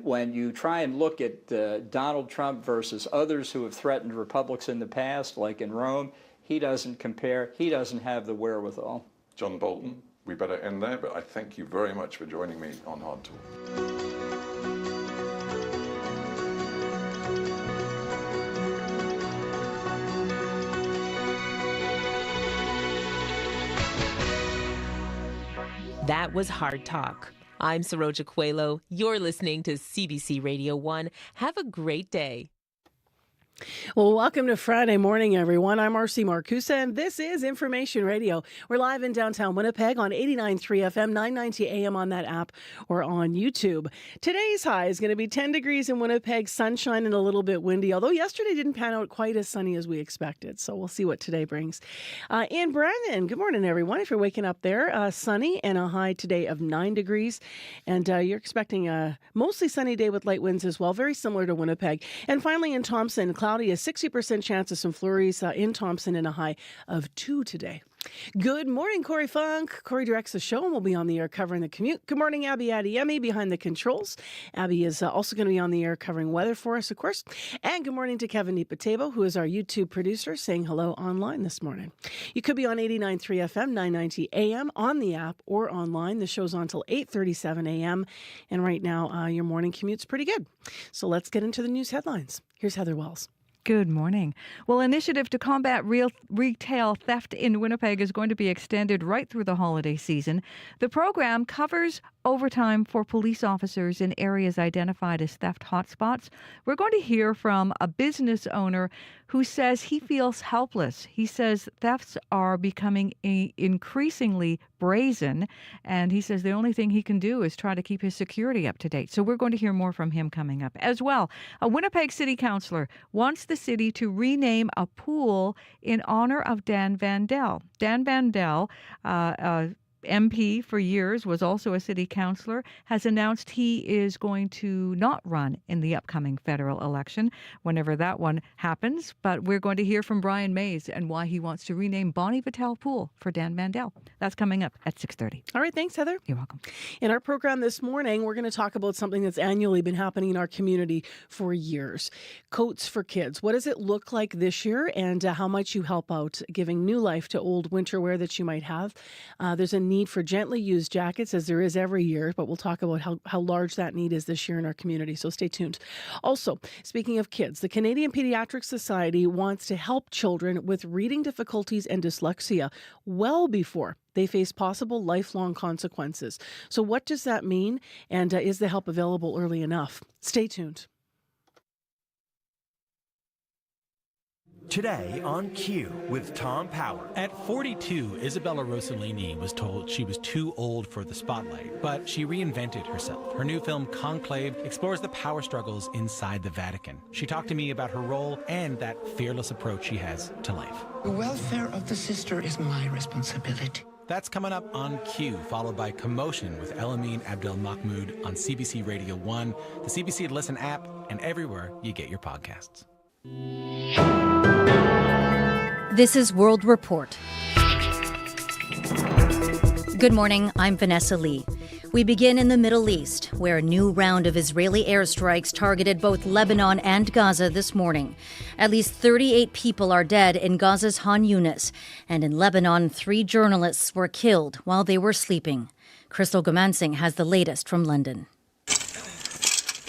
When you try and look at Donald Trump versus others who have threatened republics in the past, like in Rome, he doesn't compare. He doesn't have the wherewithal. John Bolton, we better end there, but I thank you very much for joining me on Hard Talk. That was Hard Talk. I'm Saroja Coelho. You're listening to CBC Radio 1. Have a great day. Well, welcome to Friday morning, everyone. I'm R.C. Marcusa, and this is Information Radio. We're live in downtown Winnipeg on 89.3 FM, 990 AM on that app or on YouTube. Today's high is going to be 10 degrees in Winnipeg, sunshine and a little bit windy, although yesterday didn't pan out quite as sunny as we expected. So we'll see what today brings. In Brandon, good morning, everyone. If you're waking up there, sunny and a high today of 9 degrees. And you're expecting a mostly sunny day with light winds as well, very similar to Winnipeg. And finally in Thompson, cloudy, a 60% chance of some flurries in Thompson and a high of 2 today. Good morning, Corey Funk. Corey directs the show and will be on the air covering the commute. Good morning, Abby Adeyemi behind the controls. Abby is also going to be on the air covering weather for us, of course. And good morning to Kevin Nipatebo, who is our YouTube producer, saying hello online this morning. You could be on 89.3 FM, 990 AM, on the app or online. The show's on until 8:37 AM. And right now, your morning commute's pretty good. So let's get into the news headlines. Here's Heather Wells. Good morning. Well, initiative to combat retail theft in Winnipeg is going to be extended right through the holiday season. The program covers overtime for police officers in areas identified as theft hotspots. We're going to hear from a business owner who says he feels helpless. He says thefts are becoming increasingly brazen, and he says the only thing he can do is try to keep his security up to date. So we're going to hear more from him coming up. As well, a Winnipeg city councillor wants the city to rename a pool in honor of Dan Vandel. Dan Vandel, MP for years, was also a city councillor, has announced he is going to not run in the upcoming federal election, whenever that one happens. But we're going to hear from Brian Mays and why he wants to rename Bonnie Vitale Pool for Dan Vandel. That's coming up at 6:30. All right, thanks, Heather. You're welcome. In our program this morning, we're going to talk about something that's annually been happening in our community for years. Coats for Kids. What does it look like this year, and how might you help out giving new life to old winter wear that you might have? There's a need for gently used jackets, as there is every year, but we'll talk about how large that need is this year in our community, so stay tuned. Also, speaking of kids, the Canadian Pediatric Society wants to help children with reading difficulties and dyslexia well before they face possible lifelong consequences. So what does that mean, and is the help available early enough? Stay tuned. Today on Q with Tom Power. At 42, Isabella Rossellini was told she was too old for the spotlight, but she reinvented herself. Her new film, Conclave, explores the power struggles inside the Vatican. She talked to me about her role and that fearless approach she has to life. The welfare of the sister is my responsibility. That's coming up on Q, followed by Commotion with Elamine Abdel Mahmoud on CBC Radio 1, the CBC Listen app, and everywhere you get your podcasts. This is World Report. Good morning, I'm Vanessa Lee. We begin in the Middle East, where a new round of Israeli airstrikes targeted both Lebanon and Gaza this morning. At least 38 people are dead in Gaza's Han Yunis, and in Lebanon, 3 journalists were killed while they were sleeping. Crystal Gomansing has the latest from London.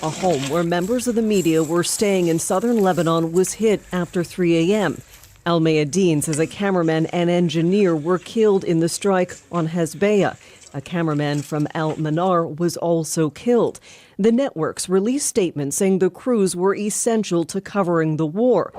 A home where members of the media were staying in southern Lebanon was hit after 3 a.m. Al Mayadeen says a cameraman and engineer were killed in the strike on Hezbollah. A cameraman from Al Manar was also killed. The networks released statements saying the crews were essential to covering the war.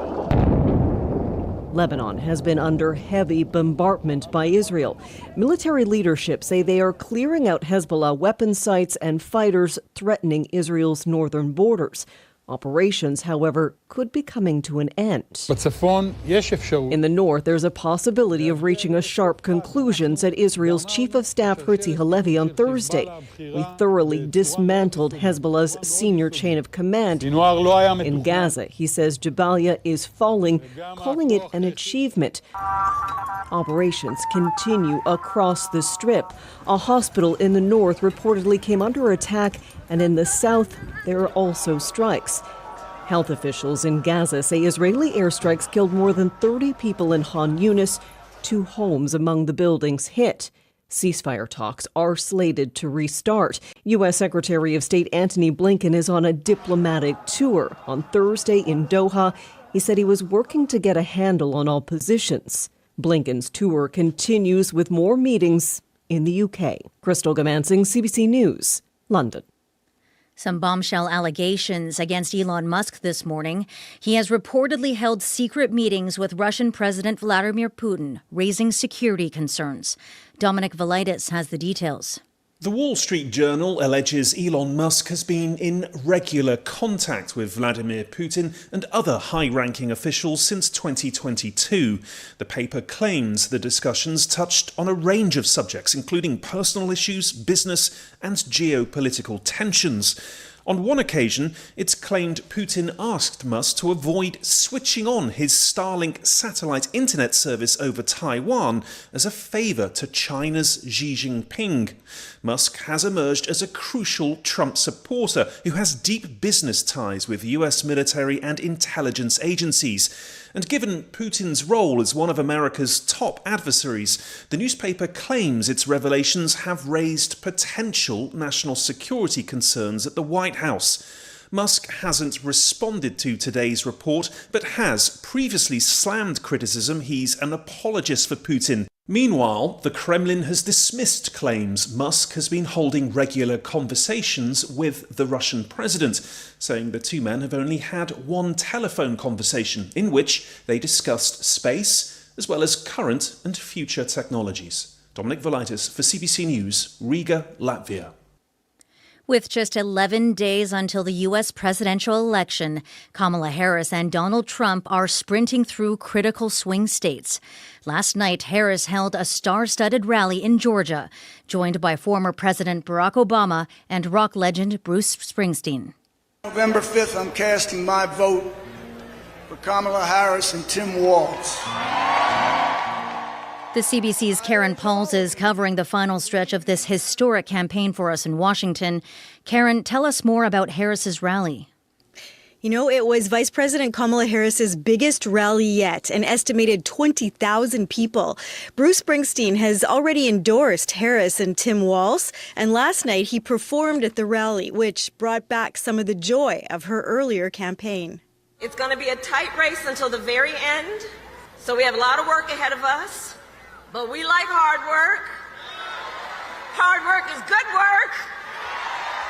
Lebanon has been under heavy bombardment by Israel. Military leadership say they are clearing out Hezbollah weapon sites and fighters threatening Israel's northern borders. Operations, however, could be coming to an end. In the north, there's a possibility of reaching a sharp conclusion, said Israel's Chief of Staff Herzi Halevi on Thursday. We thoroughly dismantled Hezbollah's senior chain of command. In Gaza, he says Jabalia is falling, calling it an achievement. Operations continue across the Strip. A hospital in the north reportedly came under attack And in the south, there are also strikes. Health officials in Gaza say Israeli airstrikes killed more than 30 people in Khan Yunis, 2 homes among the buildings hit. Ceasefire talks are slated to restart. U.S. Secretary of State Antony Blinken is on a diplomatic tour. On Thursday in Doha, he said he was working to get a handle on all positions. Blinken's tour continues with more meetings in the UK. Crystal Gamansing, CBC News, London. Some bombshell allegations against Elon Musk this morning. He has reportedly held secret meetings with Russian President Vladimir Putin, raising security concerns. Dominic Velitis has the details. The Wall Street Journal alleges Elon Musk has been in regular contact with Vladimir Putin and other high-ranking officials since 2022. The paper claims the discussions touched on a range of subjects, including personal issues, business and geopolitical tensions. On one occasion, it's claimed Putin asked Musk to avoid switching on his Starlink satellite internet service over Taiwan as a favour to China's Xi Jinping. Musk has emerged as a crucial Trump supporter who has deep business ties with US military and intelligence agencies. And given Putin's role as one of America's top adversaries, the newspaper claims its revelations have raised potential national security concerns at the White House. Musk hasn't responded to today's report, but has previously slammed criticism he's an apologist for Putin. Meanwhile, the Kremlin has dismissed claims Musk has been holding regular conversations with the Russian president, saying the two men have only had one telephone conversation in which they discussed space as well as current and future technologies. Dominic Velitis for CBC News, Riga, Latvia. With just 11 days until the U.S. presidential election, Kamala Harris and Donald Trump are sprinting through critical swing states. Last night, Harris held a star-studded rally in Georgia, joined by former President Barack Obama and rock legend Bruce Springsteen. November 5th, I'm casting my vote for Kamala Harris and Tim Walz. The CBC's Karen Pauls is covering the final stretch of this historic campaign for us in Washington. Karen, tell us more about Harris's rally. You know, it was Vice President Kamala Harris's biggest rally yet, an estimated 20,000 people. Bruce Springsteen has already endorsed Harris and Tim Walz, and last night he performed at the rally, which brought back some of the joy of her earlier campaign. It's going to be a tight race until the very end, so we have a lot of work ahead of us. But we like hard work. Hard work is good work.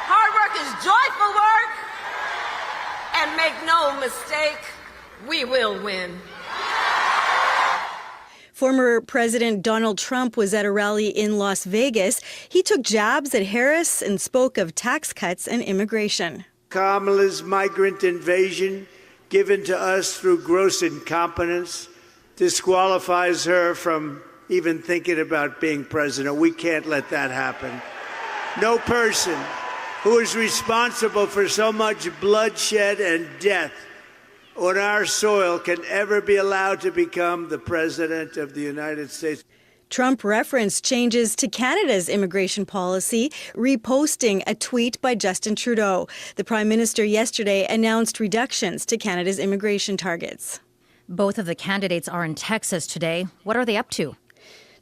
Hard work is joyful work. And make no mistake, we will win. Former President Donald Trump was at a rally in Las Vegas. He took jabs at Harris and spoke of tax cuts and immigration. Kamala's migrant invasion, given to us through gross incompetence, disqualifies her from even thinking about being president. We can't let that happen. No person who is responsible for so much bloodshed and death on our soil can ever be allowed to become the president of the United States. Trump referenced changes to Canada's immigration policy, reposting a tweet by Justin Trudeau. The Prime Minister yesterday announced reductions to Canada's immigration targets. Both of the candidates are in Texas today. What are they up to?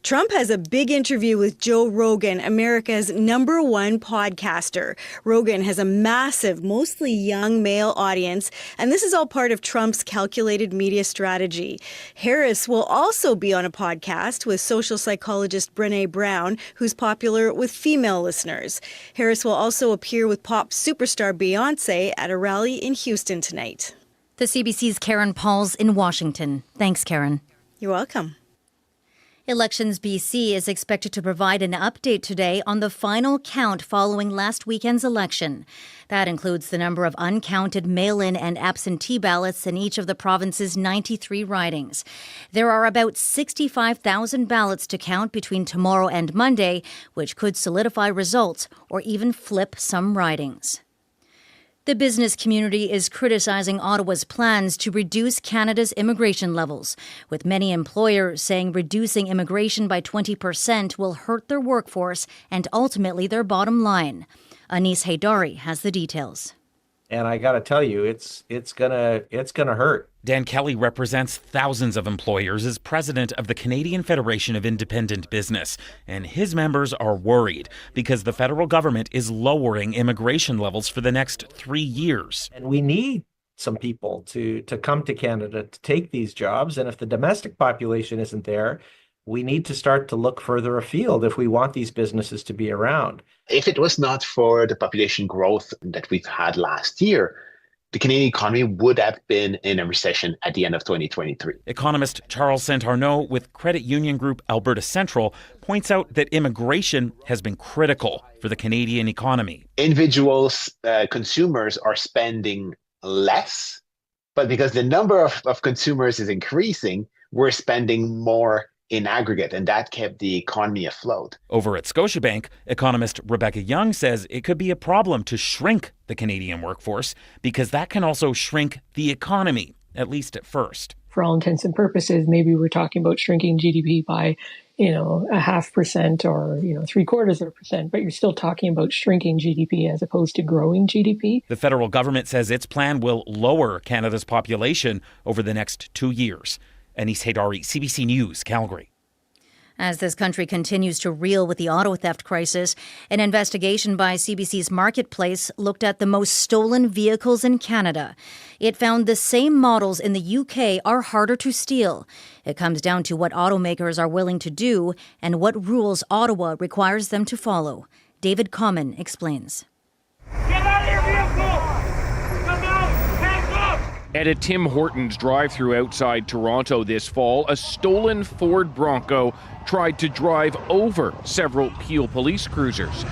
Trump has a big interview with Joe Rogan, America's #1 podcaster. Rogan has a massive, mostly young male audience, and this is all part of Trump's calculated media strategy. Harris will also be on a podcast with social psychologist Brené Brown, who's popular with female listeners. Harris will also appear with pop superstar Beyonce at a rally in Houston tonight. The CBC's Karen Pauls in Washington. Thanks, Karen. You're welcome. Elections BC is expected to provide an update today on the final count following last weekend's election. That includes the number of uncounted mail-in and absentee ballots in each of the province's 93 ridings. There are about 65,000 ballots to count between tomorrow and Monday, which could solidify results or even flip some ridings. The business community is criticizing Ottawa's plans to reduce Canada's immigration levels, with many employers saying reducing immigration by 20% will hurt their workforce and ultimately their bottom line. Anis Haydari has the details. And I got to tell you, it's gonna hurt. Dan Kelly represents thousands of employers as president of the Canadian Federation of Independent Business, and his members are worried because the federal government is lowering immigration levels for the next 3 years. And we need some people to come to Canada to take these jobs, and if the domestic population isn't there, we need to start to look further afield if we want these businesses to be around. If it was not for the population growth that we've had last year, the Canadian economy would have been in a recession at the end of 2023. Economist Charles Santarneau with credit union group Alberta Central points out that immigration has been critical for the Canadian economy. Individuals, consumers are spending less, but because the number of consumers is increasing, we're spending more in aggregate, and that kept the economy afloat. Over at Scotiabank, economist Rebecca Young says it could be a problem to shrink the Canadian workforce because that can also shrink the economy, at least at first. For all intents and purposes, maybe we're talking about shrinking GDP by, 0.5% or, 0.75%, but you're still talking about shrinking GDP as opposed to growing GDP. The federal government says its plan will lower Canada's population over the next 2 years. Anis Haydari, CBC News, Calgary. As this country continues to reel with the auto theft crisis, an investigation by CBC's Marketplace looked at the most stolen vehicles in Canada. It found the same models in the UK are harder to steal. It comes down to what automakers are willing to do and what rules Ottawa requires them to follow. David Common explains. Get out of your vehicle! Come out! Hands up! At a Tim Hortons drive-thru outside Toronto this fall, a stolen Ford Bronco tried to drive over several Peel police cruisers.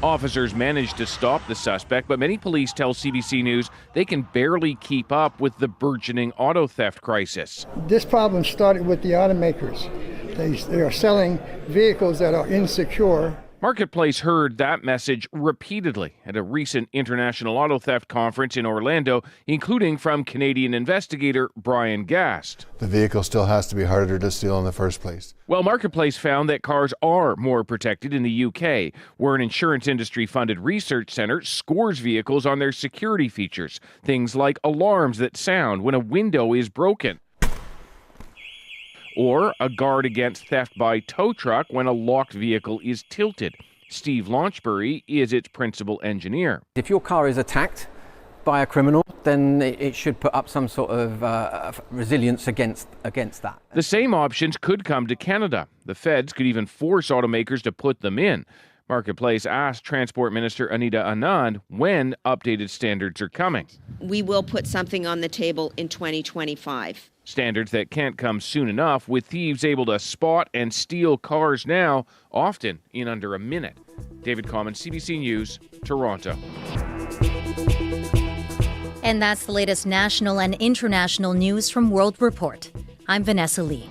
Officers managed to stop the suspect, but many police tell CBC News they can barely keep up with the burgeoning auto theft crisis. This problem started with the automakers. They are selling vehicles that are insecure. Marketplace heard that message repeatedly at a recent international auto theft conference in Orlando, including from Canadian investigator Brian Gast. The vehicle still has to be harder to steal in the first place. Well, Marketplace found that cars are more protected in the UK, where an insurance industry-funded research centre scores vehicles on their security features, things like alarms that sound when a window is broken, or a guard against theft by tow truck when a locked vehicle is tilted. Steve Launchbury is its principal engineer. If your car is attacked by a criminal, then it should put up some sort of resilience against that. The same options could come to Canada. The feds could even force automakers to put them in. Marketplace asked Transport Minister Anita Anand when updated standards are coming. We will put something on the table in 2025. Standards that can't come soon enough, with thieves able to spot and steal cars now, often in under a minute. David Common, CBC News, Toronto. And that's the latest national and international news from World Report. I'm Vanessa Lee.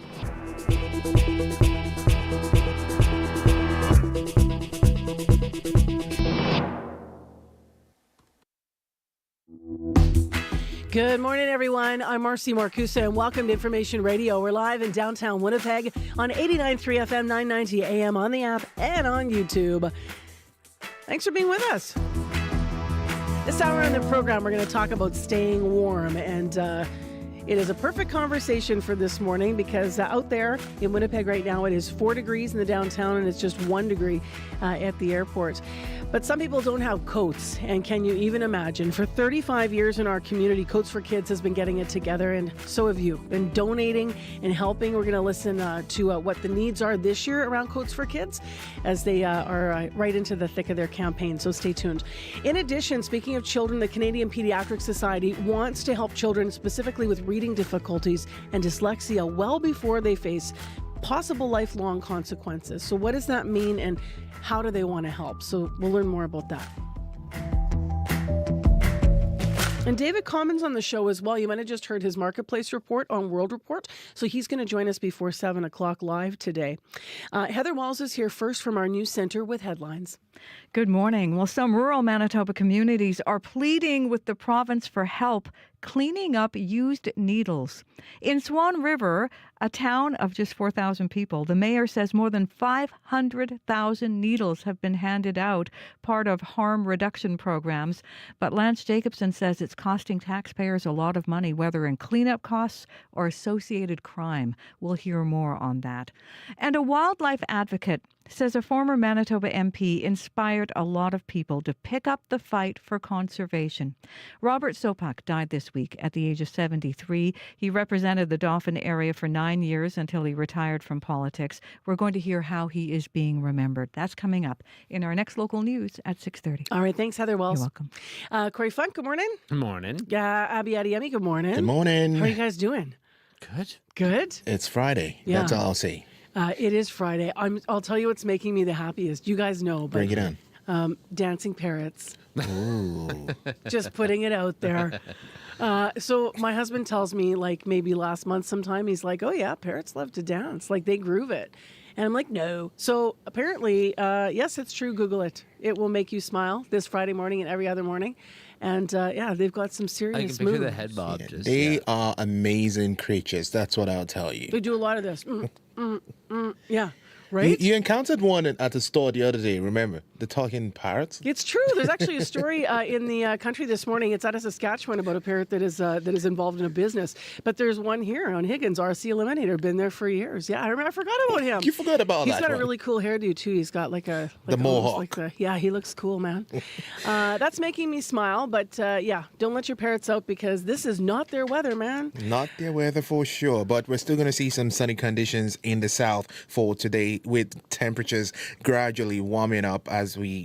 Good morning, everyone. I'm Marcy Marcusa, and welcome to Information Radio. We're live in downtown Winnipeg on 89.3 FM, 990 AM on the app and on YouTube. Thanks for being with us. This hour in the program, we're going to talk about staying warm, and it is a perfect conversation for this morning because out there in Winnipeg right now, it is 4 degrees in the downtown and it's just 1 degree at the airport. But some people don't have coats, and can you even imagine? For 35 years in our community, Coats for Kids has been getting it together, and so have you. Been donating and helping. We're going to listen to what the needs are this year around Coats for Kids as they are right into the thick of their campaign, so stay tuned. In addition, speaking of children, the Canadian Pediatric Society wants to help children specifically with reading difficulties and dyslexia well before they face possible lifelong consequences. So what does that mean, and how do they want to help? So we'll learn more about that. And David Common's on the show as well. You might have just heard his Marketplace report on World Report. So he's going to join us before 7 o'clock live today. Heather Walls is here first from our news center with headlines. Good morning. Well, some rural Manitoba communities are pleading with the province for help cleaning up used needles. In Swan River, a town of just 4,000 people, the mayor says more than 500,000 needles have been handed out, part of harm reduction programs. But Lance Jacobson says it's costing taxpayers a lot of money, whether in cleanup costs or associated crime. We'll hear more on that. And a wildlife advocate says a former Manitoba MP inspired a lot of people to pick up the fight for conservation. Robert Sopak died this week at the age of 73. He represented the Dauphin area for 9 years until he retired from politics. We're going to hear how he is being remembered. That's coming up in our next local news at 6:30. All right, thanks, Heather Wells. You're welcome. Corey Funk, good morning. Good morning. Abby Adiemi, good morning. Good morning. How are you guys doing? Good. Good? It's Friday. Yeah. That's all I'll say. It is Friday. I'll tell you what's making me the happiest. You guys know. But, Bring it on. Dancing parrots. Ooh. Just putting it out there. So my husband tells me, like maybe last month sometime, he's like, oh yeah, parrots love to dance. Like they groove it. And I'm like, no. So apparently, yes, it's true. Google it. It will make you smile this Friday morning and every other morning. And yeah, they've got some serious moves. I can picture the head bob. They are amazing creatures. That's what I'll tell you. They do a lot of this. Yeah. Right? You encountered one at the store the other day, remember? The talking parrots? It's true. There's actually a story in the country this morning. It's out of Saskatchewan about a parrot that is involved in a business. But there's one here on Higgins, RC Eliminator, been there for years. Yeah, I forgot about him. You forgot about He's that got one. a really cool hairdo, too. He's got like the mohawk. Yeah, he looks cool, man. That's making me smile. But yeah, don't let your parrots out because this is not their weather, man. Not their weather for sure, but we're still going to see some sunny conditions in the south for today with temperatures gradually warming up as we,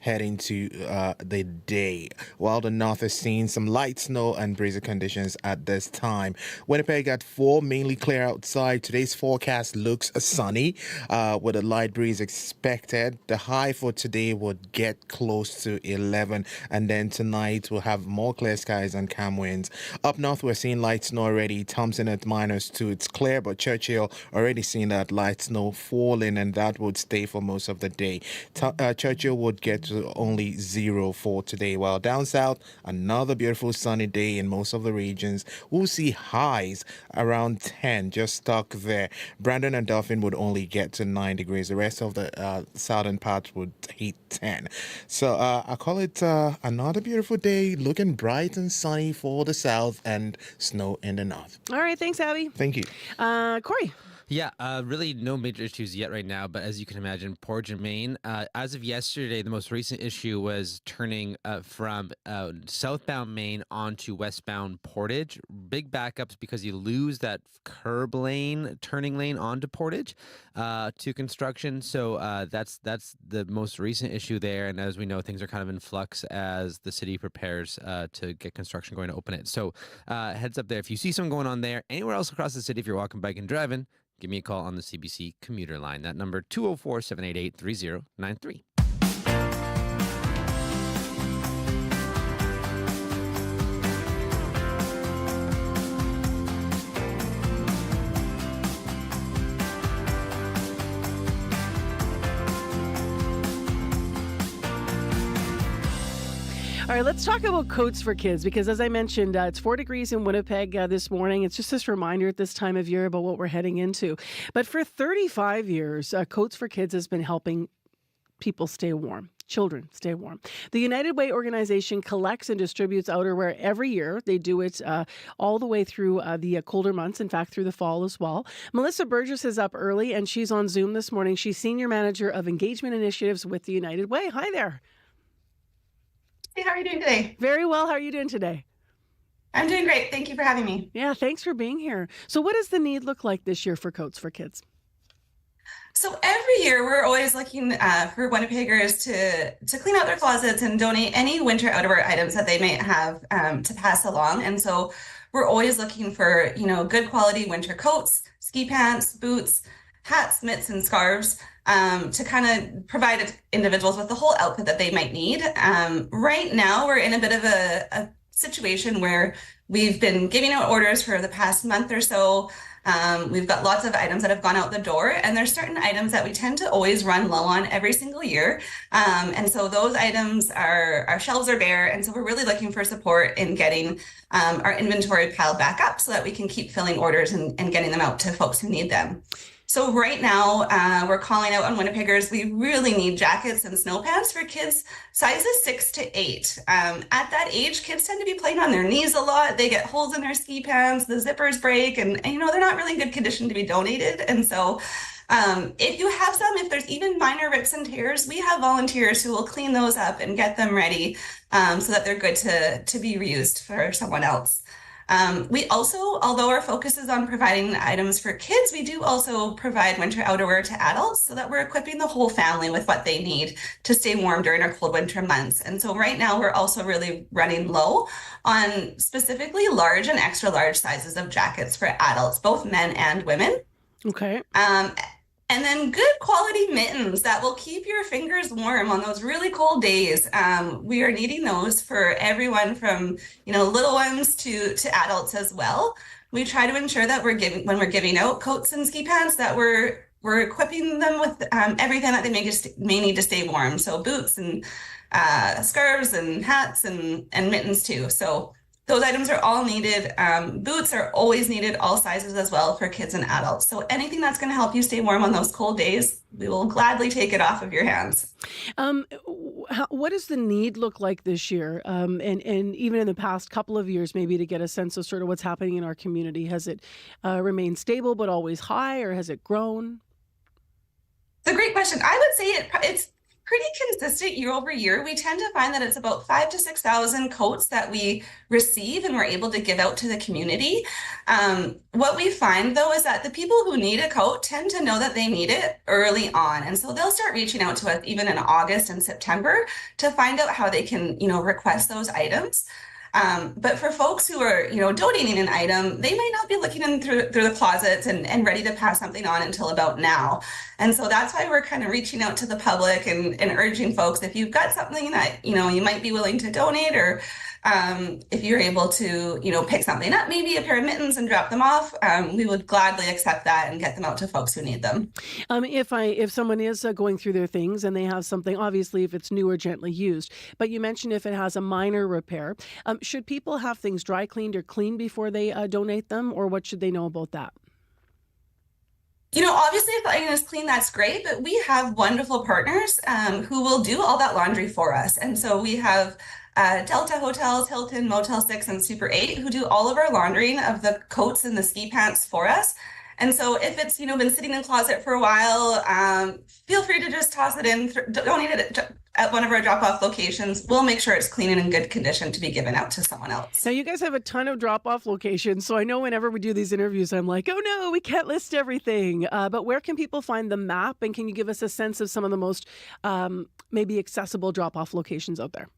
head into the day. While the north is seeing some light snow and breezy conditions at this time. Winnipeg at 4, mainly clear outside. Today's forecast looks sunny with a light breeze expected. The high for today would get close to 11, and then tonight we'll have more clear skies and calm winds. Up north, we're seeing light snow already. Thompson at -2. It's clear, but Churchill already seeing that light snow falling, and that would stay for most of the day. Churchill would get to only 0 for today, while down south, another beautiful sunny day in most of the regions. We'll see highs around 10, just stuck there. Brandon and Dauphin would only get to 9 degrees. The rest of the southern parts would hit 10. So I call it another beautiful day, looking bright and sunny for the south and snow in the north. All right, thanks, Abby. Thank you. Corey. Yeah, really no major issues yet right now, but as you can imagine, Portage and Main, as of yesterday, the most recent issue was turning from southbound Main onto westbound Portage. Big backups because you lose that curb lane, turning lane onto Portage to construction. So that's the most recent issue there. And as we know, things are kind of in flux as the city prepares to get construction going to open it. So heads up there. If you see something going on there, anywhere else across the city, if you're walking, biking, driving, give me a call on the CBC commuter line. That number, 204-788-3093. All right, let's talk about coats for kids because, as I mentioned, it's 4 degrees in Winnipeg this morning. It's just this reminder at this time of year about what we're heading into. But for 35 years, Coats for Kids has been helping people stay warm. Children stay warm. The United Way organization collects and distributes outerwear every year. They do it all the way through the colder months, in fact, through the fall as well. Melissa Burgess is up early, and she's on Zoom this morning. She's Senior Manager of Engagement Initiatives with the United Way. Hi there. Hey, how are you doing today? Very well. How are you doing today? I'm doing great. Thank you for having me. Yeah, thanks for being here. So what does the need look like this year for Coats for Kids? So every year we're always looking for Winnipeggers to clean out their closets and donate any winter outerwear items that they may have to pass along. And so we're always looking for, good quality winter coats, ski pants, boots, hats, mitts, and scarves to kind of provide individuals with the whole outfit that they might need. Right now, we're in a bit of a situation where we've been giving out orders for the past month or so. We've got lots of items that have gone out the door, and there's certain items that we tend to always run low on every single year. And so those items, our shelves are bare, and so we're really looking for support in getting our inventory piled back up so that we can keep filling orders and getting them out to folks who need them. So right now, we're calling out on Winnipeggers. We really need jackets and snow pants for kids sizes 6 to 8. At that age, kids tend to be playing on their knees a lot. They get holes in their ski pants, the zippers break, and you know, they're not really in good condition to be donated. And so if you have some, if there's even minor rips and tears, we have volunteers who will clean those up and get them ready so that they're good to be reused for someone else. We also, although our focus is on providing items for kids, we do also provide winter outerwear to adults so that we're equipping the whole family with what they need to stay warm during our cold winter months. And so right now we're also really running low on specifically large and extra large sizes of jackets for adults, both men and women. Okay. And then good quality mittens that will keep your fingers warm on those really cold days. We are needing those for everyone from, you know, little ones to adults as well. We try to ensure that when we're giving out coats and ski pants, that we're equipping them with everything that they may need to stay warm. So boots and scarves and hats and mittens too. So those items are all needed. Boots are always needed, all sizes as well for kids and adults. So anything that's going to help you stay warm on those cold days, we will gladly take it off of your hands. What does the need look like this year? And even in the past couple of years, maybe to get a sense of sort of what's happening in our community. Has it remained stable but always high, or has it grown? It's a great question. I would say it's pretty consistent year over year. We tend to find that it's about 5,000 to 6,000 coats that we receive and we're able to give out to the community. What we find though is that the people who need a coat tend to know that they need it early on. And so they'll start reaching out to us even in August and September to find out how they can, you know, request those items. But for folks who are, you know, donating an item, they might not be looking in through the closets and ready to pass something on until about now. And so that's why we're kind of reaching out to the public and urging folks, if you've got something that, you know, you might be willing to donate, or if you're able to, you know, pick something up, maybe a pair of mittens and drop them off, we would gladly accept that and get them out to folks who need them. If someone is going through their things and they have something, obviously if it's new or gently used, but you mentioned if it has a minor repair, should people have things dry cleaned or cleaned before they donate them, or what should they know about that? You know, obviously, if the item is clean, that's great, but we have wonderful partners who will do all that laundry for us. And so we have Delta Hotels, Hilton, Motel 6, and Super 8 who do all of our laundering of the coats and the ski pants for us. And so if it's, you know, been sitting in the closet for a while, feel free to just toss it in, donate it at one of our drop-off locations. We'll make sure it's clean and in good condition to be given out to someone else. Now, you guys have a ton of drop-off locations, so I know whenever we do these interviews, I'm like, oh no, we can't list everything. But where can people find the map, and can you give us a sense of some of the most maybe accessible drop-off locations out there?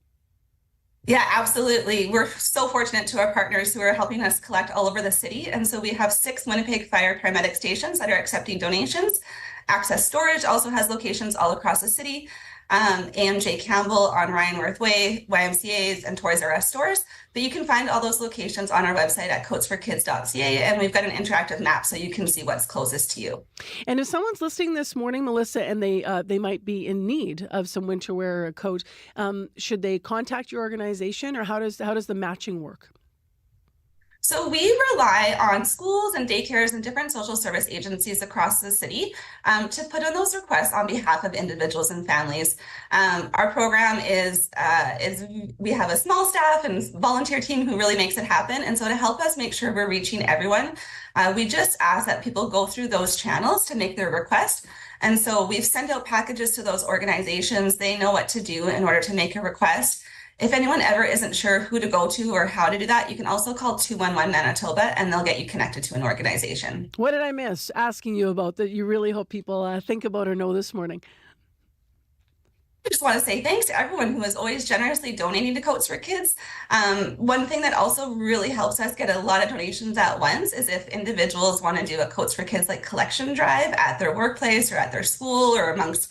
Yeah, absolutely. We're so fortunate to our partners who are helping us collect all over the city. And so we have 6 Winnipeg fire paramedic stations that are accepting donations. Access Storage also has locations all across the city. AMJ Campbell on Ryanworth Way, YMCA's, and Toys R Us stores. But you can find all those locations on our website at coatsforkids.ca, and we've got an interactive map so you can see what's closest to you. And if someone's listening this morning, Melissa, and they might be in need of some winter wear or a coat, should they contact your organization, or how does the matching work? So we rely on schools and daycares and different social service agencies across the city to put in those requests on behalf of individuals and families. Our program is we have a small staff and volunteer team who really makes it happen. And so to help us make sure we're reaching everyone, we just ask that people go through those channels to make their request. And so we've sent out packages to those organizations. They know what to do in order to make a request. If anyone ever isn't sure who to go to or how to do that, you can also call 211 Manitoba and they'll get you connected to an organization. What did I miss asking you about that you really hope people think about or know this morning? I just want to say thanks to everyone who is always generously donating to Coats for Kids. One thing that also really helps us get a lot of donations at once is if individuals want to do a Coats for Kids like collection drive at their workplace or at their school or amongst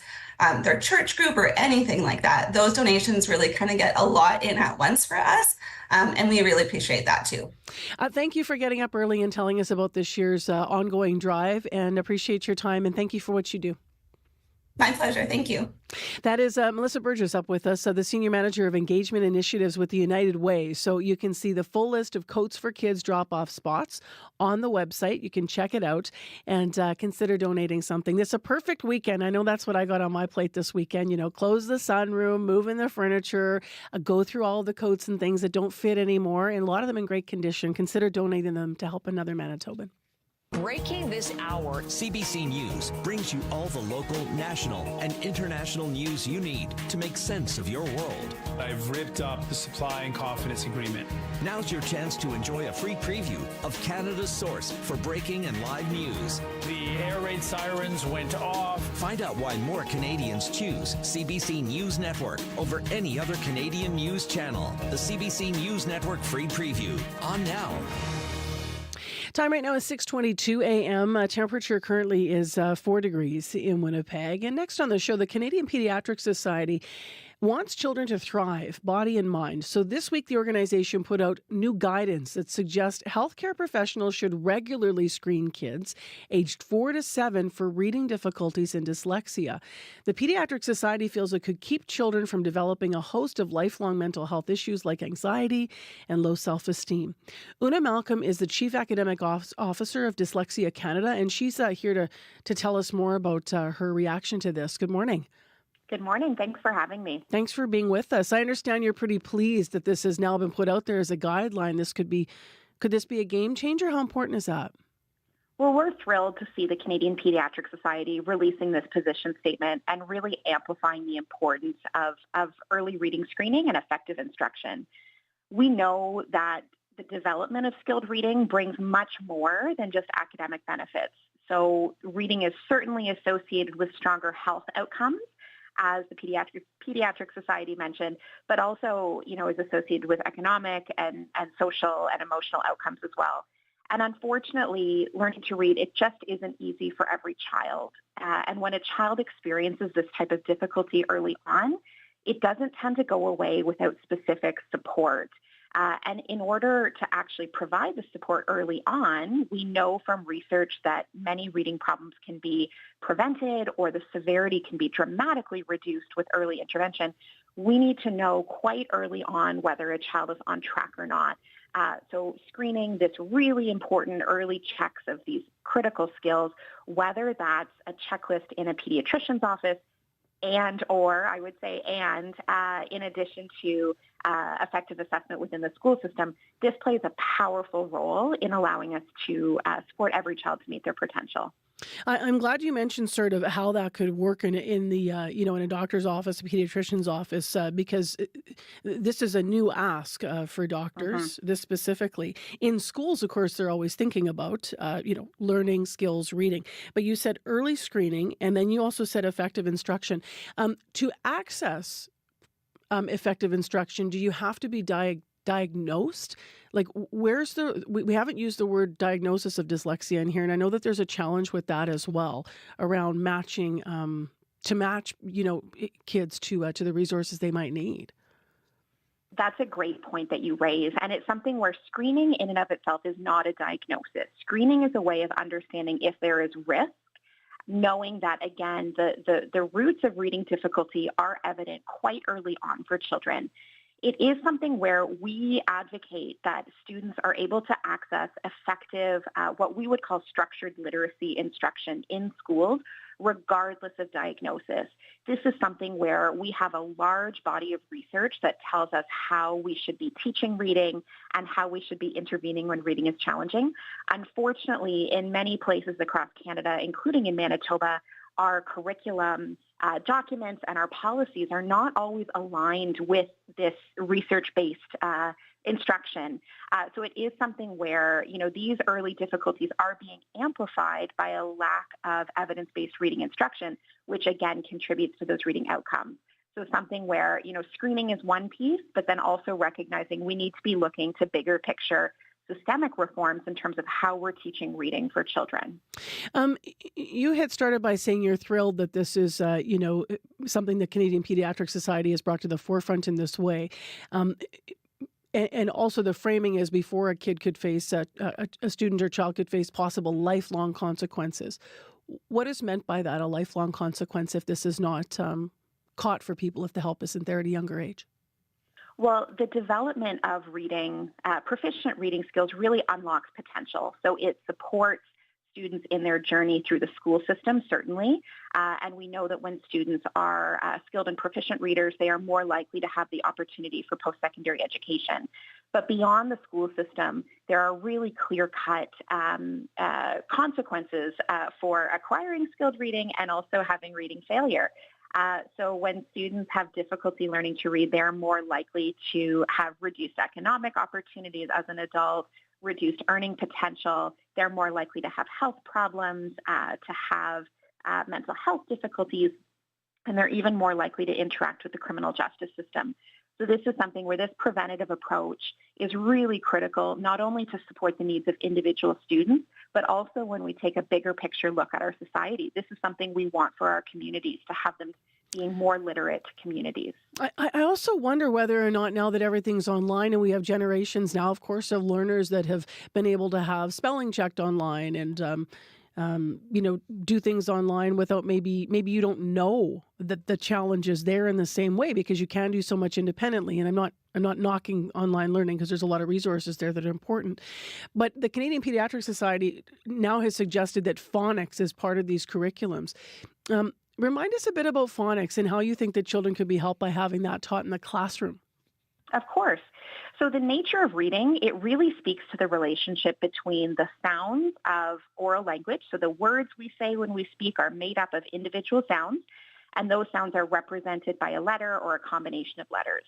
their church group or anything like that. Those donations really kind of get a lot in at once for us. And we really appreciate that too. Thank you for getting up early and telling us about this year's ongoing drive, and appreciate your time, and thank you for what you do. My pleasure. Thank you. That is Melissa Burgess up with us, the Senior Manager of Engagement Initiatives with the United Way. So you can see the full list of Coats for Kids drop-off spots on the website. You can check it out and consider donating something. This is a perfect weekend. I know that's what I got on my plate this weekend. You know, close the sunroom, move in the furniture, go through all the coats and things that don't fit anymore, and a lot of them in great condition. Consider donating them to help another Manitoban. Breaking this hour, CBC News brings you all the local, national, and international news you need to make sense of your world. I've ripped up the supply and confidence agreement. Now's your chance to enjoy a free preview of Canada's source for breaking and live news. The air raid sirens went off. Find out why more Canadians choose CBC News Network over any other Canadian news channel. The CBC News Network free preview, on now. Time right now is 6:22 a.m. Temperature currently is 4 degrees in Winnipeg. And next on the show, the Canadian Pediatric Society wants children to thrive, body and mind. So this week, the organization put out new guidance that suggests healthcare professionals should regularly screen kids aged 4 to 7 for reading difficulties and dyslexia. The Pediatric Society feels it could keep children from developing a host of lifelong mental health issues like anxiety and low self-esteem. Una Malcolm is the Chief Academic Officer of Dyslexia Canada, and she's here to tell us more about her reaction to this. Good morning. Good morning. Thanks for having me. Thanks for being with us. I understand you're pretty pleased that this has now been put out there as a guideline. Could this be a game changer? How important is that? Well, we're thrilled to see the Canadian Pediatric Society releasing this position statement and really amplifying the importance of early reading screening and effective instruction. We know that the development of skilled reading brings much more than just academic benefits. So reading is certainly associated with stronger health outcomes, as the Pediatric Society mentioned, but also, is associated with economic and social and emotional outcomes as well. And unfortunately, learning to read, it just isn't easy for every child. And when a child experiences this type of difficulty early on, it doesn't tend to go away without specific support. And in order to actually provide the support early on, we know from research that many reading problems can be prevented or the severity can be dramatically reduced with early intervention. We need to know quite early on whether a child is on track or not. So screening this really important early checks of these critical skills, whether that's a checklist in a pediatrician's office in addition to effective assessment within the school system, this plays a powerful role in allowing us to support every child to meet their potential. I'm glad you mentioned sort of how that could work in a doctor's office, a pediatrician's office, because this is a new ask for doctors, this specifically. In schools, of course, they're always thinking about, learning skills, reading. But you said early screening, and then you also said effective instruction. To access effective instruction, do you have to be diagnosed? Like, we haven't used the word diagnosis of dyslexia in here, and I know that there's a challenge with that as well around matching kids to the resources they might need. That's a great point that you raise, and it's something where screening in and of itself is not a diagnosis. Screening is a way of understanding if there is risk, knowing that, again, the roots of reading difficulty are evident quite early on for children. It is something where we advocate that students are able to access effective, what we would call structured literacy instruction in schools, regardless of diagnosis. This is something where we have a large body of research that tells us how we should be teaching reading and how we should be intervening when reading is challenging. Unfortunately, in many places across Canada, including in Manitoba, our curriculum documents and our policies are not always aligned with this research-based instruction. So it is something where, these early difficulties are being amplified by a lack of evidence-based reading instruction, which again contributes to those reading outcomes. So something where, screening is one piece, but then also recognizing we need to be looking to bigger picture systemic reforms in terms of how we're teaching reading for children. You had started by saying you're thrilled that this is, something the Canadian Pediatric Society has brought to the forefront in this way. And also the framing is before a kid could face, a student or child could face possible lifelong consequences. What is meant by that, a lifelong consequence, if this is not caught for people, if the help isn't there at a younger age? Well, the development of reading, proficient reading skills really unlocks potential. So it supports students in their journey through the school system, certainly. And we know that when students are skilled and proficient readers, they are more likely to have the opportunity for post-secondary education. But beyond the school system, there are really clear-cut consequences for acquiring skilled reading and also having reading failure. So when students have difficulty learning to read, they're more likely to have reduced economic opportunities as an adult, reduced earning potential. They're more likely to have health problems, to have mental health difficulties, and they're even more likely to interact with the criminal justice system. So this is something where this preventative approach is really critical, not only to support the needs of individual students, but also when we take a bigger picture look at our society. This is something we want for our communities, to have them being more literate communities. I also wonder whether or not, now that everything's online and we have generations now, of course, of learners that have been able to have spelling checked online and do things online without maybe you don't know that the challenge is there in the same way, because you can do so much independently. And I'm not knocking online learning, because there's a lot of resources there that are important. But the Canadian Pediatric Society now has suggested that phonics is part of these curriculums. Remind us a bit about phonics and how you think that children could be helped by having that taught in the classroom. Of course. So the nature of reading, it really speaks to the relationship between the sounds of oral language. So the words we say when we speak are made up of individual sounds, and those sounds are represented by a letter or a combination of letters.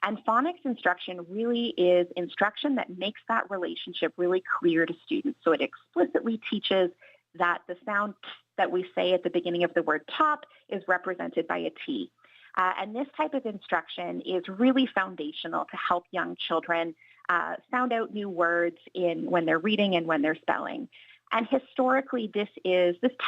And phonics instruction really is instruction that makes that relationship really clear to students. So it explicitly teaches that the sound that we say at the beginning of the word top is represented by a T. And this type of instruction is really foundational to help young children sound out new words when they're reading and when they're spelling. And historically, this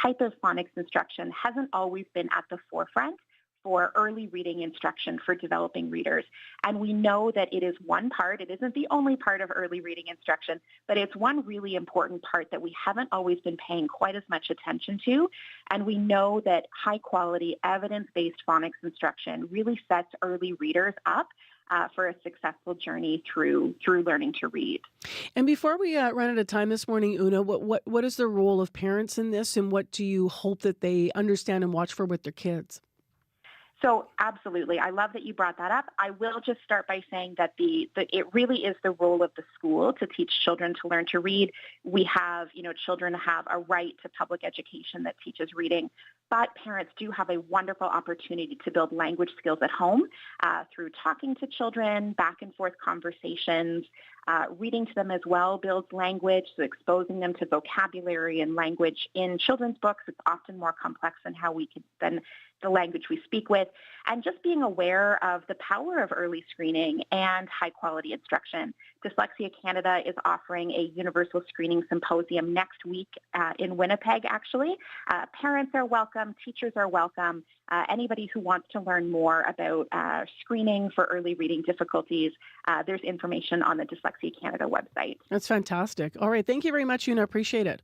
type of phonics instruction hasn't always been at the forefront for early reading instruction for developing readers. And we know that it is one part, it isn't the only part of early reading instruction, but it's one really important part that we haven't always been paying quite as much attention to. And we know that high quality, evidence-based phonics instruction really sets early readers up for a successful journey through learning to read. And before we run out of time this morning, Una, what is the role of parents in this, and what do you hope that they understand and watch for with their kids? So absolutely. I love that you brought that up. I will just start by saying that it really is the role of the school to teach children to learn to read. We have, children have a right to public education that teaches reading, but parents do have a wonderful opportunity to build language skills at home through talking to children, back and forth conversations. Reading to them as well builds language, so exposing them to vocabulary and language in children's books. It's often more complex than the language we speak with, and just being aware of the power of early screening and high-quality instruction. Dyslexia Canada is offering a universal screening symposium next week in Winnipeg, actually. Parents are welcome, teachers are welcome. Anybody who wants to learn more about screening for early reading difficulties, there's information on the Dyslexia Canada website. That's fantastic. All right. Thank you very much, Una. Appreciate it.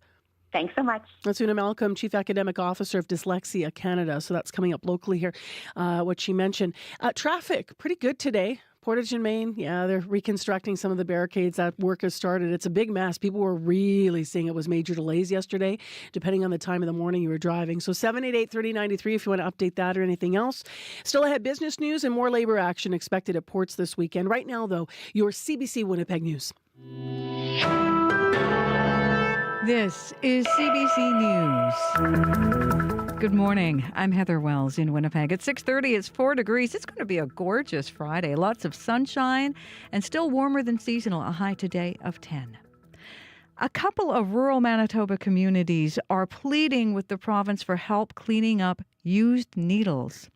Thanks so much. That's Una Malcolm, Chief Academic Officer of Dyslexia Canada. So that's coming up locally here, what she mentioned. Traffic, pretty good today. Portage and Main, they're reconstructing some of the barricades. That work has started. It's a big mess. People were really saying it was major delays yesterday, depending on the time of the morning you were driving. So 788-3093 if you want to update that or anything else. Still ahead, business news and more labor action expected at ports this weekend. Right now, though, your CBC Winnipeg News. This is CBC News. Good morning. I'm Heather Wells in Winnipeg. At 6:30, it's 4 degrees. It's going to be a gorgeous Friday. Lots of sunshine and still warmer than seasonal. A high today of 10. A couple of rural Manitoba communities are pleading with the province for help cleaning up used needles.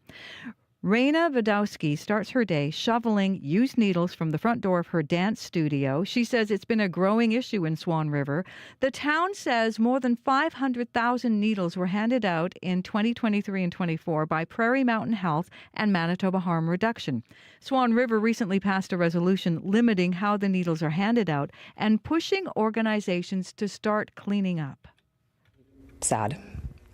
Raina Wadowski starts her day shoveling used needles from the front door of her dance studio. She says it's been a growing issue in Swan River. The town says more than 500,000 needles were handed out in 2023 and 24 by Prairie Mountain Health and Manitoba Harm Reduction. Swan River recently passed a resolution limiting how the needles are handed out and pushing organizations to start cleaning up. Sad.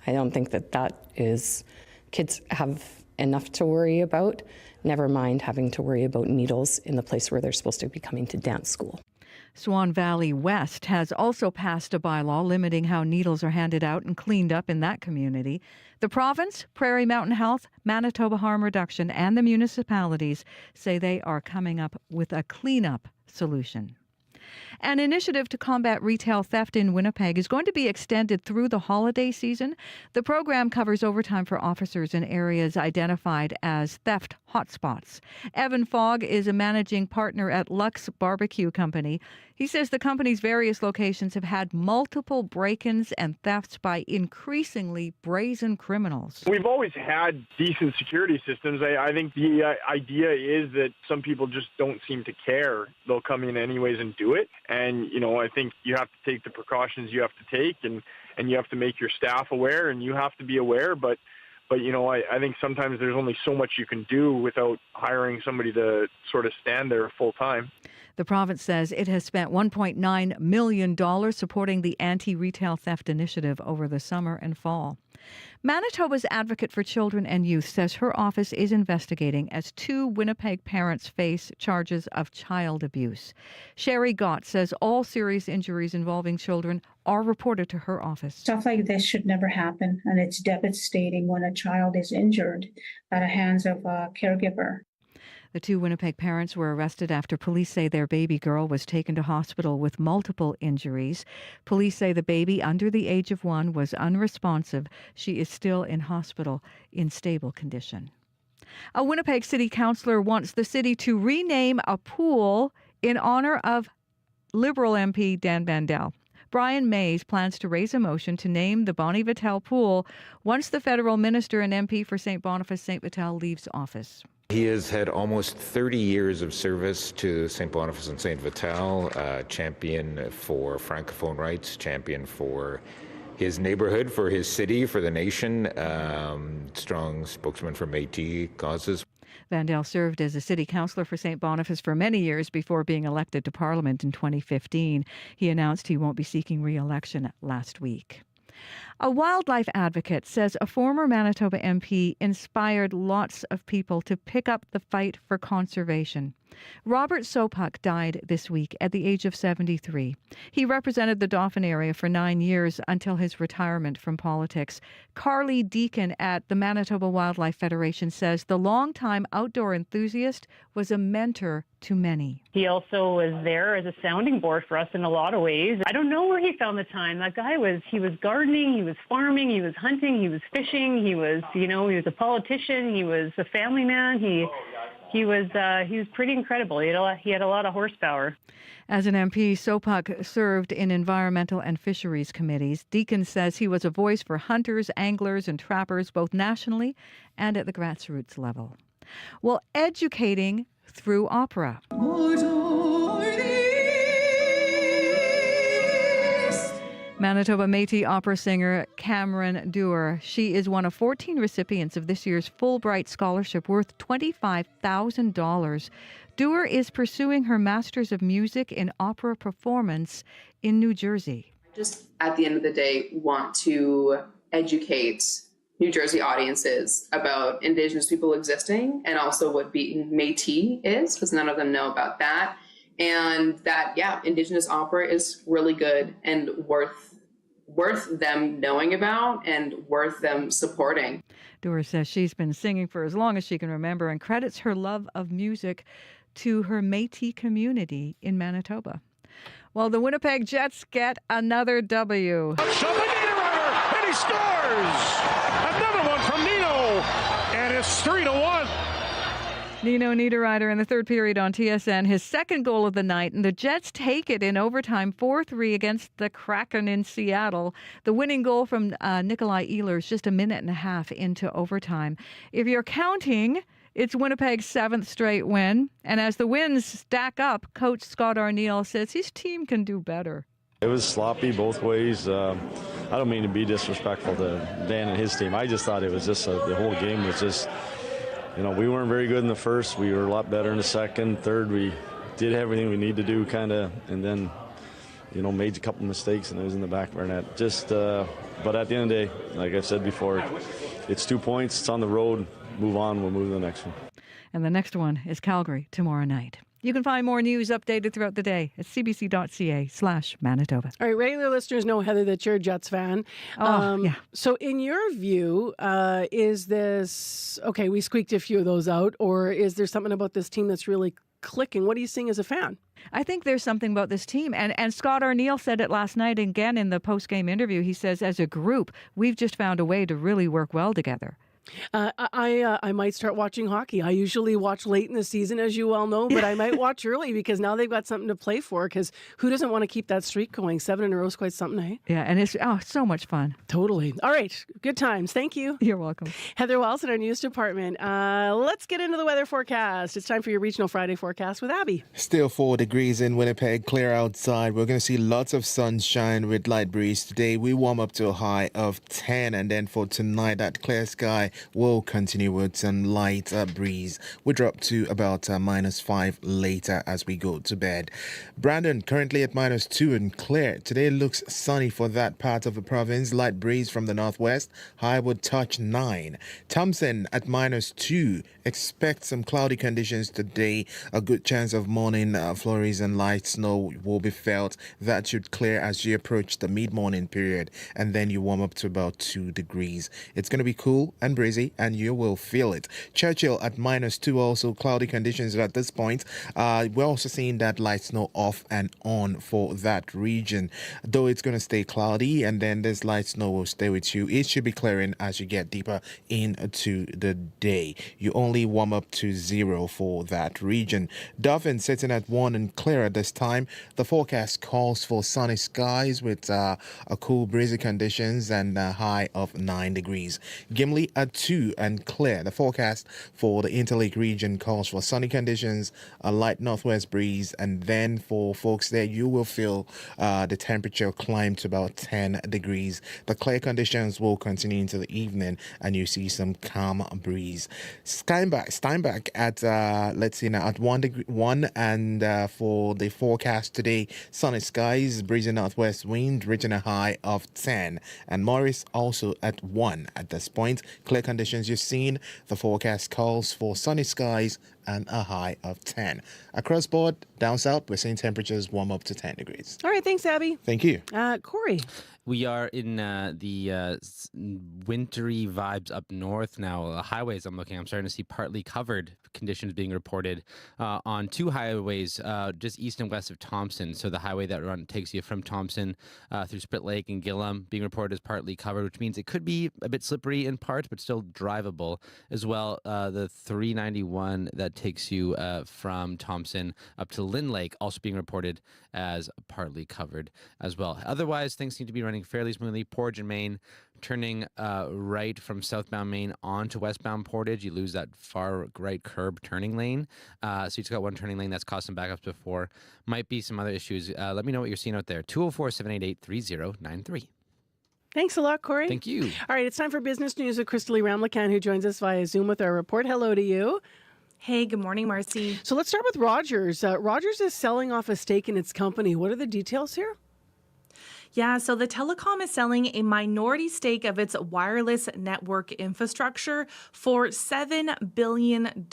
I don't think that is, kids have enough to worry about, never mind having to worry about needles in the place where they're supposed to be coming to dance school. Swan Valley West has also passed a bylaw limiting how needles are handed out and cleaned up in that community. The province, Prairie Mountain Health, Manitoba Harm Reduction, and the municipalities say they are coming up with a cleanup solution. An initiative to combat retail theft in Winnipeg is going to be extended through the holiday season. The program covers overtime for officers in areas identified as theft hotspots. Evan Fogg is a managing partner at Lux Barbecue Company. He says the company's various locations have had multiple break-ins and thefts by increasingly brazen criminals. We've always had decent security systems. I think the idea is that some people just don't seem to care. They'll come in anyways and do it. And, I think you have to take the precautions you have to take, and you have to make your staff aware, and you have to be aware. But I think sometimes there's only so much you can do without hiring somebody to sort of stand there full time. The province says it has spent $1.9 million supporting the anti-retail theft initiative over the summer and fall. Manitoba's advocate for children and youth says her office is investigating as 2 Winnipeg parents face charges of child abuse. Sherry Gott says all serious injuries involving children are reported to her office. Stuff like this should never happen, and it's devastating when a child is injured at the hands of a caregiver. The 2 Winnipeg parents were arrested after police say their baby girl was taken to hospital with multiple injuries. Police say the baby under the age of 1 was unresponsive. She is still in hospital in stable condition. A Winnipeg city councillor wants the city to rename a pool in honor of Liberal MP Dan Bandel. Brian Mays plans to raise a motion to name the Bonnie Vitel pool once the federal minister and MP for St. Boniface St. Vital leaves office. He has had almost 30 years of service to St. Boniface and St. Vital, champion for Francophone rights, champion for his neighborhood, for his city, for the nation, strong spokesman for Métis causes. Vandel served as a city councillor for St. Boniface for many years before being elected to Parliament in 2015. He announced he won't be seeking re-election last week. A wildlife advocate says a former Manitoba MP inspired lots of people to pick up the fight for conservation. Robert Sopuck died this week at the age of 73. He represented the Dauphin area for 9 years until his retirement from politics. Carly Deacon at the Manitoba Wildlife Federation says the longtime outdoor enthusiast was a mentor to many. He also was there as a sounding board for us in a lot of ways. I don't know where he found the time. That guy was gardening, he was farming, he was hunting, he was fishing, he was a politician, he was a family man. He was pretty incredible. He had a lot of horsepower. As an MP, Sopuck served in environmental and fisheries committees. Deacon says he was a voice for hunters, anglers, and trappers, both nationally and at the grassroots level. Well, educating through opera. Manitoba Métis opera singer Cameron Dewar. She is one of 14 recipients of this year's Fulbright Scholarship worth $25,000. Dewar is pursuing her Master's of Music in Opera Performance in New Jersey. Just at the end of the day, want to educate New Jersey audiences about Indigenous people existing and also what being Métis is, because none of them know about that. And that, Indigenous opera is really good and worth them knowing about and worth them supporting. Dewar says she's been singing for as long as she can remember and credits her love of music to her Métis community in Manitoba. Well, the Winnipeg Jets get another W. And he scores! Another one from Nino! And it's 3-1. Nino Niederreiter in the third period on TSN, his second goal of the night, and the Jets take it in overtime 4-3 against the Kraken in Seattle. The winning goal from Nikolai Ehlers just a minute and a half into overtime. If you're counting, It's Winnipeg's 7th straight win. And as the wins stack up, Coach Scott Arniel says his team can do better. It was sloppy both ways. I don't mean to be disrespectful to Dan and his team. I just thought it was just the whole game was just, we weren't very good in the first. We were a lot better in the second. Third, we did everything we need to do kind of, and then, made a couple mistakes and it was in the back of our net. But at the end of the day, like I've said before, it's 2 points. It's on the road. Move on. We'll move to the next one. And the next one is Calgary tomorrow night. You can find more news updated throughout the day at cbc.ca/Manitoba. All right, regular listeners know, Heather, that you're a Jets fan. Yeah. So in your view, is this, okay, we squeaked a few of those out, or is there something about this team that's really clicking? What are you seeing as a fan? I think there's something about this team. And Scott Arniel said it last night again in the post-game interview. He says, as a group, we've just found a way to really work well together. I might start watching hockey. I usually watch late in the season, as you well know, but I might watch early because now they've got something to play for, because who doesn't want to keep that streak going? 7 in a row is quite something, eh? Yeah, and it's so much fun. Totally. All right. Good times. Thank you. You're welcome. Heather Wells in our news department. Let's get into the weather forecast. It's time for your regional Friday forecast with Abby. Still 4 degrees in Winnipeg, clear outside. We're going to see lots of sunshine with light breeze today. We warm up to a high of 10, and then for tonight, that clear sky will continue with some light breeze. We drop to about -5 later as we go to bed. Brandon currently at -2 and clear. Today looks sunny for that part of the province. Light breeze from the northwest. High would touch 9. Thompson at -2. Expect some cloudy conditions today. A good chance of morning flurries and light snow will be felt. That should clear as you approach the mid-morning period, and then you warm up to about 2 degrees. It's going to be cool and breezy, and you will feel it. Churchill at -2, also cloudy conditions at this point. We're also seeing that light snow off and on for that region. Though it's going to stay cloudy, and then this light snow will stay with you. It should be clearing as you get deeper into the day. You only warm up to 0 for that region. Dauphin sitting at 1 and clear at this time. The forecast calls for sunny skies with a cool breezy conditions and a high of 9 degrees. Gimli at 2 and clear. The forecast for the Interlake region calls for sunny conditions, a light northwest breeze, and then for folks there, you will feel the temperature climb to about 10 degrees. The clear conditions will continue into the evening, and you see some calm breeze. Steinbach at let's see now at 1 degree, and for the forecast today, sunny skies, breezy northwest wind, reaching a high of 10. And Morris also at 1 at this point. Clear conditions you've seen. The forecast calls for sunny skies and a high of 10. Across board, down south, we're seeing temperatures warm up to 10 degrees. All right, thanks, Abby. Thank you. Corey. We are in the wintry vibes up north now. Highways I'm starting to see partly covered conditions being reported on 2 highways just east and west of Thompson. So the highway that takes you from Thompson through Spit Lake and Gillam being reported as partly covered, which means it could be a bit slippery in parts, but still drivable. As well, the 391 that takes you from Thompson up to Lynn Lake also being reported as partly covered as well. Otherwise, things seem to be running fairly smoothly. Portage and Main, turning right from southbound Main onto westbound Portage. You lose that far right curb turning lane. So you just got one turning lane that's caused some backups before. Might be some other issues. Let me know what you're seeing out there. 204-788-3093. Thanks a lot, Corey. Thank you. All right, it's time for business news with Crystalie Ramlakan, who joins us via Zoom with our report. Hello to you. Hey, good morning, Marcy. So let's start with Rogers. Rogers is selling off a stake in its company. What are the details here? Yeah, so the telecom is selling a minority stake of its wireless network infrastructure for $7 billion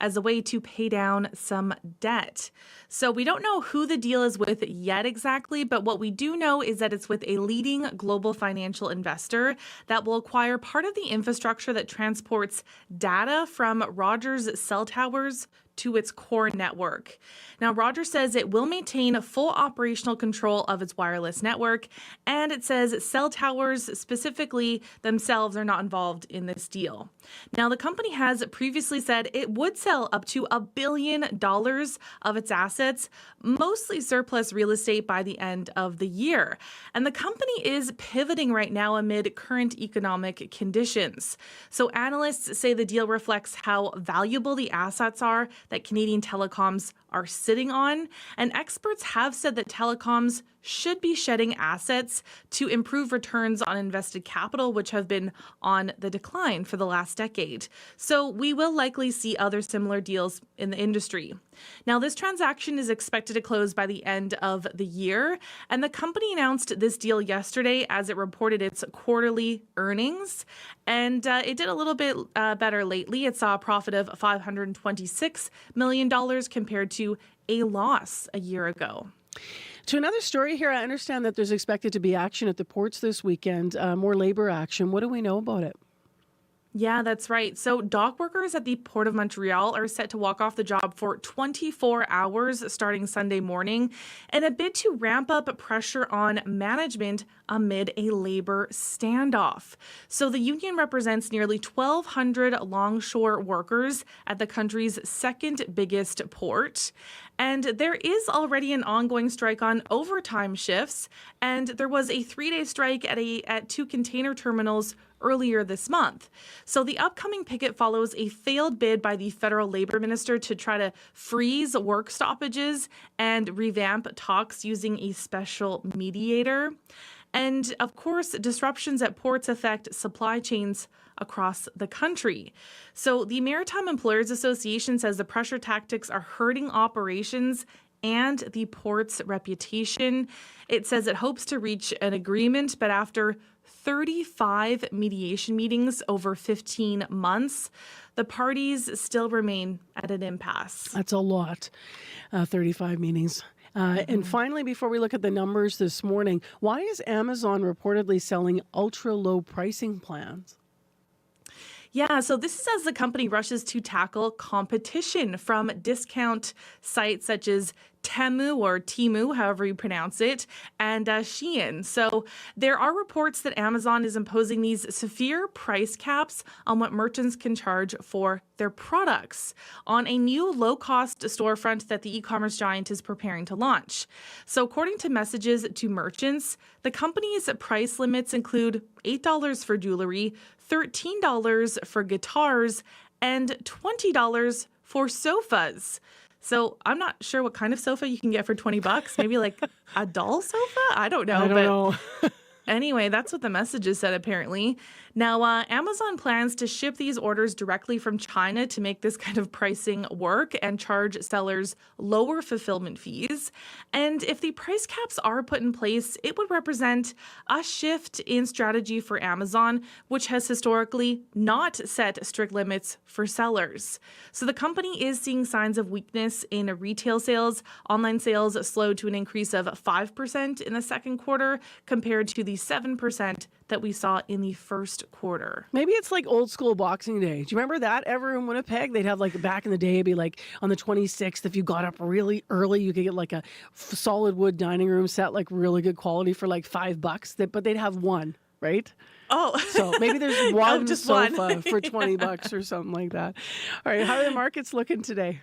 as a way to pay down some debt. So we don't know who the deal is with yet exactly, but what we do know is that it's with a leading global financial investor that will acquire part of the infrastructure that transports data from Rogers cell towers to its core network. Now, Rogers says it will maintain full operational control of its wireless network, and it says cell towers specifically themselves are not involved in this deal. Now, the company has previously said it would sell up to $1 billion of its assets, mostly surplus real estate, by the end of the year. And the company is pivoting right now amid current economic conditions. So analysts say the deal reflects how valuable the assets are that Canadian telecoms are sitting on. And experts have said that telecoms should be shedding assets to improve returns on invested capital, which have been on the decline for the last decade. So we will likely see other similar deals in the industry. Now, this transaction is expected to close by the end of the year, and the company announced this deal yesterday as it reported its quarterly earnings, and it did a little bit better lately. It saw a profit of $526 million compared to a loss a year ago. To another story here, I understand that there's expected to be action at the ports this weekend, more labor action. What do we know about it? Yeah, that's right. So dock workers at the Port of Montreal are set to walk off the job for 24 hours starting Sunday morning in a bid to ramp up pressure on management amid a labor standoff. So the union represents nearly 1,200 longshore workers at the country's second biggest port. And there is already an ongoing strike on overtime shifts, and there was a 3-day strike at 2 container terminals earlier this month. So the upcoming picket follows a failed bid by the federal labor minister to try to freeze work stoppages and revamp talks using a special mediator. And of course, disruptions at ports affect supply chains across the country. So the Maritime Employers Association says the pressure tactics are hurting operations and the port's reputation. It says it hopes to reach an agreement, but after 35 mediation meetings over 15 months, the parties still remain at an impasse. That's a lot, 35 meetings. And finally, before we look at the numbers this morning, why is Amazon reportedly selling ultra-low pricing plans? Yeah, so this is as the company rushes to tackle competition from discount sites such as Temu or Temu, however you pronounce it, and Shein. So there are reports that Amazon is imposing these severe price caps on what merchants can charge for their products on a new low-cost storefront that the e-commerce giant is preparing to launch. So according to messages to merchants, the company's price limits include $8 for jewelry, $13 for guitars, and $20 for sofas. So I'm not sure what kind of sofa you can get for $20. Maybe like a doll sofa? I don't know. I don't know. Anyway, that's what the messages said, apparently. Now, Amazon plans to ship these orders directly from China to make this kind of pricing work and charge sellers lower fulfillment fees. And if the price caps are put in place, it would represent a shift in strategy for Amazon, which has historically not set strict limits for sellers. So the company is seeing signs of weakness in retail sales. Online sales slowed to an increase of 5% in the second quarter compared to the 7% that we saw in the first quarter. Maybe it's like old school Boxing Day. Do you remember that ever in Winnipeg? They'd have like back in the day, it'd be like on the 26th, if you got up really early, you could get like a solid wood dining room set, like really good quality for like $5. But they'd have one, right? Oh, so maybe there's one just sofa one. for $20 or something like that. All right, how are the markets looking today?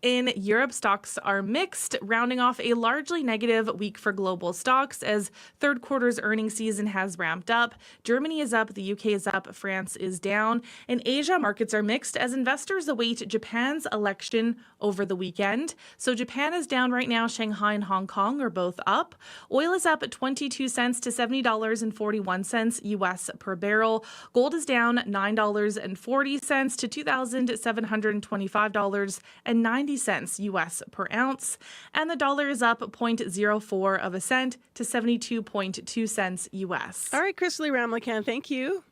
In Europe, stocks are mixed, rounding off a largely negative week for global stocks as third quarter's earnings season has ramped up. Germany is up, the UK is up, France is down. In Asia, markets are mixed as investors await Japan's election over the weekend. So Japan is down right now. Shanghai and Hong Kong are both up. Oil is up at 22 cents to $70.41 US per barrel. Gold is down $9.40 to $2,725.90 US per ounce, and the dollar is up 0.04 of a cent to 72.2 cents US. All right, Chrisley Ramlakan, thank you.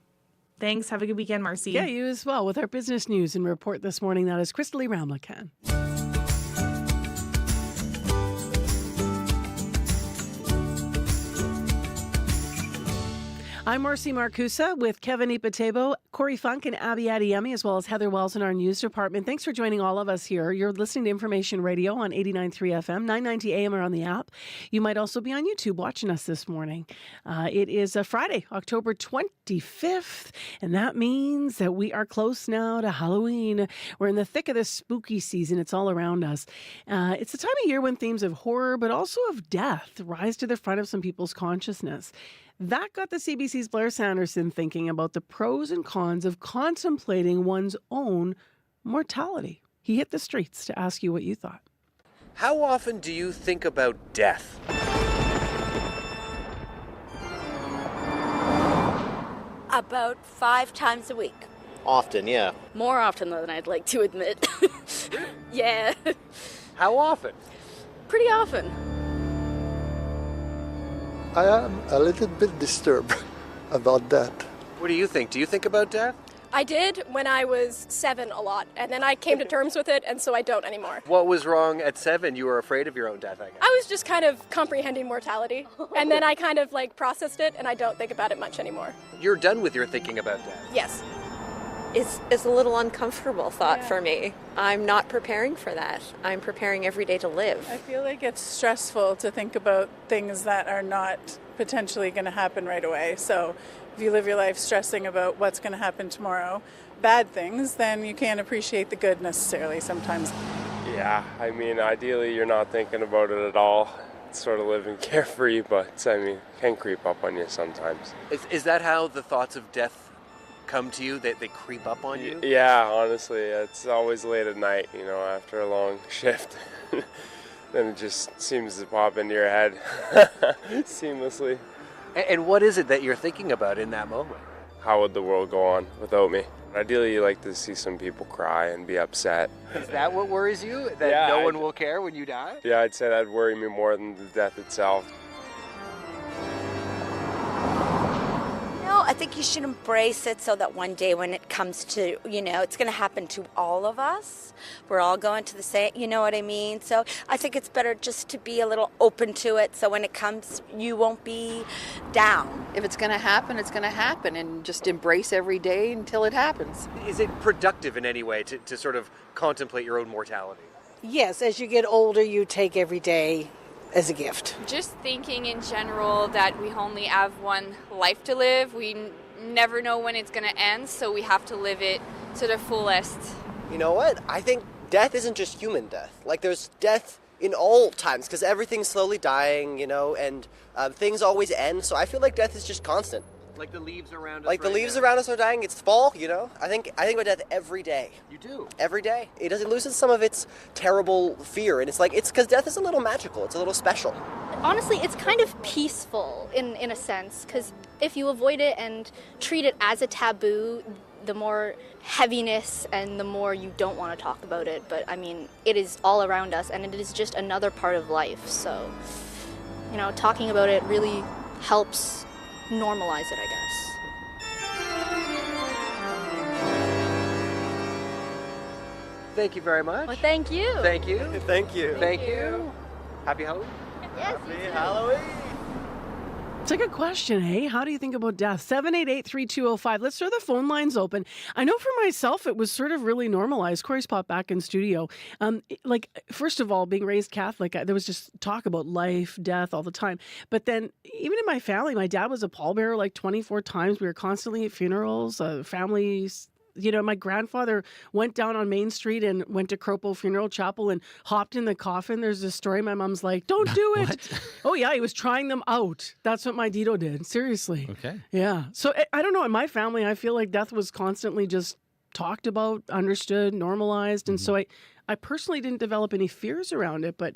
Thanks. Have a good weekend, Marcy. Yeah, you as well. With our business news and report this morning, that is Chrisley Ramlakan. I'm Marcy Marcusa with Kevin Ipatebo, Corey Funk, and Abby Adiyemi, as well as Heather Wells in our news department. Thanks for joining all of us here. You're listening to Information Radio on 89.3 FM, 990 AM or on the app. You might also be on YouTube watching us this morning. It is a Friday, October 25th, and that means that we are close now to Halloween. We're in the thick of this spooky season. It's all around us. It's the time of year when themes of horror, but also of death, rise to the front of some people's consciousness. That got the CBC's Blair Sanderson thinking about the pros and cons of contemplating one's own mortality. He hit the streets to ask you what you thought. How often do you think about death? About 5 times a week. Often, yeah. More often than I'd like to admit. Yeah. How often? Pretty often. I am a little bit disturbed about that. What do you think? Do you think about death? I did when I was 7 a lot, and then I came to terms with it, and so I don't anymore. What was wrong at 7? You were afraid of your own death, I guess. I was just kind of comprehending mortality, and then I kind of processed it, and I don't think about it much anymore. You're done with your thinking about death. Yes. It's a little uncomfortable thought for me. I'm not preparing for that. I'm preparing every day to live. I feel like it's stressful to think about things that are not potentially going to happen right away. So if you live your life stressing about what's going to happen tomorrow, bad things, then you can't appreciate the good necessarily sometimes. Yeah, I mean, ideally you're not thinking about it at all. It's sort of living carefree, but I mean, it can creep up on you sometimes. Is that how the thoughts of death come to you? They creep up on you? Yeah, honestly, it's always late at night, after a long shift. Then it just seems to pop into your head seamlessly. And what is it that you're thinking about in that moment? How would the world go on without me? Ideally, you like to see some people cry and be upset. Is that what worries you? That no one will care when you die? Yeah, I'd say that'd worry me more than the death itself. I think you should embrace it so that one day when it comes to, it's going to happen to all of us. We're all going to the same, you know what I mean? So I think it's better just to be a little open to it so when it comes, you won't be down. If it's going to happen, it's going to happen, and just embrace every day until it happens. Is it productive in any way to sort of contemplate your own mortality? Yes, as you get older, you take every day as a gift. Just thinking in general that we only have one life to live. We never know when it's going to end, so we have to live it to the fullest. You know what? I think death isn't just human death. There's death in all times because everything's slowly dying, and things always end. So I feel like death is just constant. Like the leaves around us. Like the leaves around us are dying. It's fall, I think about death every day. You do? Every day. It loses some of its terrible fear, and it's because death is a little magical. It's a little special. Honestly, it's kind of peaceful in a sense, because if you avoid it and treat it as a taboo, the more heaviness and the more you don't want to talk about it. But I mean, it is all around us, and it is just another part of life. So, talking about it really helps normalize it, I guess. Thank you very much. Well, thank you. Thank you. Thank you. Thank you. Happy Halloween. Yes. Happy Halloween. It's a good question, hey? How do you think about death? 788-3205. Let's throw the phone lines open. I know for myself, it was sort of really normalized. Corey's popped back in studio. First of all, being raised Catholic, there was just talk about life, death all the time. But then even in my family, my dad was a pallbearer 24 times. We were constantly at funerals, families. My grandfather went down on Main Street and went to Cropo Funeral Chapel and hopped in the coffin. There's a story my mom's like, don't do it. Oh, yeah, he was trying them out. That's what my Dito did. Seriously. Okay. Yeah. So I don't know. In my family, I feel like death was constantly just talked about, understood, normalized. And so I personally didn't develop any fears around it, but...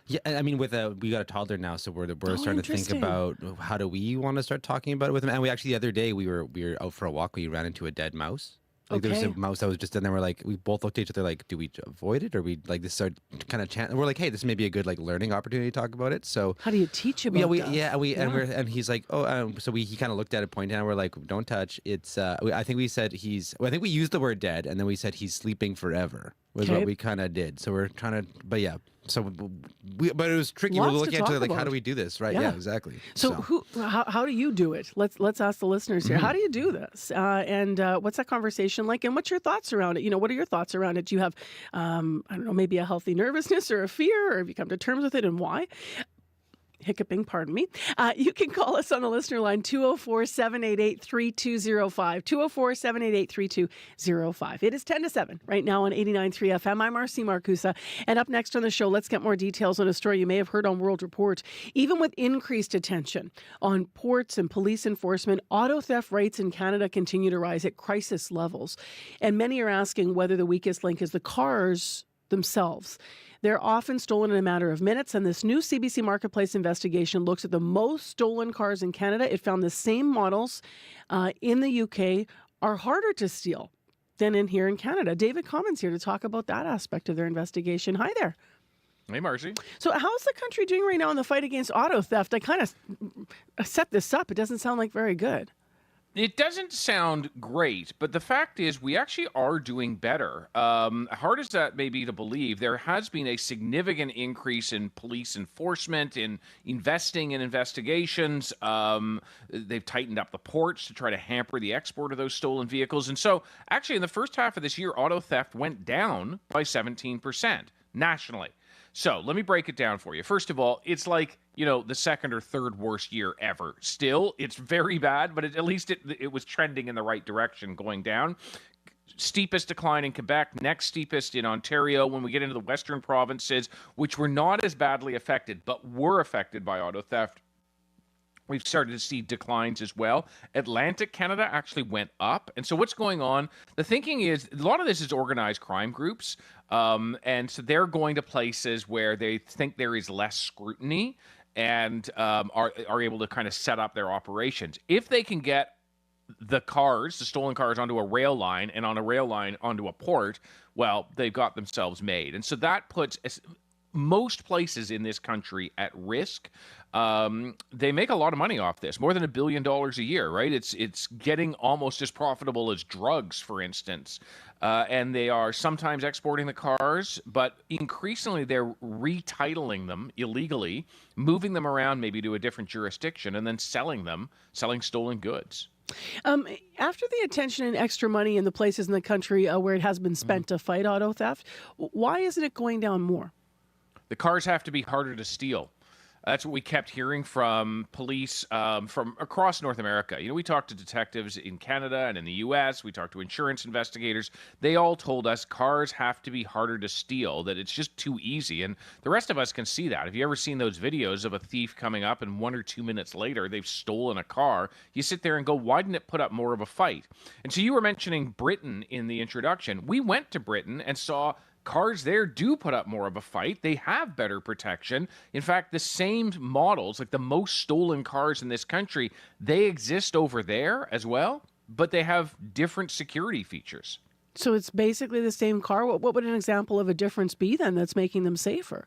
Yeah, I mean, we got a toddler now, so we're starting to think about how do we want to start talking about it with him. And we actually the other day we were out for a walk. We ran into a dead mouse. There was a mouse that was just in there. We both looked at each other like, do we avoid it or we this started kind of we're like, hey, this may be a good learning opportunity to talk about it. So how do you teach about that? And he's like, he kind of looked at it, pointed, and we're like, don't touch. It's I think we said I think we used the word dead, and then we said he's sleeping forever. was Okay. what we kind of did. So we're trying to, but yeah. So, but it was tricky. Lots We're to looking into talk like, how about. do we do this? Right? Yeah. Yeah, exactly. So how do you do it? Let's ask the listeners here. How do you do this? And what's that conversation like? And what's your thoughts around it? You know, what are your thoughts around it? Do you have, I don't know, maybe a healthy nervousness or a fear, or have you come to terms with it, and why? Hiccuping, pardon me. You can call us on the listener line 204-788-3205. 204-788-3205. It is 10 to 7 right now on 89.3 FM. I'm R.C. Marcusa. And up next on the show, let's get more details on a story you may have heard on World Report. Even with increased attention on ports and police enforcement, auto theft rates in Canada continue to rise at crisis levels. And many are asking whether the weakest link is the cars themselves. They're often stolen in a matter of minutes, and this new CBC Marketplace investigation looks at the most stolen cars in Canada. It found the same models in the UK are harder to steal than in here in Canada. David Common's here to talk about that aspect of their investigation. Hi there. Hey, Marcy. So how's the country doing right now in the fight against auto theft? I kind of set this up. It doesn't sound like very good. It doesn't sound great, but the fact is we actually are doing better. Hard as that may be to believe, there has been a significant increase in police enforcement, in investing in investigations. They've tightened up the ports to try to hamper the export of those stolen vehicles. And so actually in the first half of this year, auto theft went down by 17% nationally. So let me break it down for you. First of all, it's like, the second or third worst year ever. Still, it's very bad, but at least it was trending in the right direction, going down. Steepest decline in Quebec, next steepest in Ontario. When we get into the western provinces, which were not as badly affected, but were affected by auto theft, we've started to see declines as well. Atlantic Canada actually went up. And so what's going on? The thinking is a lot of this is organized crime groups. And so they're going to places where they think there is less scrutiny and are able to kind of set up their operations. If they can get the stolen cars onto a rail line and on a rail line onto a port, well, they've got themselves made. And so that puts most places in this country at risk. They make a lot of money off this, more than $1 billion a year, right? It's getting almost as profitable as drugs, for instance. And they are sometimes exporting the cars, but increasingly they're retitling them illegally, moving them around maybe to a different jurisdiction, and then selling stolen goods. After the attention and extra money in the places in the country where it has been spent to fight auto theft, why isn't it going down more? The cars have to be harder to steal. That's what we kept hearing from police from across North America. We talked to detectives in Canada and in the U.S. We talked to insurance investigators. They all told us cars have to be harder to steal, that it's just too easy. And the rest of us can see that. Have you ever seen those videos of a thief coming up and 1 or 2 minutes later they've stolen a car? You sit there and go, why didn't it put up more of a fight? And so you were mentioning Britain in the introduction. We went to Britain and saw cars there do put up more of a fight. They have better protection. In fact, the same models, like the most stolen cars in this country, they exist over there as well, but they have different security features. So it's basically the same car. What would an example of a difference be then that's making them safer?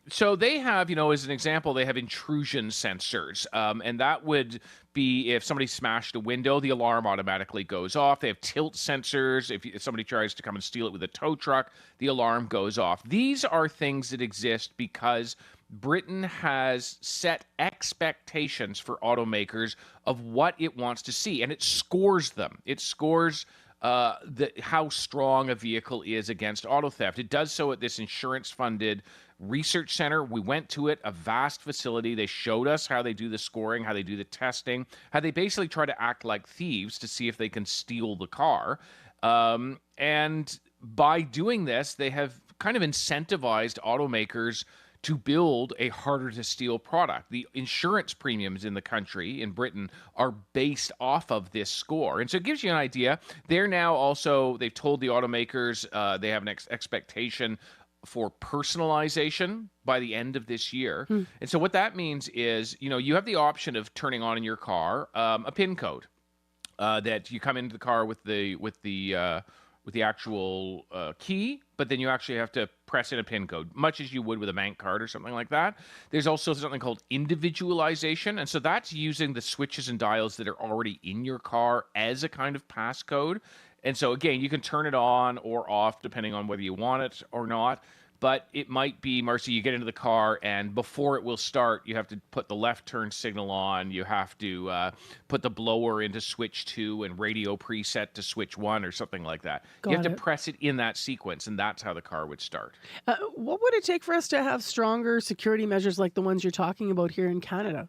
So they have, as an example, they have intrusion sensors, and that would be if somebody smashed a window, the alarm automatically goes off. They have tilt sensors. If somebody tries to come and steal it with a tow truck, the alarm goes off. These are things that exist because Britain has set expectations for automakers of what it wants to see, and it scores them. It scores how strong a vehicle is against auto theft. It does so at this insurance-funded research center. We went to it, a vast facility. They showed us how they do the scoring, how they do the testing, how they basically try to act like thieves to see if they can steal the car. And by doing this, they have kind of incentivized automakers to build a harder to steal product. The insurance premiums in the country, in Britain, are based off of this score. And so it gives you an idea. They've told the automakers they have an expectation for personalization by the end of this year. And so what that means is, you have the option of turning on in your car a PIN code that you come into the car with the actual key, but then you actually have to press in a PIN code, much as you would with a bank card or something like that. There's also something called individualization, and so that's using the switches and dials that are already in your car as a kind of passcode. And so, again, you can turn it on or off depending on whether you want it or not. But it might be, Marcy, you get into the car, and before it will start, you have to put the left turn signal on. You have to put the blower into switch 2 and radio preset to switch 1 or something like that. You have to press it in that sequence, and that's how the car would start. What would it take for us to have stronger security measures like the ones you're talking about here in Canada?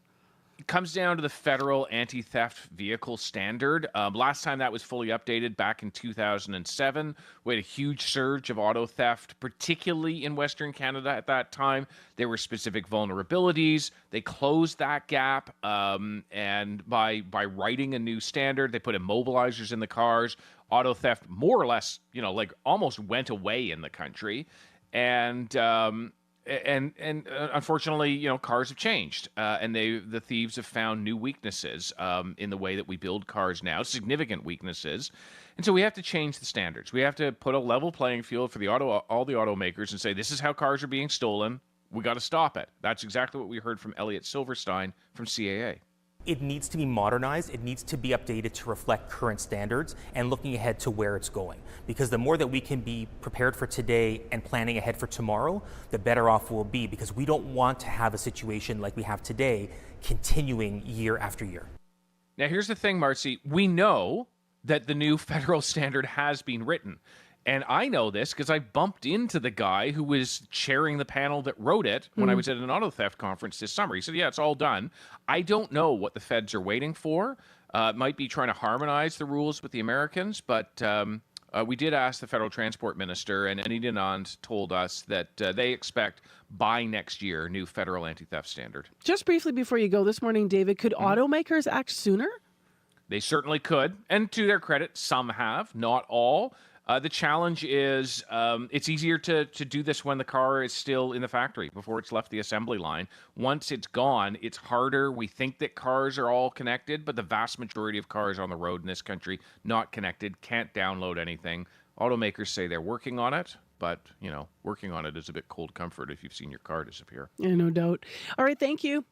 It comes down to the federal anti-theft vehicle standard. Last time that was fully updated back in 2007. We had a huge surge of auto theft, particularly in Western Canada at that time. There were specific vulnerabilities. They closed that gap, and by writing a new standard, they put immobilizers in the cars. Auto theft more or less, almost went away in the country. And unfortunately, cars have changed, and the thieves have found new weaknesses in the way that we build cars now, significant weaknesses, and so we have to change the standards. We have to put a level playing field for all the automakers and say this is how cars are being stolen. We got to stop it. That's exactly what we heard from Elliot Silverstein from CAA. It needs to be modernized, it needs to be updated to reflect current standards and looking ahead to where it's going. Because the more that we can be prepared for today and planning ahead for tomorrow, the better off we'll be, because we don't want to have a situation like we have today continuing year after year. Now here's the thing, Marcy, we know that the new federal standard has been written. And I know this because I bumped into the guy who was chairing the panel that wrote it when I was at an auto theft conference this summer. He said, yeah, it's all done. I don't know what the feds are waiting for. It might be trying to harmonize the rules with the Americans, but we did ask the federal transport minister, and Anita Anand told us that they expect by next year new federal anti-theft standard. Just briefly before you go this morning, David, could automakers act sooner? They certainly could. And to their credit, some have, not all. The challenge is it's easier to do this when the car is still in the factory, before it's left the assembly line. Once it's gone, it's harder. We think that cars are all connected, but the vast majority of cars on the road in this country, not connected, can't download anything. Automakers say they're working on it, but, working on it is a bit cold comfort if you've seen your car disappear. Yeah, no doubt. All right, thank you.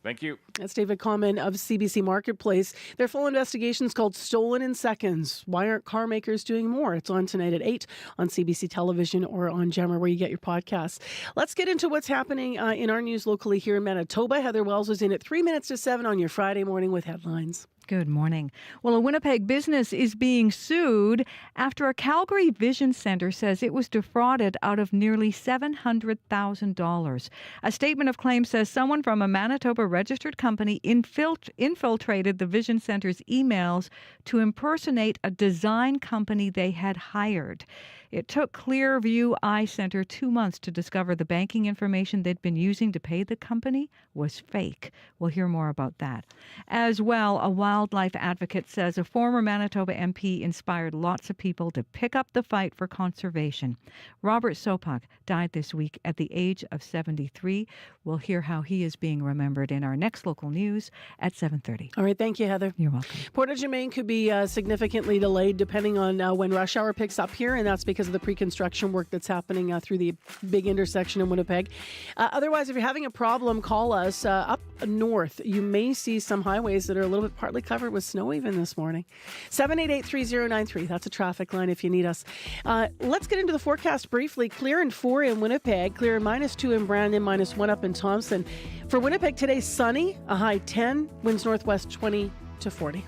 Thank you. That's David Common of CBC Marketplace. Their full investigation is called Stolen in Seconds. Why aren't car makers doing more? It's on tonight at 8 on CBC Television or on Jammer, where you get your podcasts. Let's get into what's happening in our news locally here in Manitoba. Heather Wells was in at 3 minutes to 7 on your Friday morning with headlines. Good morning. Well, a Winnipeg business is being sued after a Calgary Vision Centre says it was defrauded out of nearly $700,000. A statement of claim says someone from a Manitoba registered company infiltrated the Vision Centre's emails to impersonate a design company they had hired. It took Clearview Eye Center 2 months to discover the banking information they'd been using to pay the company was fake. We'll hear more about that. As well, a wildlife advocate says a former Manitoba MP inspired lots of people to pick up the fight for conservation. Robert Sopak died this week at the age of 73. We'll hear how he is being remembered in our next local news at 7:30. All right, thank you, Heather. You're welcome. Portage and Main could be significantly delayed depending on when rush hour picks up here, and that's because of the pre-construction work that's happening through the big intersection in Winnipeg. Otherwise, if you're having a problem, call us. Up north, you may see some highways that are a little bit partly covered with snow even this morning. 788-3093. That's a traffic line if you need us. Let's get into the forecast briefly. Clear and 4 in Winnipeg. Clear and -2 in Brandon, -1 up in Thompson. For Winnipeg today, sunny, a high 10, winds northwest 20 to 40.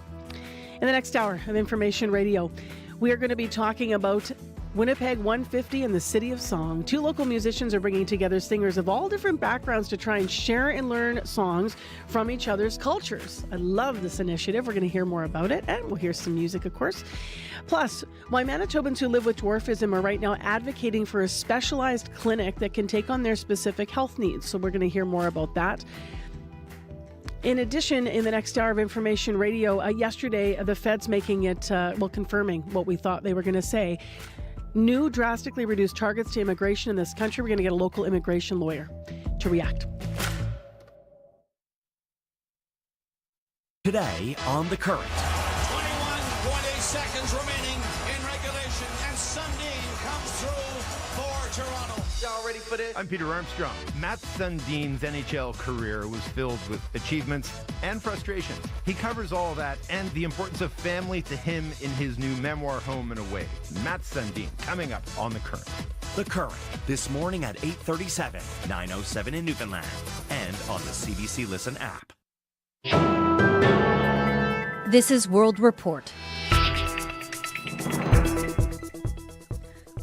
In the next hour of Information Radio, we are going to be talking about Winnipeg 150 and the City of Song. 2 local musicians are bringing together singers of all different backgrounds to try and share and learn songs from each other's cultures. I love this initiative. We're going to hear more about it, and we'll hear some music, of course. Plus, why Manitobans who live with dwarfism are right now advocating for a specialized clinic that can take on their specific health needs. So we're going to hear more about that. In addition, in the next hour of Information Radio, yesterday, the feds making it, confirming what we thought they were going to say. New drastically reduced targets to immigration in this country. We're going to get a local immigration lawyer to react. Today on The Current. 21.8 seconds remaining in regulation, and Sundin comes through for Toronto. Y'all ready for this? I'm Peter Armstrong. Matt Sundin's NHL career was filled with achievements and frustrations. He covers all that and the importance of family to him in his new memoir, Home and Away. Matt Sundin, coming up on The Current. The Current, this morning at 8:37, 9:07 in Newfoundland, and on the CBC Listen app. This is World Report.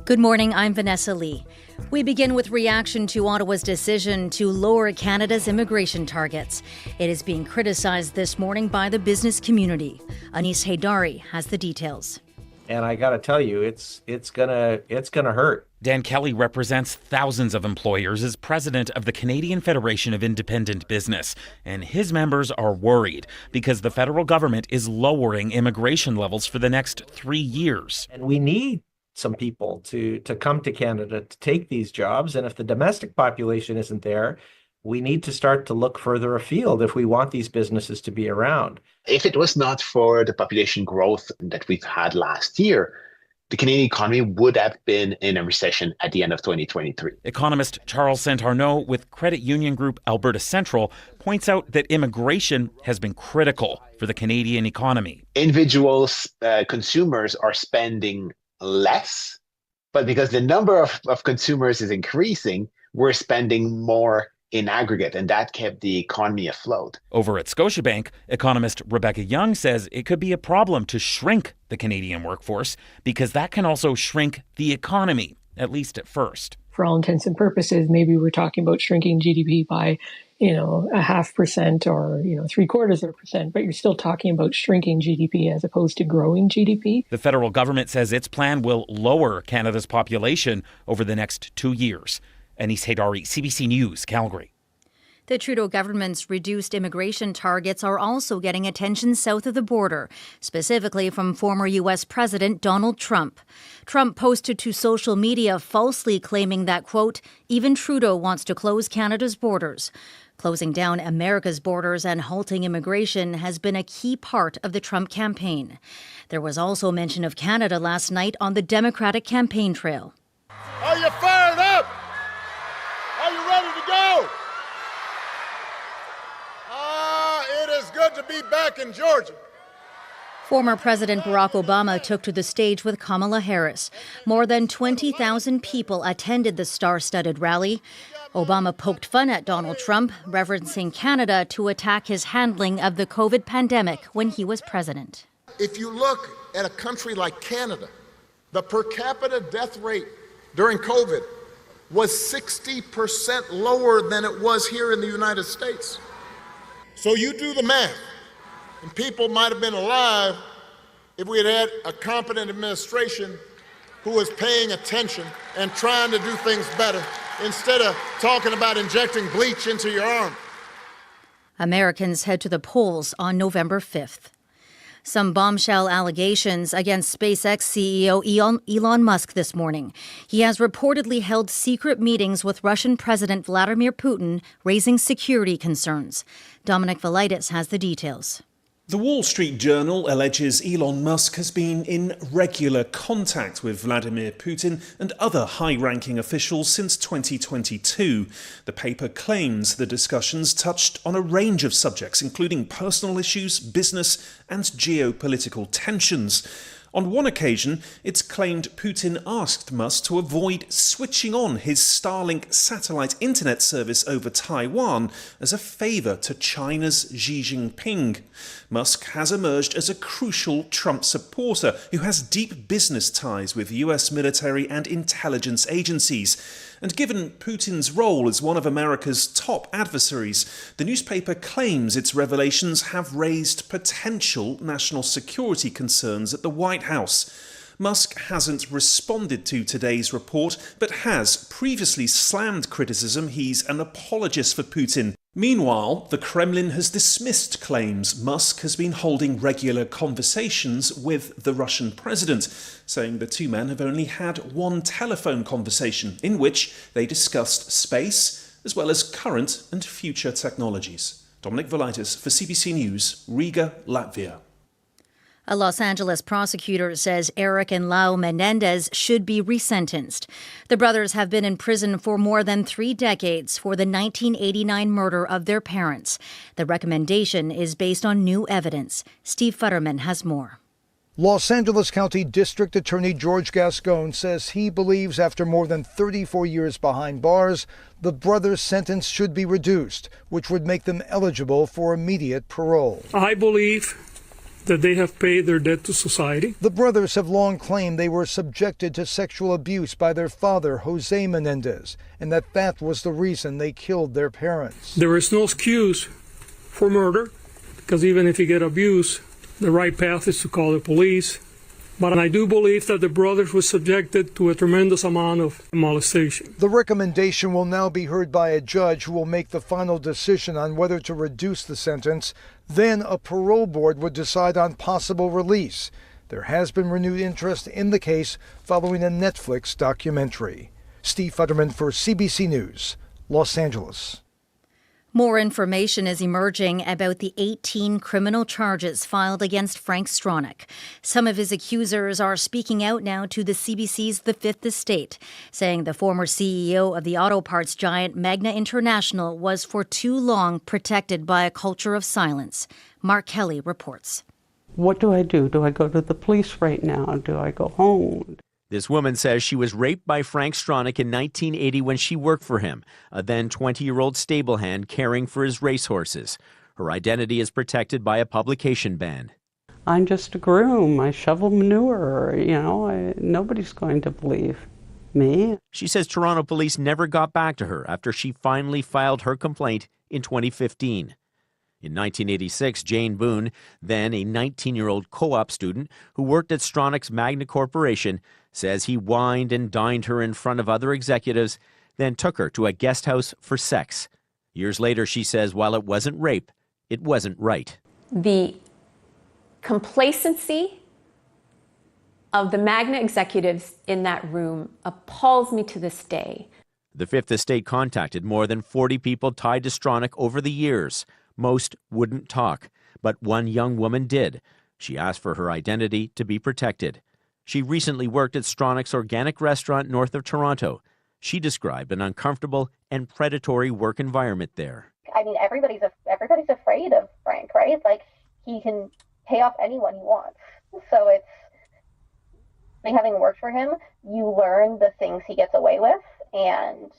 Good morning, I'm Vanessa Lee. We begin with reaction to Ottawa's decision to lower Canada's immigration targets. It is being criticized this morning by the business community. Anis Haydari has the details. And I got to tell you, it's gonna hurt. Dan Kelly represents thousands of employers as president of the Canadian Federation of Independent Business, and his members are worried because the federal government is lowering immigration levels for the next 3 years. And we need some people to come to Canada to take these jobs. And if the domestic population isn't there, we need to start to look further afield if we want these businesses to be around. If it was not for the population growth that we've had last year, the Canadian economy would have been in a recession at the end of 2023. Economist Charles Santarneau with credit union group Alberta Central points out that immigration has been critical for the Canadian economy. Individuals, consumers are spending less, but because the number of consumers is increasing, we're spending more in aggregate, and that kept the economy afloat. Over at Scotiabank, economist Rebecca Young says it could be a problem to shrink the Canadian workforce because that can also shrink the economy, at least at first. For all intents and purposes, maybe we're talking about shrinking GDP by, 0.5% or, 0.75%, but you're still talking about shrinking GDP as opposed to growing GDP. The federal government says its plan will lower Canada's population over the next 2 years. Anis Haydari, CBC News, Calgary. The Trudeau government's reduced immigration targets are also getting attention south of the border, specifically from former U.S. President Donald Trump. Trump posted to social media falsely claiming that, quote, even Trudeau wants to close Canada's borders. Closing down America's borders and halting immigration has been a key part of the Trump campaign. There was also mention of Canada last night on the Democratic campaign trail. Are you fired up? Are you ready to go? It is good to be back in Georgia. Former President Barack Obama took to the stage with Kamala Harris. More than 20,000 people attended the star-studded rally. Obama poked fun at Donald Trump, referencing Canada to attack his handling of the COVID pandemic when he was president. If you look at a country like Canada, the per capita death rate during COVID was 60% lower than it was here in the United States. So you do the math, and people might have been alive if we had had a competent administration who was paying attention and trying to do things better instead of talking about injecting bleach into your arm. Americans head to the polls on November 5th. Some bombshell allegations against SpaceX CEO Elon Musk this morning. He has reportedly held secret meetings with Russian President Vladimir Putin, raising security concerns. Dominic Velitis has the details. The Wall Street Journal alleges Elon Musk has been in regular contact with Vladimir Putin and other high-ranking officials since 2022. The paper claims the discussions touched on a range of subjects, including personal issues, business and geopolitical tensions. On one occasion, it's claimed Putin asked Musk to avoid switching on his Starlink satellite internet service over Taiwan as a favour to China's Xi Jinping. Musk has emerged as a crucial Trump supporter who has deep business ties with US military and intelligence agencies. And given Putin's role as one of America's top adversaries, the newspaper claims its revelations have raised potential national security concerns at the White House. Musk hasn't responded to today's report, but has previously slammed criticism he's an apologist for Putin. Meanwhile, the Kremlin has dismissed claims Musk has been holding regular conversations with the Russian president, saying the two men have only had one telephone conversation in which they discussed space as well as current and future technologies. Dominic Velitis for CBC News, Riga, Latvia. A Los Angeles prosecutor says Eric and Lau Menendez should be resentenced. The brothers have been in prison for more than 3 decades for the 1989 murder of their parents. The recommendation is based on new evidence. Steve Futterman has more. Los Angeles County District Attorney George Gascon says he believes after more than 34 years behind bars, the brothers' sentence should be reduced, which would make them eligible for immediate parole. I believe that they have paid their debt to society. The brothers have long claimed they were subjected to sexual abuse by their father, Jose Menendez, and that was the reason they killed their parents. There is no excuse for murder, because even if you get abused, the right path is to call the police. But I do believe that the brothers were subjected to a tremendous amount of molestation. The recommendation will now be heard by a judge who will make the final decision on whether to reduce the sentence. Then a parole board would decide on possible release. There has been renewed interest in the case following a Netflix documentary. Steve Futterman for CBC News, Los Angeles. More information is emerging about the 18 criminal charges filed against Frank Stronach. Some of his accusers are speaking out now to the CBC's The Fifth Estate, saying the former CEO of the auto parts giant Magna International was for too long protected by a culture of silence. Mark Kelly reports. What do? Do I go to the police right now? Do I go home? This woman says she was raped by Frank Stronach in 1980 when she worked for him, a then 20-year-old stable hand caring for his racehorses. Her identity is protected by a publication ban. I'm just a groom. I shovel manure. Nobody's going to believe me. She says Toronto police never got back to her after she finally filed her complaint in 2015. In 1986, Jane Boone, then a 19-year-old co-op student who worked at Stronach's Magna Corporation, says he wined and dined her in front of other executives, then took her to a guest house for sex. Years later, she says while it wasn't rape, it wasn't right. The complacency of the Magna executives in that room appalls me to this day. The Fifth Estate contacted more than 40 people tied to Stronach over the years. Most wouldn't talk, but one young woman did. She asked for her identity to be protected. She recently worked at Stronach's organic restaurant north of Toronto. She described an uncomfortable and predatory work environment there. I mean, everybody's afraid of Frank, right? Like, he can pay off anyone he wants. So it's like, having worked for him, you learn the things he gets away with, and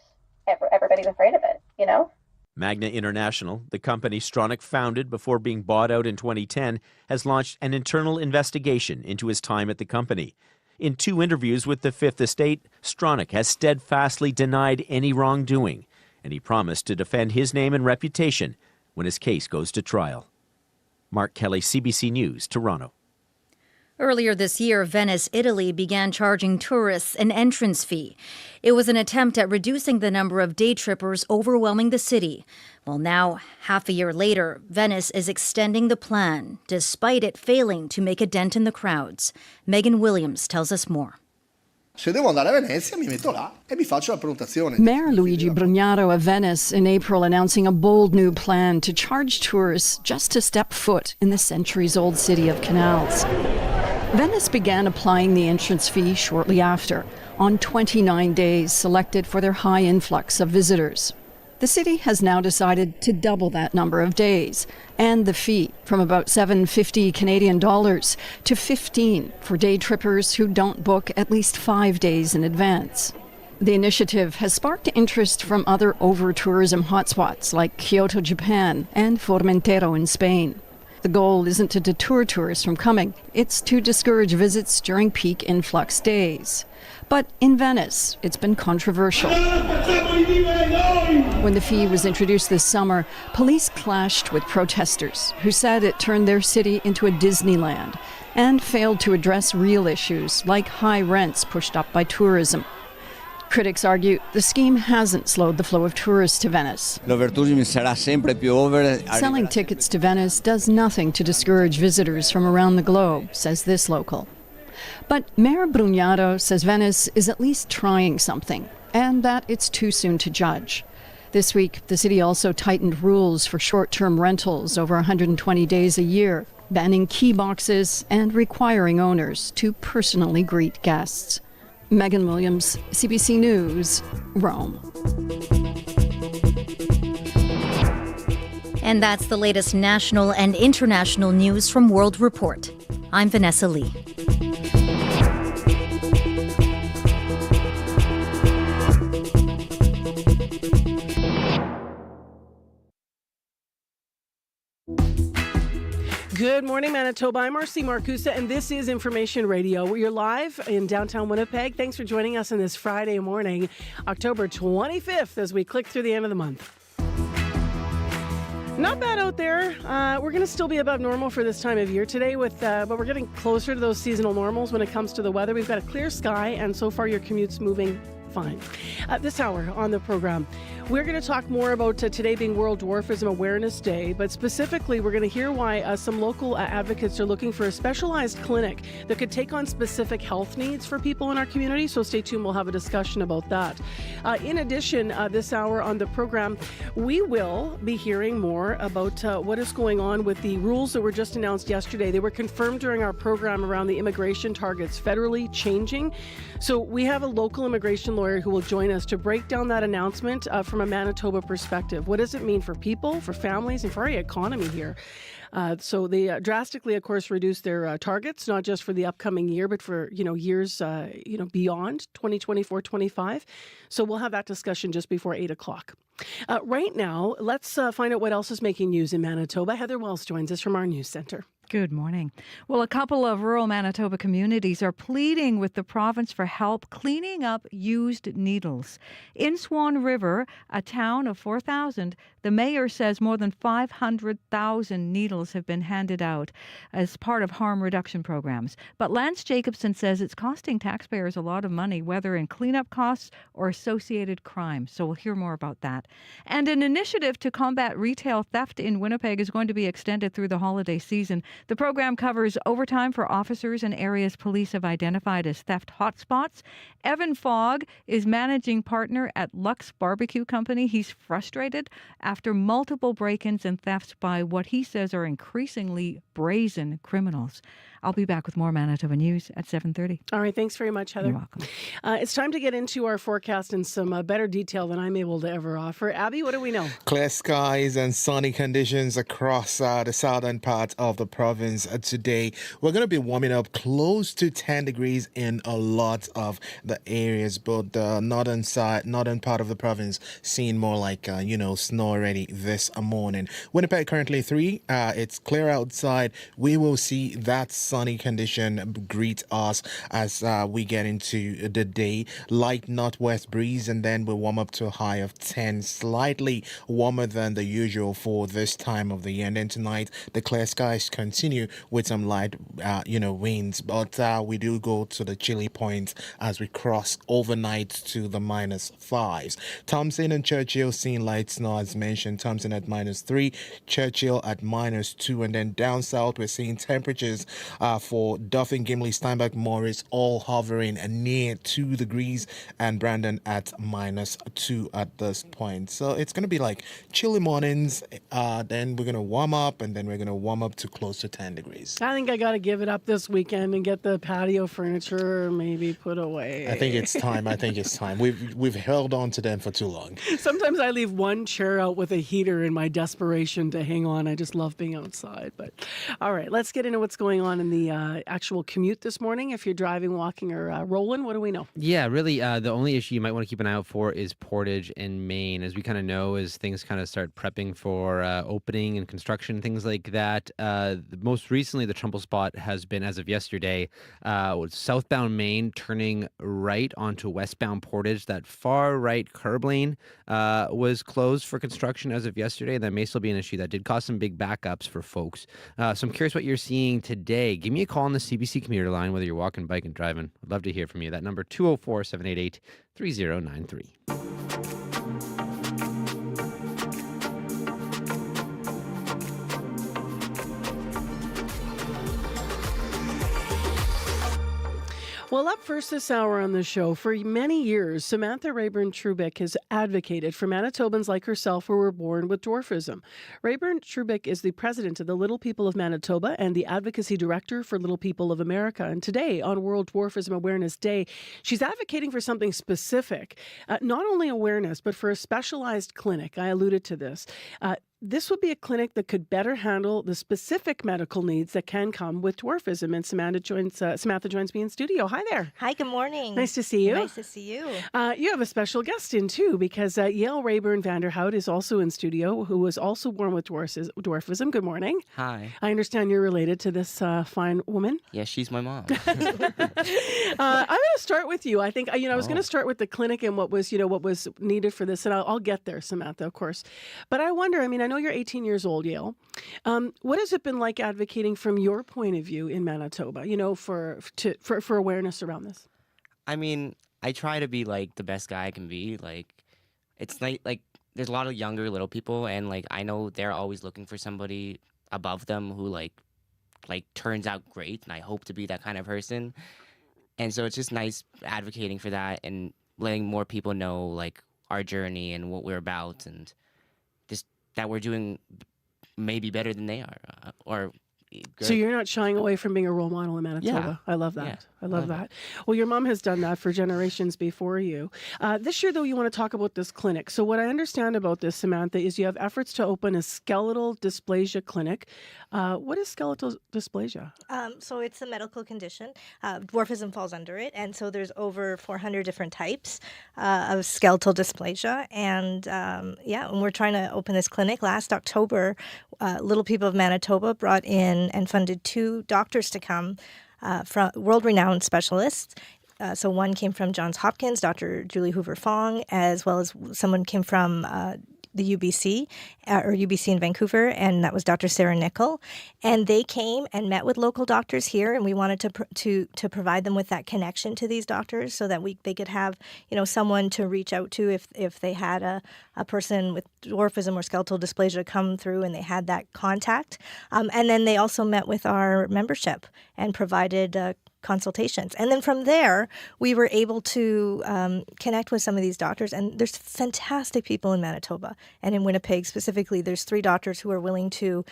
everybody's afraid of it, you know? Magna International, the company Stronach founded before being bought out in 2010, has launched an internal investigation into his time at the company. In 2 interviews with the Fifth Estate, Stronach has steadfastly denied any wrongdoing, and he promised to defend his name and reputation when his case goes to trial. Mark Kelly, CBC News, Toronto. Earlier this year, Venice, Italy began charging tourists an entrance fee. It was an attempt at reducing the number of day trippers overwhelming the city. Well, now, half a year later, Venice is extending the plan, despite it failing to make a dent in the crowds. Megan Williams tells us more. Se devo andare a Venezia, mi metto là e mi faccio la prenotazione. Mayor Luigi Brugnaro of Venice in April announcing a bold new plan to charge tourists just to step foot in the centuries-old city of canals. Venice began applying the entrance fee shortly after, on 29 days selected for their high influx of visitors. The city has now decided to double that number of days, and the fee from about $7.50 Canadian dollars to $15 for day trippers who don't book at least 5 days in advance. The initiative has sparked interest from other over-tourism hotspots like Kyoto, Japan, and Formentera in Spain. The goal isn't to deter tourists from coming, it's to discourage visits during peak influx days. But in Venice, it's been controversial. When the fee was introduced this summer, police clashed with protesters who said it turned their city into a Disneyland and failed to address real issues like high rents pushed up by tourism. Critics argue the scheme hasn't slowed the flow of tourists to Venice. Selling tickets to Venice does nothing to discourage visitors from around the globe, says this local. But Mayor Brugnaro says Venice is at least trying something, and that it's too soon to judge. This week, the city also tightened rules for short-term rentals over 120 days a year. banning key boxes and requiring owners to personally greet guests. Megan Williams, CBC News, Rome. And that's the latest national and international news from World Report. I'm Vanessa Lee. Good morning, Manitoba. I'm RC Marcusa, and this is Information Radio. We're live in downtown Winnipeg. Thanks for joining us on this Friday morning, October 25th, as we click through the end of the month. Not bad out there. We're going to still be above normal for this time of year today, but we're getting closer to those seasonal normals when it comes to the weather. We've got a clear sky, and so far your commute's moving fine. This hour on the program, we're going to talk more about today being World Dwarfism Awareness Day, but specifically we're going to hear why some local advocates are looking for a specialized clinic that could take on specific health needs for people in our community, so stay tuned, we'll have a discussion about that. In addition, this hour on the program, we will be hearing more about what is going on with the rules that were just announced yesterday. They were confirmed during our program around the immigration targets federally changing. So we have a local immigration lawyer who will join us to break down that announcement from a Manitoba perspective. What does it mean for people, for families, and for our economy here? So they drastically, of course, reduced their targets, not just for the upcoming year, but for years beyond 2024-25. So we'll have that discussion just before 8 o'clock. Right now, let's find out what else is making news in Manitoba. Heather Wells joins us from our news center. Good morning. Well, a couple of rural Manitoba communities are pleading with the province for help cleaning up used needles. In Swan River, a town of 4,000, the mayor says more than 500,000 needles have been handed out as part of harm reduction programs. But Lance Jacobson says it's costing taxpayers a lot of money, whether in cleanup costs or associated crime. So we'll hear more about that. And an initiative to combat retail theft in Winnipeg is going to be extended through the holiday season. The program covers overtime for officers in areas police have identified as theft hotspots. Evan Fogg is managing partner at Lux Barbecue Company. He's frustrated after multiple break-ins and thefts by what he says are increasingly brazen criminals. I'll be back with more Manitoba news at 7:30. All right, thanks very much, Heather. You're welcome. It's time to get into our forecast in some better detail than I'm able to ever offer. Abby, what do we know? Clear skies and sunny conditions across the southern part of the province today. We're going to be warming up close to 10 degrees in a lot of the areas, but the northern part of the province seeing more like, snow already this morning. Winnipeg currently 3. It's clear outside. We will see that sunny condition greet us as we get into the day. Light northwest breeze, and then we'll warm up to a high of 10, slightly warmer than the usual for this time of the year. And then tonight, the clear skies continue with some light, winds, but we do go to the chilly point as we cross overnight to the -5s. Thompson and Churchill seeing light snow as mentioned. Thompson at -3, Churchill at -2, and then down south we're seeing temperatures for Dauphin, Gimli, Steinbach, Morris all hovering near 2 degrees, and Brandon at -2 at this point. So it's going to be like chilly mornings, then we're going to warm up, and then we're going to warm up to close to 10 degrees. I think I got to give it up this weekend and get the patio furniture maybe put away. I think it's time. We've held on to them for too long. Sometimes I leave one chair out with a heater in my desperation to hang on. I just love being outside. But all right, let's get into what's going on in the actual commute this morning. If you're driving, walking, or rolling, what do we know? Yeah, really, the only issue you might want to keep an eye out for is Portage and Main. As we kind of know, as things kind of start prepping for opening and construction, things like that. Most recently, the trouble spot has been, as of yesterday, southbound Main turning right onto westbound Portage. That far right curb lane was closed for construction as of yesterday. That may still be an issue. That did cause some big backups for folks. So I'm curious what you're seeing today. Give me a call on the CBC commuter line, whether you're walking, biking, driving. I'd love to hear from you. That number, 204-788-3093. Well, up first this hour on the show, for many years, Samantha Rayburn-Trubick has advocated for Manitobans like herself who were born with dwarfism. Rayburn-Trubick is the president of the Little People of Manitoba and the advocacy director for Little People of America. And today, on World Dwarfism Awareness Day, she's advocating for something specific, not only awareness, but for a specialized clinic. I alluded to this. This would be a clinic that could better handle the specific medical needs that can come with dwarfism. And Samantha joins me in studio. Hi there. Hi, good morning. Nice to see you. Nice to see you. You have a special guest in, too, because Yael Rayburn Vanderhout is also in studio, who was also born with dwarfism. Good morning. Hi. I understand you're related to this fine woman. Yeah, she's my mom. I'm going to start with you. I think, I was going to start with the clinic and what was needed for this, and I'll get there, Samantha, of course. But I wonder, I know you're 18 years old, Yael. What has it been like advocating from your point of view in Manitoba, for awareness around this? I try to be like the best guy I can be. Like, it's like there's a lot of younger little people, and like I know they're always looking for somebody above them who like turns out great, and I hope to be that kind of person. And so it's just nice advocating for that and letting more people know like our journey and what we're about, and just that we're doing maybe better than they are, or good. So you're not shying away from being a role model in Manitoba. Yeah. I love that. Yeah. I love that. Well, your mom has done that for generations before you. This year, though, you want to talk about this clinic. So what I understand about this, Samantha, is you have efforts to open a skeletal dysplasia clinic. What is skeletal dysplasia? So it's a medical condition. Dwarfism falls under it. And so there's over 400 different types of skeletal dysplasia. And and we're trying to open this clinic. Last October, Little People of Manitoba brought in and funded 2 doctors to come from world-renowned specialists. So one came from Johns Hopkins, Dr. Julie Hoover-Fong, as well as someone came from the UBC, or UBC in Vancouver, and that was Dr. Sarah Nickel. And they came and met with local doctors here, and we wanted to provide them with that connection to these doctors so that they could have, someone to reach out to if they had a person with dwarfism or skeletal dysplasia come through and they had that contact. And then they also met with our membership and provided consultations. And then from there, we were able to connect with some of these doctors. And there's fantastic people in Manitoba and in Winnipeg specifically. There's 3 doctors who are willing to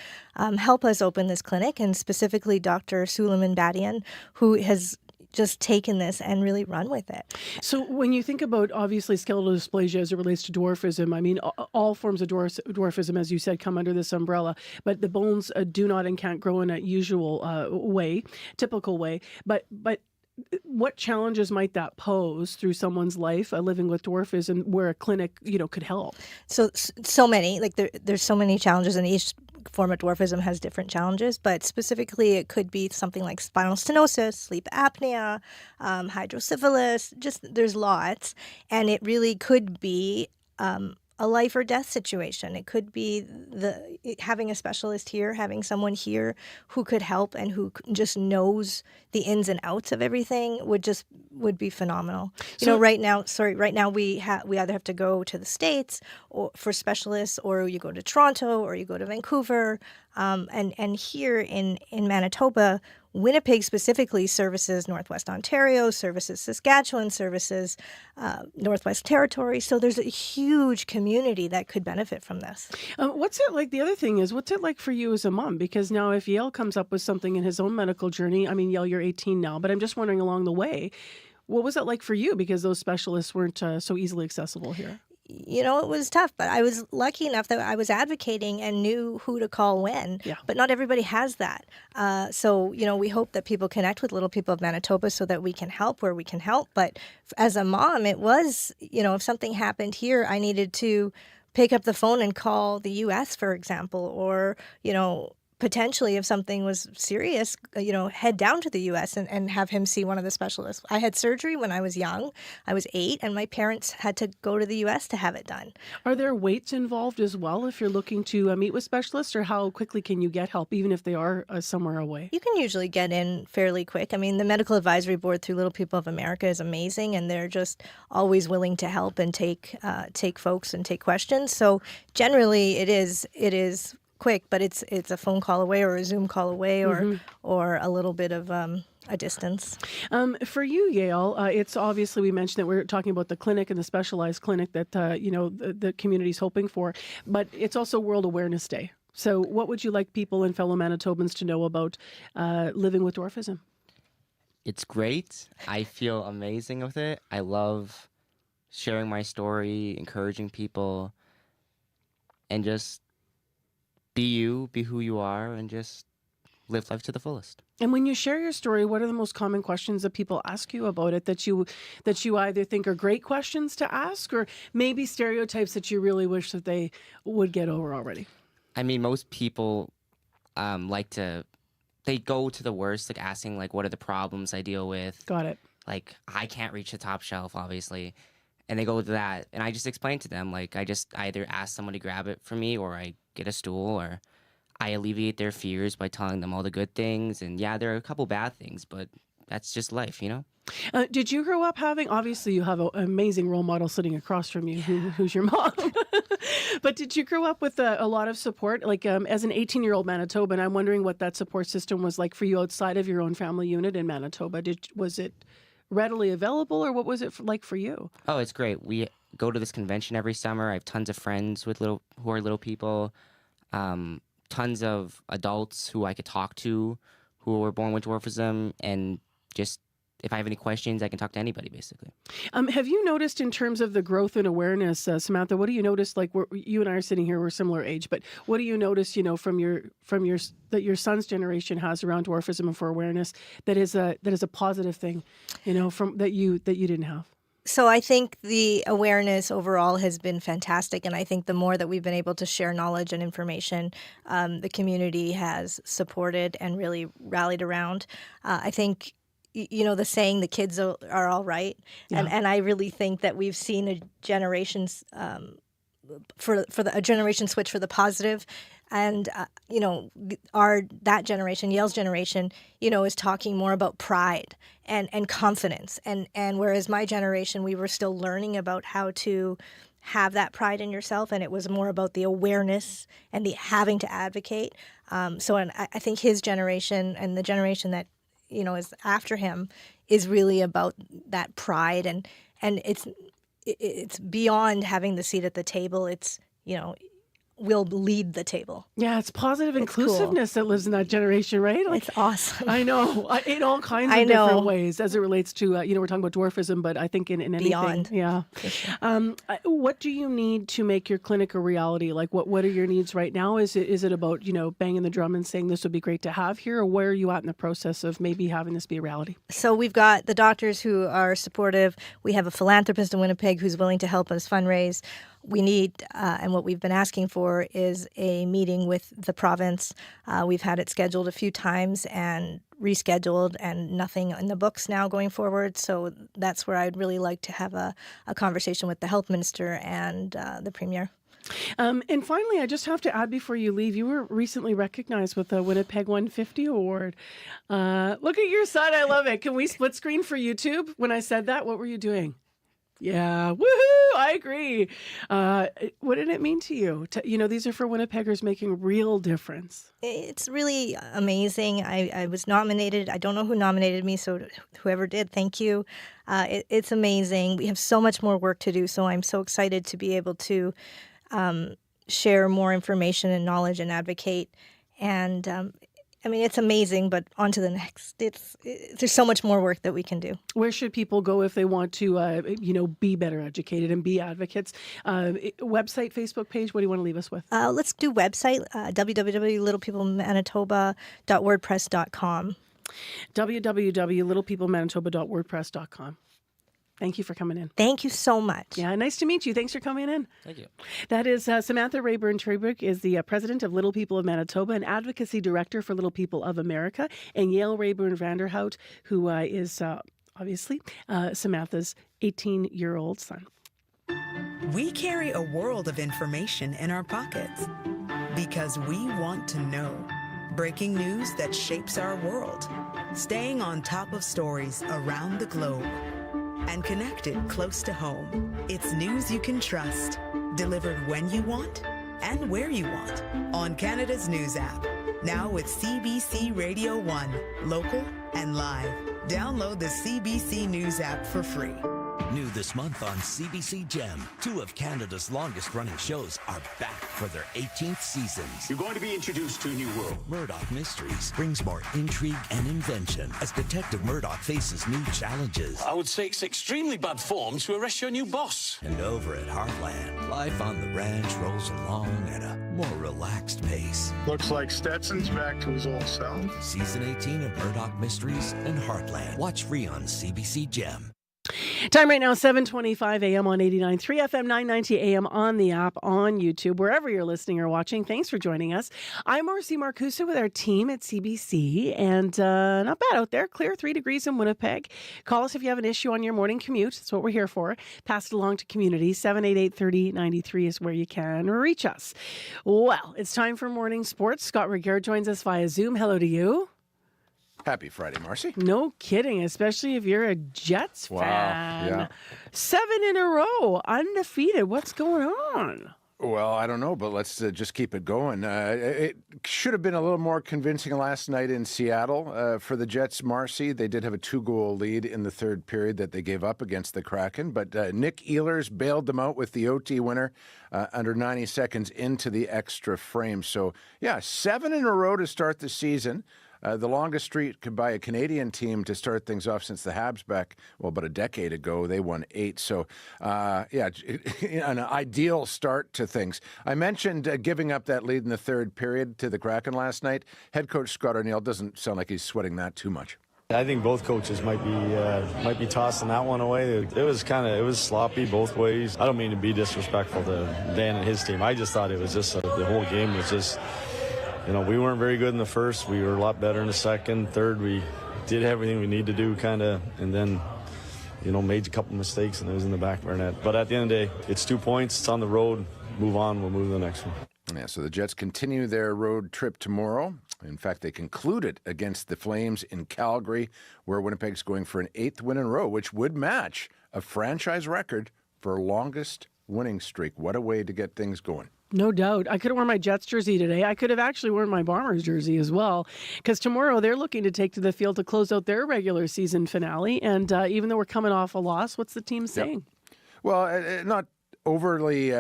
help us open this clinic, and specifically Dr. Suleiman Badian, who has just taken this and really run with it. So when you think about, obviously, skeletal dysplasia as it relates to dwarfism, all forms of dwarfism, as you said, come under this umbrella, but the bones do not and can't grow in a usual typical way. But what challenges might that pose through someone's life living with dwarfism where a clinic, could help? So many, there's so many challenges, and each form of dwarfism has different challenges, but specifically it could be something like spinal stenosis, sleep apnea, hydrocephalus, there's lots, and it really could be a life or death situation. It could be having a specialist here, having someone here who could help and who just knows the ins and outs of everything would be phenomenal. Right now we either have to go to the States for specialists, or you go to Toronto, or you go to Vancouver, and here in Manitoba, Winnipeg specifically services Northwest Ontario, services Saskatchewan, services Northwest Territory. So there's a huge community that could benefit from this. What's it like? The other thing is, what's it like for you as a mom? Because now if Yael comes up with something in his own medical journey, Yael, you're 18 now, but I'm just wondering along the way, what was it like for you? Because those specialists weren't so easily accessible here. It was tough, but I was lucky enough that I was advocating and knew who to call when. Yeah. But not everybody has that. So we hope that people connect with Little People of Manitoba so that we can help where we can help. But as a mom, it was, if something happened here, I needed to pick up the phone and call the U.S., for example, or, potentially, if something was serious, head down to the U.S. and have him see one of the specialists. I had surgery when I was young. I was 8, and my parents had to go to the U.S. to have it done. Are there weights involved as well if you're looking to meet with specialists, or how quickly can you get help, even if they are somewhere away? You can usually get in fairly quick. The Medical Advisory Board through Little People of America is amazing, and they're just always willing to help and take folks and take questions. So generally, it is quick, but it's a phone call away or a Zoom call away or a little bit of a distance. For you, Yale, it's obviously, we mentioned that we're talking about the clinic and the specialized clinic that, the community's hoping for, but it's also World Awareness Day. So what would you like people and fellow Manitobans to know about living with dwarfism? It's great. I feel amazing with it. I love sharing my story, encouraging people, and just be you, be who you are, and just live life to the fullest. And when you share your story, what are the most common questions that people ask you about it that you either think are great questions to ask, or maybe stereotypes that you really wish that they would get over already? I mean, most people they go to the worst, like asking, like, what are the problems I deal with? Got it. Like, I can't reach the top shelf, obviously. And they go to that. And I just explain to them, like, I just either ask someone to grab it for me, or I get a stool, or I alleviate their fears by telling them all the good things. And yeah, there are a couple bad things, but that's just life, you know? Did you grow up obviously you have an amazing role model sitting across from you, who's your mom. But did you grow up with a lot of support? Like as an 18-year-old Manitoban, I'm wondering what that support system was like for you outside of your own family unit in Manitoba. Was it readily available, or what was it like for you? Oh, it's great. We go to this convention every summer. I have tons of friends with who are little people, tons of adults who I could talk to who were born with dwarfism, and just if I have any questions, I can talk to anybody, basically. Have you noticed in terms of the growth in awareness, Samantha, what do you notice, like you and I are sitting here, we're similar age, but what do you notice, from that your son's generation has around dwarfism and for awareness that is a positive thing, from that you didn't have? So I think the awareness overall has been fantastic, and I think the more that we've been able to share knowledge and information, the community has supported and really rallied around. I think, the saying, the kids are all right, Yeah. and I really think that we've seen a generation's a generation switch for the positive. And, that generation, Yale's generation, is talking more about pride and confidence. And whereas my generation, we were still learning about how to have that pride in yourself. And it was more about the awareness and the having to advocate. And I think his generation and the generation that, is after him is really about that pride. And it's beyond having the seat at the table. It's, will lead the table. Yeah, it's positive inclusiveness that lives in that generation, right? It's awesome. I know, in all kinds of different ways as it relates to, we're talking about dwarfism, but I think in anything. Beyond. Yeah. What do you need to make your clinic a reality? Like, what are your needs right now? Is it about, banging the drum and saying this would be great to have here, or where are you at in the process of maybe having this be a reality? So we've got the doctors who are supportive. We have a philanthropist in Winnipeg who's willing to help us fundraise. We need, and what we've been asking for is a meeting with the province. We've had it scheduled a few times and rescheduled, and nothing in the books now going forward. So that's where I'd really like to have a conversation with the health minister and the premier. And finally, I just have to add before you leave, you were recently recognized with the Winnipeg 150 Award. Look at your son. I love it. Can we split screen for YouTube? When I said that, what were you doing? Yeah, woohoo! I agree. What did it mean to you? These are for Winnipeggers making a real difference. It's really amazing. I was nominated. I don't know who nominated me, so whoever did, thank you. It's amazing. We have so much more work to do, so I'm so excited to be able to share more information and knowledge and advocate. And it's amazing, but on to the next. There's so much more work that we can do. Where should people go if they want to, be better educated and be advocates? Website, Facebook page, what do you want to leave us with? Let's do website, www.littlepeoplemanitoba.wordpress.com. www.littlepeoplemanitoba.wordpress.com. Thank you for coming in. Thank you so much. Yeah, nice to meet you. Thanks for coming in. Thank you. That is Samantha Rayburn-Trebek is the president of Little People of Manitoba and advocacy director for Little People of America, and Yale Rayburn-Vanderhout, who is obviously Samantha's 18-year-old son. We carry a world of information in our pockets because we want to know. Breaking news that shapes our world. Staying on top of stories around the globe. And connected close to home. It's news you can trust, delivered when you want and where you want on Canada's News app. Now with CBC Radio 1, local and live. Download the CBC News app for free. New this month on CBC Gem, 2 of Canada's longest-running shows are back for their 18th seasons. You're going to be introduced to a new world. Murdoch Mysteries brings more intrigue and invention as Detective Murdoch faces new challenges. I would say it's extremely bad form to arrest your new boss. And over at Heartland, life on the ranch rolls along at a more relaxed pace. Looks like Stetson's back to his old self. Season 18 of Murdoch Mysteries and Heartland. Watch free on CBC Gem. Time right now, 7:25 a.m. on 89.3 FM, 990 a.m. on the app, on YouTube, wherever you're listening or watching. Thanks for joining us. I'm Marcy Marcusa with our team at CBC, and not bad out there. Clear 3 degrees in Winnipeg. Call us if you have an issue on your morning commute. That's what we're here for. Pass it along to community. 788-3093 is where you can reach us. Well, it's time for morning sports. Scott Regehr joins us via Zoom. Hello to you. Happy Friday, Marcy. No kidding, especially if you're a Jets fan. Yeah. 7 in a row, undefeated. What's going on? Well, I don't know, but let's just keep it going. It should have been a little more convincing last night in Seattle for the Jets, Marcy. They did have a 2-goal lead in the third period that they gave up against the Kraken, but Nick Ehlers bailed them out with the OT winner under 90 seconds into the extra frame. So, yeah, 7 in a row to start the season. The longest streak by a Canadian team to start things off since the Habs back, well, about a decade ago. They won 8. So, yeah, an ideal start to things. I mentioned giving up that lead in the third period to the Kraken last night. Head coach Scott Arniel doesn't sound like he's sweating that too much. I think both coaches might be tossing that one away. It was sloppy both ways. I don't mean to be disrespectful to Dan and his team. I just thought it was just the whole game was just. We weren't very good in the first. We were a lot better in the second. Third, we did everything we need to do, and then, made a couple mistakes, and it was in the back of our net. But at the end of the day, it's 2 points. It's on the road. Move on. We'll move to the next one. Yeah, so the Jets continue their road trip tomorrow. In fact, they concluded against the Flames in Calgary, where Winnipeg's going for an 8th win in a row, which would match a franchise record for longest winning streak. What a way to get things going. No doubt. I could have worn my Jets jersey today. I could have actually worn my Bombers jersey as well, because tomorrow they're looking to take to the field to close out their regular season finale. And even though we're coming off a loss, what's the team saying? Yep. Well, not overly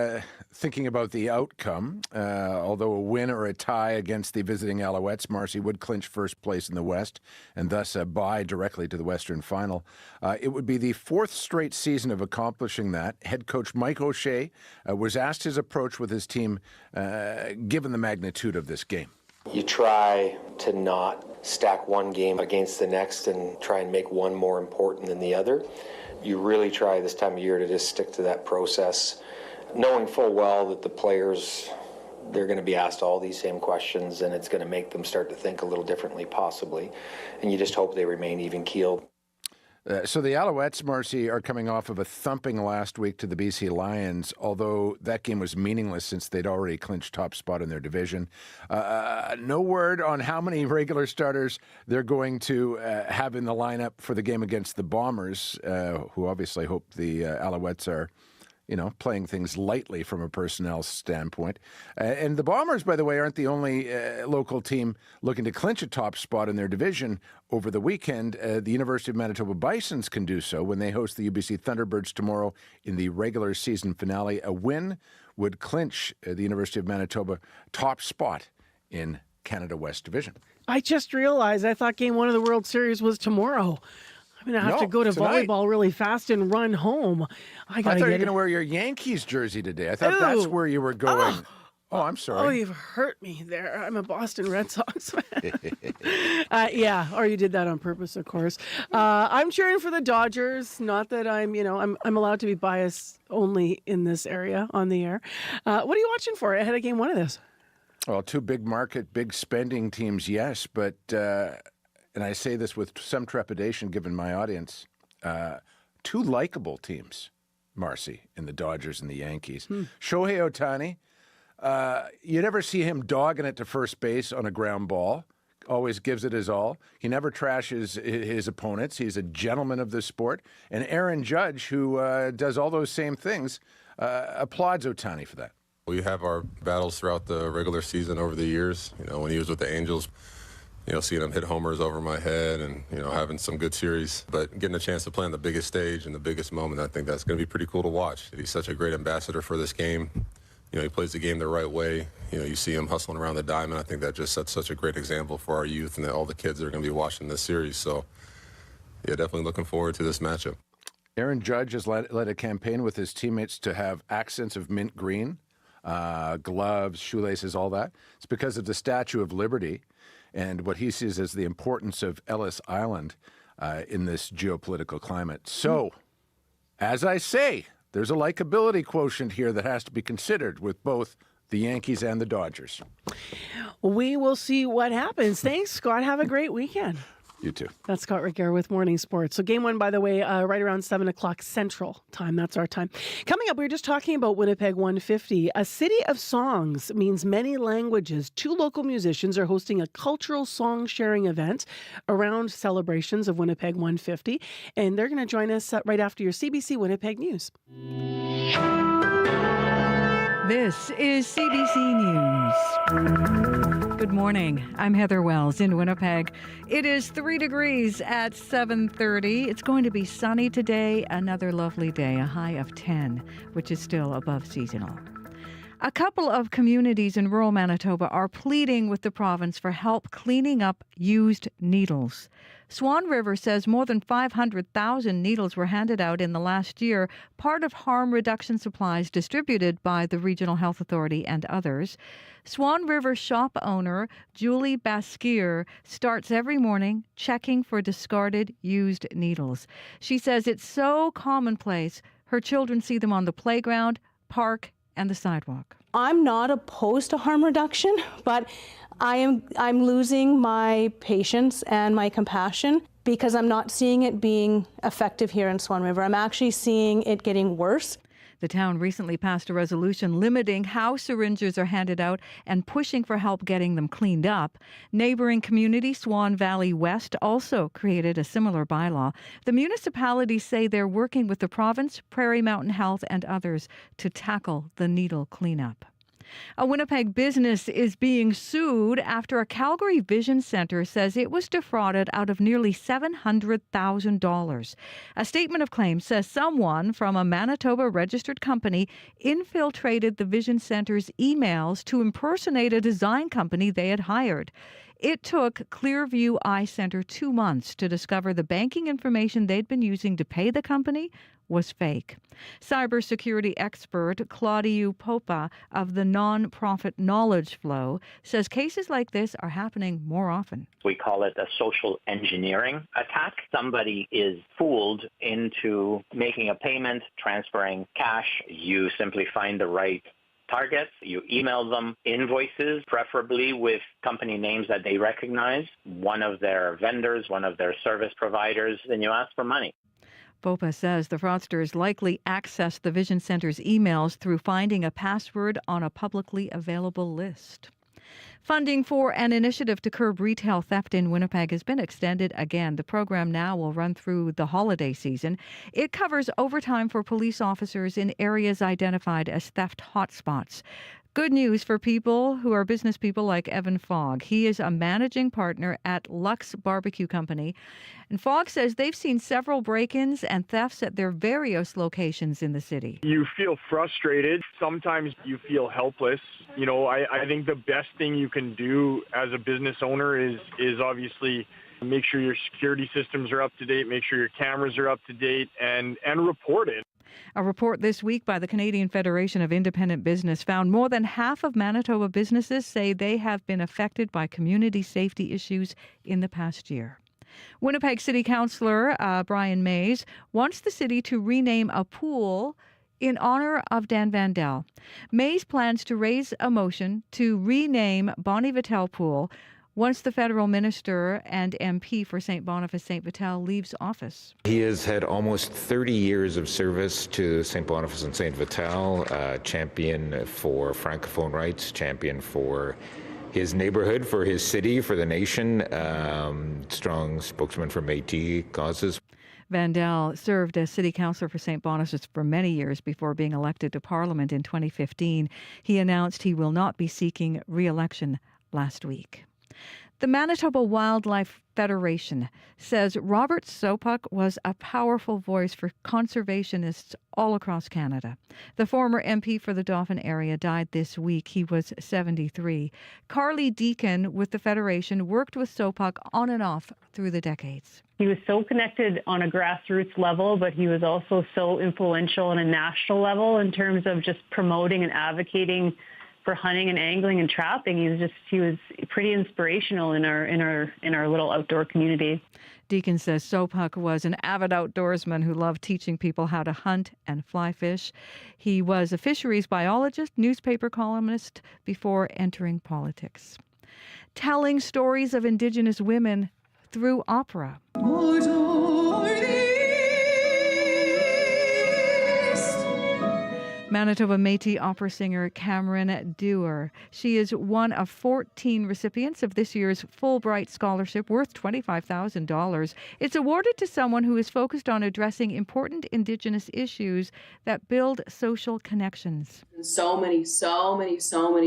thinking about the outcome, although a win or a tie against the visiting Alouettes, Marcy, would clinch first place in the West and thus a bye directly to the Western Final. It would be the 4th straight season of accomplishing that. Head coach Mike O'Shea was asked his approach with his team given the magnitude of this game. You try to not stack one game against the next and try and make one more important than the other. You really try this time of year to just stick to that process, knowing full well that the players, they're going to be asked all these same questions, and it's going to make them start to think a little differently possibly, and you just hope they remain even-keeled. So the Alouettes, Marcy, are coming off of a thumping last week to the BC Lions, although that game was meaningless since they'd already clinched top spot in their division. No word on how many regular starters they're going to have in the lineup for the game against the Bombers, who obviously hope the Alouettes are playing things lightly from a personnel standpoint. And the Bombers, by the way, aren't the only local team looking to clinch a top spot in their division over the weekend. The University of Manitoba Bisons can do so when they host the UBC Thunderbirds tomorrow in the regular season finale. A win would clinch the University of Manitoba top spot in Canada West Division. I just realized I thought Game 1 of the World Series was tomorrow. I'm going to have to go to tonight. volleyball really fast and run home. I thought you were going to wear your Yankees jersey today. I thought that's where you were going. Oh, I'm sorry. Oh, you've hurt me there. I'm a Boston Red Sox fan. Yeah, or you did that on purpose, of course. I'm cheering for the Dodgers. Not that I'm allowed to be biased only in this area on the air. What are you watching for ahead of Game 1 of this? Well, 2 big market, big spending teams, yes, but... and I say this with some trepidation given my audience, 2 likable teams, Marcy, in the Dodgers and the Yankees. Shohei Ohtani, you never see him dogging it to first base on a ground ball, always gives it his all. He never trashes his opponents. He's a gentleman of the sport. And Aaron Judge, who does all those same things, applauds Ohtani for that. We have our battles throughout the regular season over the years. When he was with the Angels, seeing him hit homers over my head and, having some good series. But getting a chance to play on the biggest stage and the biggest moment, I think that's going to be pretty cool to watch. He's such a great ambassador for this game. He plays the game the right way. You see him hustling around the diamond. I think that just sets such a great example for our youth and all the kids that are going to be watching this series. So, yeah, definitely looking forward to this matchup. Aaron Judge has led a campaign with his teammates to have accents of mint green, gloves, shoelaces, all that. It's because of the Statue of Liberty and what he sees as the importance of Ellis Island in this geopolitical climate. So, as I say, there's a likability quotient here that has to be considered with both the Yankees and the Dodgers. We will see what happens. Thanks, Scott. Have a great weekend. You too. That's Scott Ricker with Morning Sports. So game one, by the way, right around 7 o'clock Central Time. That's our time. Coming up, we were just talking about Winnipeg 150. A city of songs means many languages. 2 local musicians are hosting a cultural song-sharing event around celebrations of Winnipeg 150. And they're going to join us right after your CBC Winnipeg News. This is CBC News. Good morning. I'm Heather Wells in Winnipeg. It is 3 degrees at 7:30. It's going to be sunny today. Another lovely day, a high of 10, which is still above seasonal. A couple of communities in rural Manitoba are pleading with the province for help cleaning up used needles. Swan River says more than 500,000 needles were handed out in the last year, part of harm reduction supplies distributed by the Regional Health Authority and others. Swan River shop owner Julie Basquier starts every morning checking for discarded used needles. She says it's so commonplace, her children see them on the playground, park, and the sidewalk. I'm not opposed to harm reduction, but I'm losing my patience and my compassion because I'm not seeing it being effective here in Swan River. I'm actually seeing it getting worse. The town recently passed a resolution limiting how syringes are handed out and pushing for help getting them cleaned up. Neighboring community Swan Valley West also created a similar bylaw. The municipalities say they're working with the province, Prairie Mountain Health, and others to tackle the needle cleanup. A Winnipeg business is being sued after a Calgary Vision Centre says it was defrauded out of nearly $700,000. A statement of claim says someone from a Manitoba registered company infiltrated the Vision Centre's emails to impersonate a design company they had hired. It took Clearview Eye Centre 2 months to discover the banking information they'd been using to pay the company was fake. Cybersecurity expert Claudiu Popa of the nonprofit Knowledge Flow says cases like this are happening more often. We call it a social engineering attack. Somebody is fooled into making a payment, transferring cash. You simply find the right targets, you email them invoices, preferably with company names that they recognize, one of their vendors, one of their service providers, and you ask for money. Popa says the fraudsters likely accessed the Vision Centre's emails through finding a password on a publicly available list. Funding for an initiative to curb retail theft in Winnipeg has been extended again. The program now will run through the holiday season. It covers overtime for police officers in areas identified as theft hotspots. Good news for people who are business people like Evan Fogg. He is a managing partner at Lux Barbecue Company. And Fogg says they've seen several break-ins and thefts at their various locations in the city. You feel frustrated. Sometimes you feel helpless. You know, I think the best thing you can do as a business owner is obviously make sure your security systems are up to date, make sure your cameras are up to date, and report it. A report this week by the Canadian Federation of Independent Business found more than half of Manitoba businesses say they have been affected by community safety issues in the past year. Winnipeg City Councillor Brian Mays wants the city to rename a pool in honor of Dan Vandel. Mays plans to raise a motion to rename Bonnie Vitel Pool once the federal minister and MP for St. Boniface St. Vital leaves office. He has had almost 30 years of service to St. Boniface and St. Vital, champion for Francophone rights, champion for his neighborhood, for his city, for the nation, strong spokesman for Métis causes. Vandal served as city councillor for St. Boniface for many years before being elected to Parliament in 2015. He announced he will not be seeking re-election last week. The Manitoba Wildlife Federation says Robert Sopuck was a powerful voice for conservationists all across Canada. The former MP for the Dauphin area died this week. He was 73. Carly Deacon with the Federation worked with Sopuck on and off through the decades. He was so connected on a grassroots level, but he was also so influential on a national level in terms of just promoting and advocating for hunting and angling and trapping. He was pretty inspirational in our little outdoor community. Deacon says Sopuck was an avid outdoorsman who loved teaching people how to hunt and fly fish. He was a fisheries biologist, newspaper columnist before entering politics. Telling stories of Indigenous women through opera. Manitoba Métis opera singer Cameron Dewar. She is one of 14 recipients of this year's Fulbright Scholarship worth $25,000. It's awarded to someone who is focused on addressing important Indigenous issues that build social connections. So many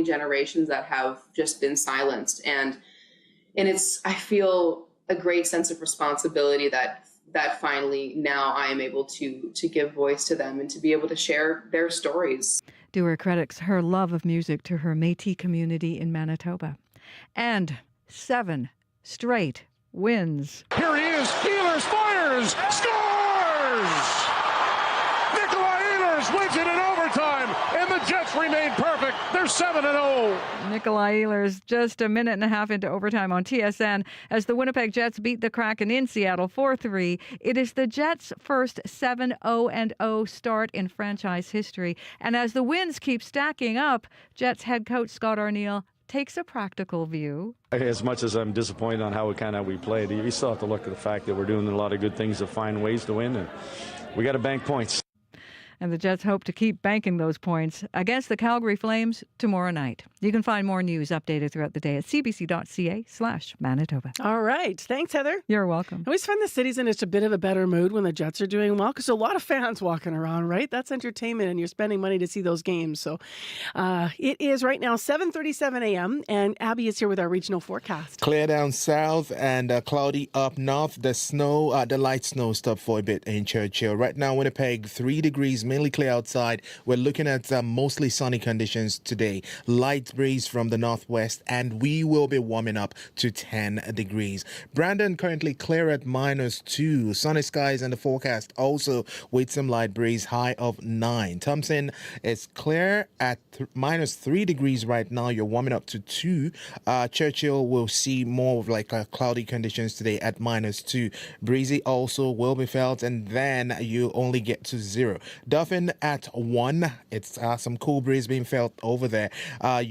generations that have just been silenced. And it's, I feel a great sense of responsibility that finally now I am able to give voice to them and to be able to share their stories. Dewar credits her love of music to her Métis community in Manitoba. And 7 straight wins. Here he is. Ehlers fires. Scores! Nikolai Ehlers wins it in overtime, and the Jets remain perfect. They're 7-0. Nikolai Ehlers just a minute and a half into overtime on TSN as the Winnipeg Jets beat the Kraken in Seattle 4-3. It is the Jets' first 7-0 start in franchise history. And as the wins keep stacking up, Jets head coach Scott Arniel takes a practical view. As much as I'm disappointed on how we played, you still have to look at the fact that we're doing a lot of good things to find ways to win, and we got to bank points. And the Jets hope to keep banking those points against the Calgary Flames tomorrow night. You can find more news updated throughout the day at cbc.ca/Manitoba. All right. Thanks, Heather. You're welcome. I always find the city's in just a bit of a better mood when the Jets are doing well because a lot of fans walking around, right? That's entertainment and you're spending money to see those games. So it is right now 7:37 a.m. and Abby is here with our regional forecast. Clear down south and cloudy up north. The light snow stopped for a bit in Churchill. Right now, Winnipeg, 3 degrees, mainly clear outside. We're looking at mostly sunny conditions today. Light breeze from the northwest, and we will be warming up to 10 degrees. Brandon currently clear at -2. Sunny skies in the forecast also with some light breeze, high of 9. Thompson is clear at -3 degrees right now. You're warming up to 2. Churchill will see more of like cloudy conditions today at -2. Breezy also will be felt, and then you only get to 0. Dauphin at 1. It's some cool breeze being felt over there.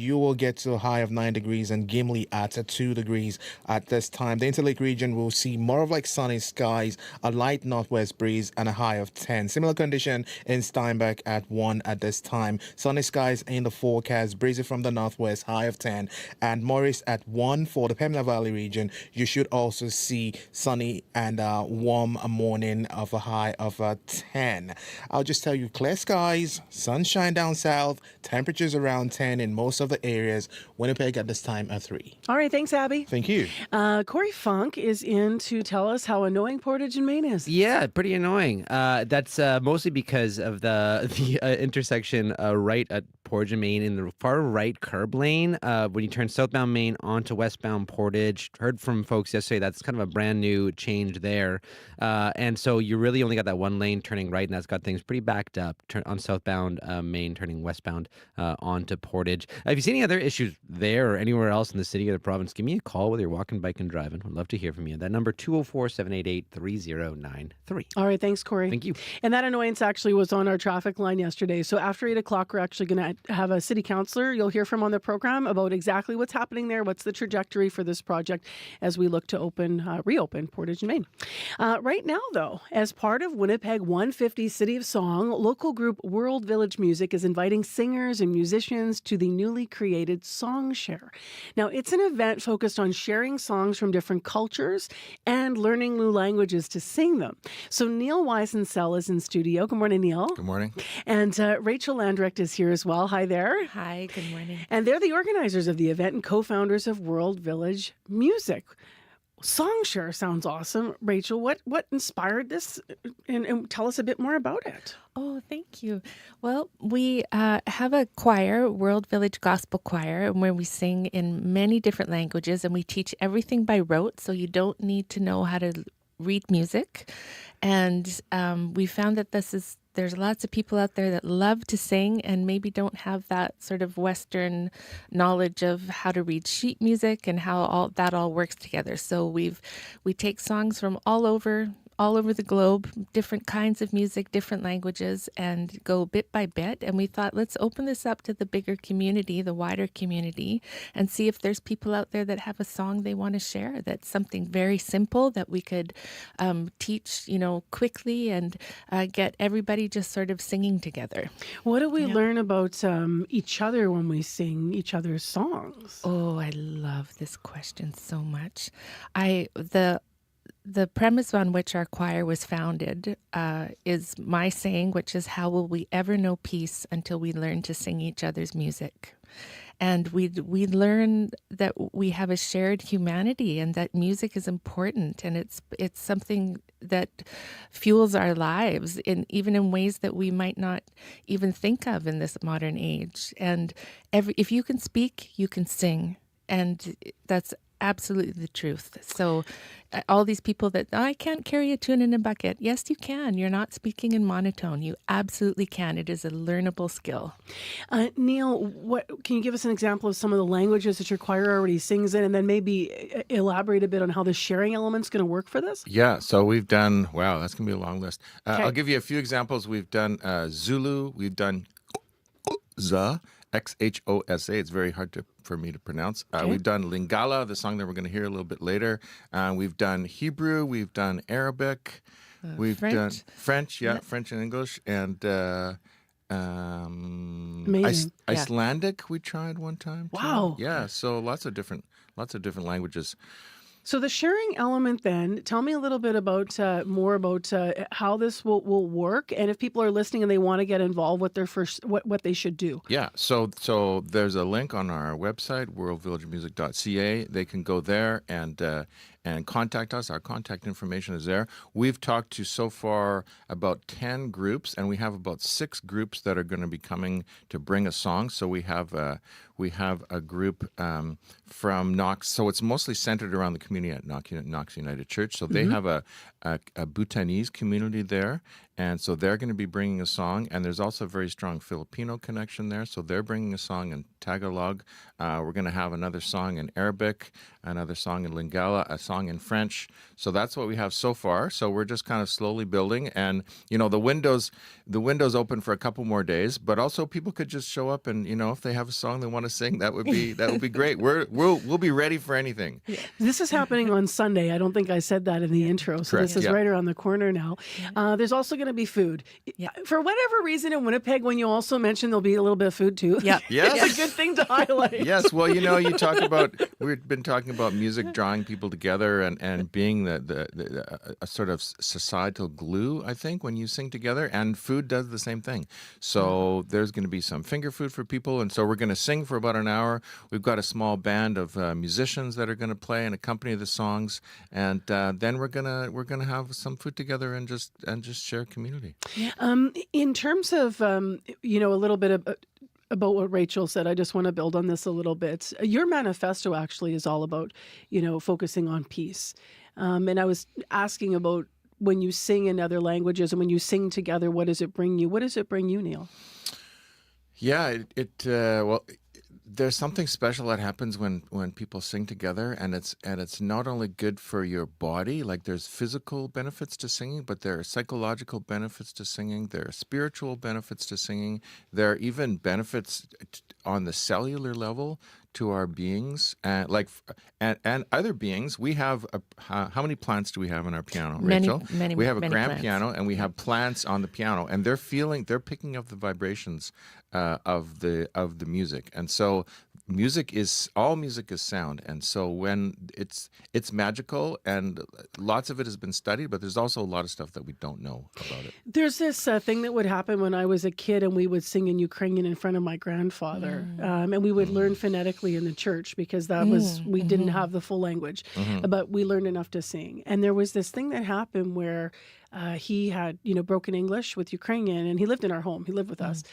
You will get to a high of 9 degrees, and Gimli at 2 degrees at this time. The Interlake region will see more of like sunny skies, a light northwest breeze, and a high of 10. Similar condition in Steinbach at 1 at this time. Sunny skies in the forecast, breezy from the northwest, high of 10. And Morris at 1 for the Pembina Valley region. You should also see sunny and warm morning of a high of 10. I'll just tell you, clear skies, sunshine down south, temperatures around 10 in most of the areas. Winnipeg at this time at 3. All right, thanks, Abby. Thank you. Corey Funk is in to tell us how annoying Portage and Main is. Yeah, pretty annoying. That's mostly because of the intersection right at Portage and Main in the far right curb lane. When you turn southbound Main onto westbound Portage, heard from folks yesterday that's kind of a brand new change there. And so you really only got that one lane turning right, and that's got things pretty backed up on southbound Main turning westbound onto Portage. If you see any other issues there or anywhere else in the city or the province, give me a call whether you're walking, biking, driving. We'd love to hear from you. That number 204-788-3093. All right, thanks, Corey. Thank you. And that annoyance actually was on our traffic line yesterday. So after 8 o'clock, we're actually going to have a city councillor you'll hear from on the program about exactly what's happening there, what's the trajectory for this project as we look to reopen Portage and Main. Right now, though, as part of Winnipeg 150 City of Song, local group World Village Music is inviting singers and musicians to the newly created Song Share. Now, it's an event focused on sharing songs from different cultures and learning new languages to sing them. So Neil Weisensell is in studio. Good morning, Neil. Good morning. And Rachel Landrecht is here as well. Hi there. Hi, good morning. And they're the organizers of the event and co-founders of World Village Music. Songshare sounds awesome. Rachel, what inspired this? And tell us a bit more about it. Oh, thank you. Well, we have a choir, World Village Gospel Choir, where we sing in many different languages, and we teach everything by rote, so you don't need to know how to read music. And we found that there's lots of people out there that love to sing and maybe don't have that sort of Western knowledge of how to read sheet music and how all that works together. So we take songs from all over the globe, different kinds of music, different languages, and go bit by bit. And we thought, let's open this up to the bigger community, the wider community, and see if there's people out there that have a song they want to share. That's something very simple that we could teach, quickly and get everybody just sort of singing together. What do we learn about each other when we sing each other's songs? Oh, I love this question so much. The premise on which our choir was founded is my saying, which is, how will we ever know peace until we learn to sing each other's music? And we learn that we have a shared humanity and that music is important, and it's something that fuels our lives even in ways that we might not even think of in this modern age. And if you can speak, you can sing, and that's absolutely the truth. So all these people that, I can't carry a tune in a bucket. Yes, you can. You're not speaking in monotone. You absolutely can. It is a learnable skill. Neil, can you give us an example of some of the languages that your choir already sings in, and then maybe elaborate a bit on how the sharing element's going to work for this? Yeah, so we've done, wow, that's going to be a long list. I'll give you a few examples. We've done Zulu. We've done Za. Xosa. It's very hard for me to pronounce. We've done Lingala, the song that we're going to hear a little bit later. We've done Hebrew. We've done Arabic. We've done French, French and English, and Icelandic. We tried one time. Wow. Yeah. So lots of different languages. So the sharing element, then, tell me a little bit about more about how this will work, and if people are listening and they want to get involved, what they should do. Yeah, so there's a link on our website, worldvillagemusic.ca. They can go there and contact us. Our contact information is there. We've talked to so far about 10 groups, and we have about 6 groups that are going to be coming to bring a song. So we have a group from Knox. So it's mostly centered around the community at Knox United Church. So they have a Bhutanese community there, and so they're going to be bringing a song. And there's also a very strong Filipino connection there. So they're bringing a song in Tagalog. We're going to have another song in Arabic, another song in Lingala, a song in French. So that's what we have so far. So we're just kind of slowly building. And, the window's open for a couple more days, but also people could just show up and, if they have a song they want to sing, that would be great. We'll be ready for anything. This is happening on Sunday. I don't think I said that in the intro. So Correct. This is right around the corner now. There's also going to be food. For whatever reason in Winnipeg, when you also mentioned there'll be a little bit of food too. Yeah. Yes. It's a good thing to highlight. Yes. Well, we've been talking about music drawing people together and being a sort of societal glue, I think, when you sing together, and food does the same thing. So there's going to be some finger food for people, and so we're going to sing for about an hour. We've got a small band of musicians that are going to play and accompany the songs, and then we're gonna have some food together and just share community. In terms of a little bit about what Rachel said, I just want to build on this a little bit. Your manifesto actually is all about focusing on peace, and I was asking about when you sing in other languages and when you sing together, what does it bring you? What does it bring you, Neil? Yeah, there's something special that happens when people sing together, and it's not only good for your body, like there's physical benefits to singing, but there are psychological benefits to singing, there are spiritual benefits to singing, there are even benefits on the cellular level to our beings, and other beings. We have how many plants do we have on our piano, Rachel? Many. We have a many grand plants. piano, and we have plants on the piano, and they're picking up the vibrations of the music, and so all music is sound, and so when it's magical, and lots of it has been studied, but there's also a lot of stuff that we don't know about it. There's this thing that would happen when I was a kid, and we would sing in Ukrainian in front of my grandfather, and we would learn phonetically in the church because that was we didn't have the full language, but we learned enough to sing. And there was this thing that happened where he had broken English with Ukrainian, and he lived in our home. He lived with us.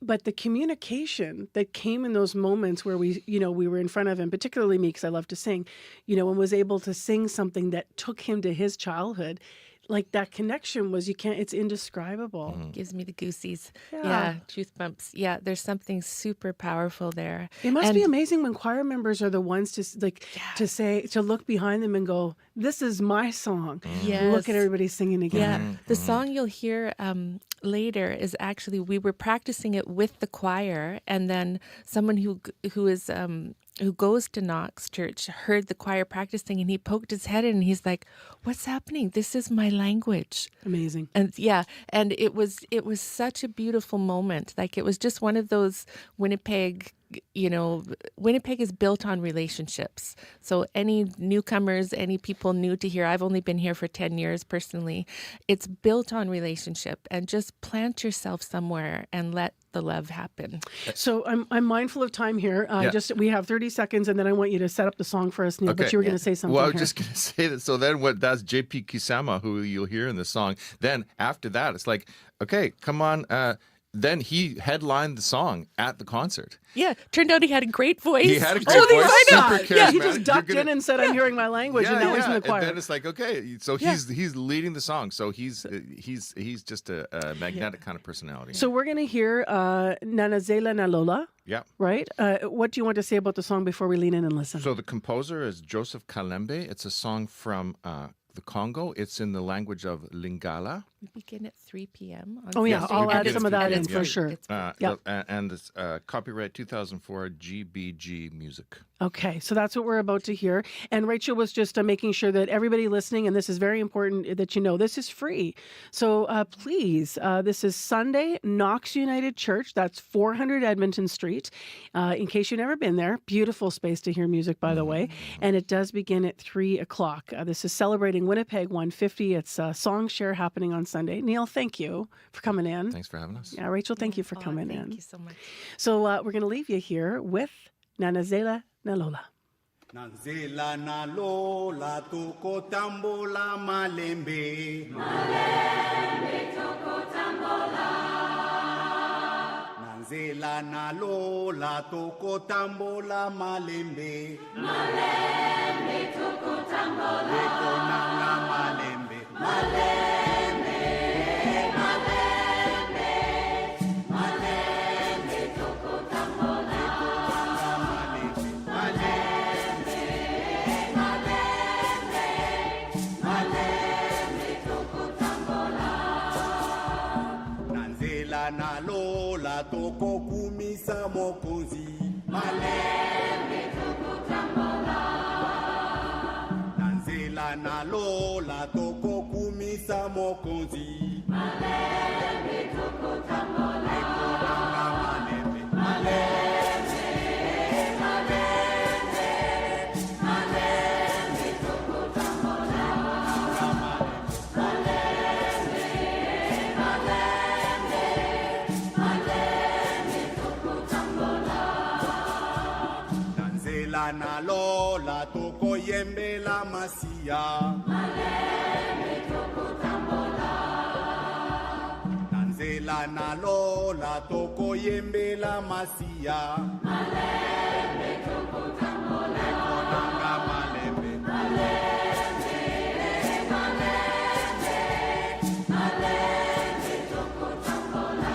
But the communication that came in those moments where we were in front of him, particularly me, because I love to sing, and was able to sing something that took him to his childhood, like that connection was, it's indescribable. Gives me the goosies. Yeah. Truth bumps. Yeah, there's something super powerful there. It must be amazing when choir members are the ones to look behind them and go, this is my song. Yes. Look at everybody singing together. Yeah. The song you'll hear later is actually, we were practicing it with the choir, and then someone who goes to Knox Church heard the choir practicing, and he poked his head in and he's like, what's happening? This is my language. Amazing. And and it was such a beautiful moment. Like, it was just one of those Winnipeg is built on relationships. So any newcomers, any people new to here, I've only been here for 10 years personally. It's built on relationship, and just plant yourself somewhere and let the love happen. So I'm mindful of time here. We have 30 seconds, and then I want you to set up the song for us, Neil. Okay. But you were going to say something. Well, I was just going to say that. So then that's JP Kisama, who you'll hear in the song. Then after that, it's like, okay, come on. Then he headlined the song at the concert. Yeah, turned out he had a great voice. He had a great voice, super charismatic. Yeah, he just ducked in and said, I'm hearing my language, and now he's in the choir. And then it's like, okay, so he's leading the song. So he's just a magnetic kind of personality. So we're going to hear Nanazela Nalola. Yeah. Right? What do you want to say about the song before we lean in and listen? So the composer is Joseph Kalembe. It's a song from the Congo. It's in the language of Lingala. We begin at 3 p.m. I'll add some of that in for sure. And it's copyright 2004 GBG Music. Okay, so that's what we're about to hear. And Rachel was just making sure that everybody listening, and this is very important that you know, this is free. So please, this is Sunday, Knox United Church. That's 400 Edmonton Street. In case you've never been there, beautiful space to hear music, by the way. And it does begin at 3 o'clock. This is celebrating Winnipeg 150. It's Song Share happening on Sunday. Neil, thank you for coming in. Thanks for having us. Yeah, Rachel, thank you for coming in. Thank you so much. So we're going to leave you here with Nanazela Nalola. Nanzela nalola toko tambola malembe. Malembe toko tambola. Nanzela nalola toko tambola malembe. Malembe toko tambola. Leko nanga malembe. Malembe. Nalola toko kumisa mokonzi malembe toko tambola. Nanzela nalola toko kumisa mokonzi malembe toko tambola. Eko nanga malembe malembe. Nalola toko yembe la masia. Malembe toko tambola. Nanzela nalola toko yembe la masia. Malembe toko tambola. Eko nanga malembe. Malembe. Malembe toko tambola.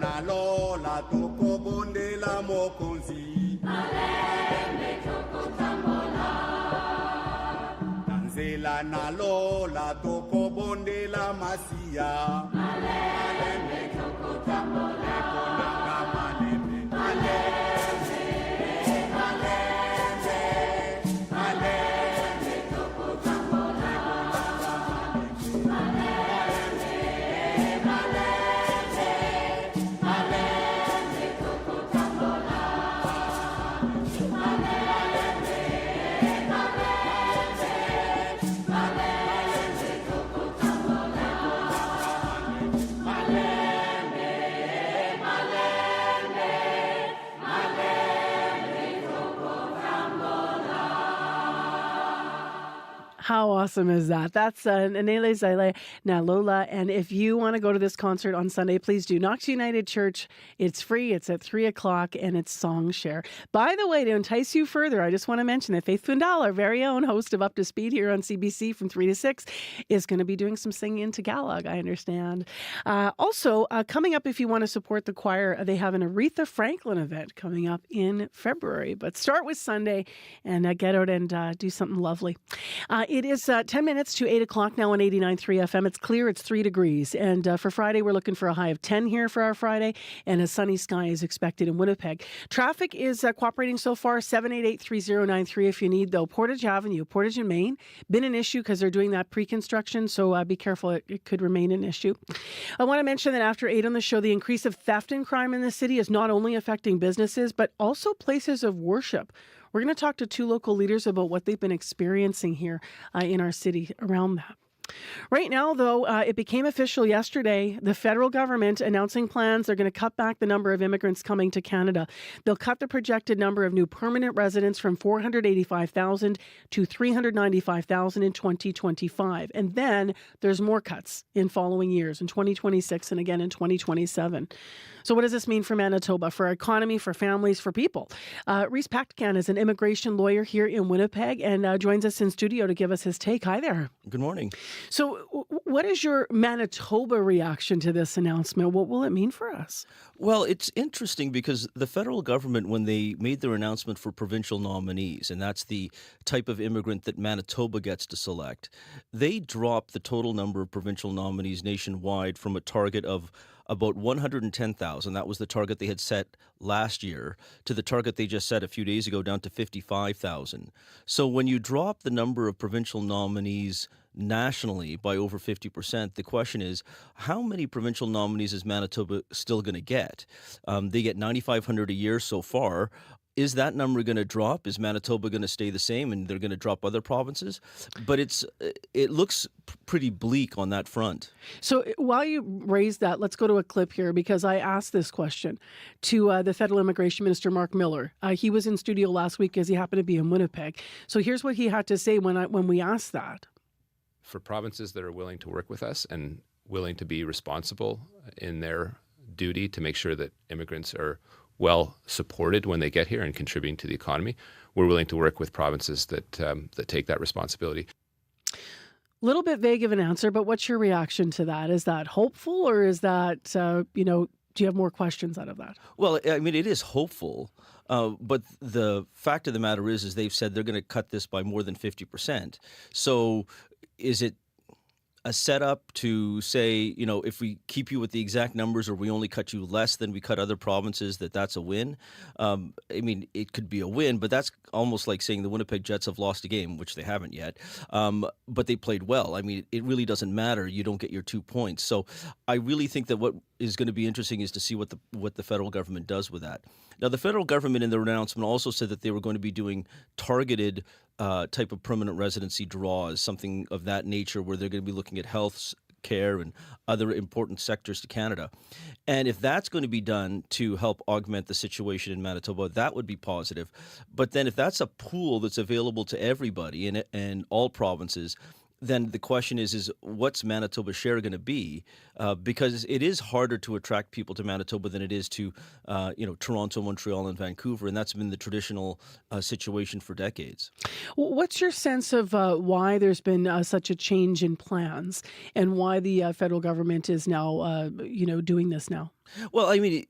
nalola toko bonde la mokonzi malembe toko tambola Tanzela nalola toko bonde la masia malembe toko tambola konanga malembe malembe How awesome is that? That's Nele Zile Nalola. And if you want to go to this concert on Sunday, please do. Knox United Church. It's free. It's at 3 o'clock and it's song share. By the way, to entice you further, I just want to mention that Faith Fundal, our very own host of Up to Speed here on CBC from 3 to 6, is going to be doing some singing in Tagalog, I understand. Also, coming up, if you want to support the choir, they have an Aretha Franklin event coming up in February. But start with Sunday and get out and do something lovely. It is 10 minutes to 8 o'clock now on 89.3 FM. It's clear. It's 3 degrees. And for Friday, we're looking for a high of 10 here for our Friday, and a sunny sky is expected in Winnipeg. Traffic is cooperating so far, 788-3093 if you need, though. Portage Avenue, Portage and Main, been an issue because they're doing that pre-construction, so be careful. It could remain an issue. I want to mention that after 8 on the show, the increase of theft and crime in the city is not only affecting businesses, but also places of worship. We're going to talk to 2 local leaders about what they've been experiencing here in our city around that. Right now, though, it became official yesterday, the federal government announcing plans. They're going to cut back the number of immigrants coming to Canada. They'll cut the projected number of new permanent residents from 485,000 to 395,000 in 2025. And then there's more cuts in following years, in 2026 and again in 2027. So what does this mean for Manitoba, for our economy, for families, for people? Reese Pachtcan is an immigration lawyer here in Winnipeg and joins us in studio to give us his take. Hi there. Good morning. So what is your Manitoba reaction to this announcement? What will it mean for us? Well, it's interesting because the federal government, when they made their announcement for provincial nominees, and that's the type of immigrant that Manitoba gets to select, they dropped the total number of provincial nominees nationwide from a target of about 110,000. That was the target they had set last year, to the target they just set a few days ago down to 55,000. So when you drop the number of provincial nominees nationally by over 50%, the question is, how many provincial nominees is Manitoba still going to get? They get 9,500 a year so far. Is that number going to drop? Is Manitoba going to stay the same and they're going to drop other provinces? But it looks pretty bleak on that front. So while you raise that, let's go to a clip here because I asked this question to the Federal Immigration Minister, Mark Miller. He was in studio last week as he happened to be in Winnipeg. So here's what he had to say when we asked that. For provinces that are willing to work with us and willing to be responsible in their duty to make sure that immigrants are well supported when they get here and contributing to the economy, we're willing to work with provinces that take that responsibility. A little bit vague of an answer, but what's your reaction to that? Is that hopeful, or is that, do you have more questions out of that? Well, I mean, it is hopeful, but the fact of the matter is they've said they're going to cut this by more than 50%. So is it a setup to say, if we keep you with the exact numbers or we only cut you less than we cut other provinces, that's a win? I mean, it could be a win, but that's almost like saying the Winnipeg Jets have lost a game, which they haven't yet, but they played well. I mean, it really doesn't matter. You don't get your 2 points. So I really think that what is going to be interesting is to see what the federal government does with that. Now, the federal government in their announcement also said that they were going to be doing targeted type of permanent residency draws, something of that nature, where they're going to be looking at health care and other important sectors to Canada. And if that's going to be done to help augment the situation in Manitoba, that would be positive. But then if that's a pool that's available to everybody and all provinces, then the question is what's Manitoba's share going to be? Because it is harder to attract people to Manitoba than it is to, Toronto, Montreal, and Vancouver, and that's been the traditional situation for decades. What's your sense of why there's been such a change in plans and why the federal government is now, doing this now? Well, I mean,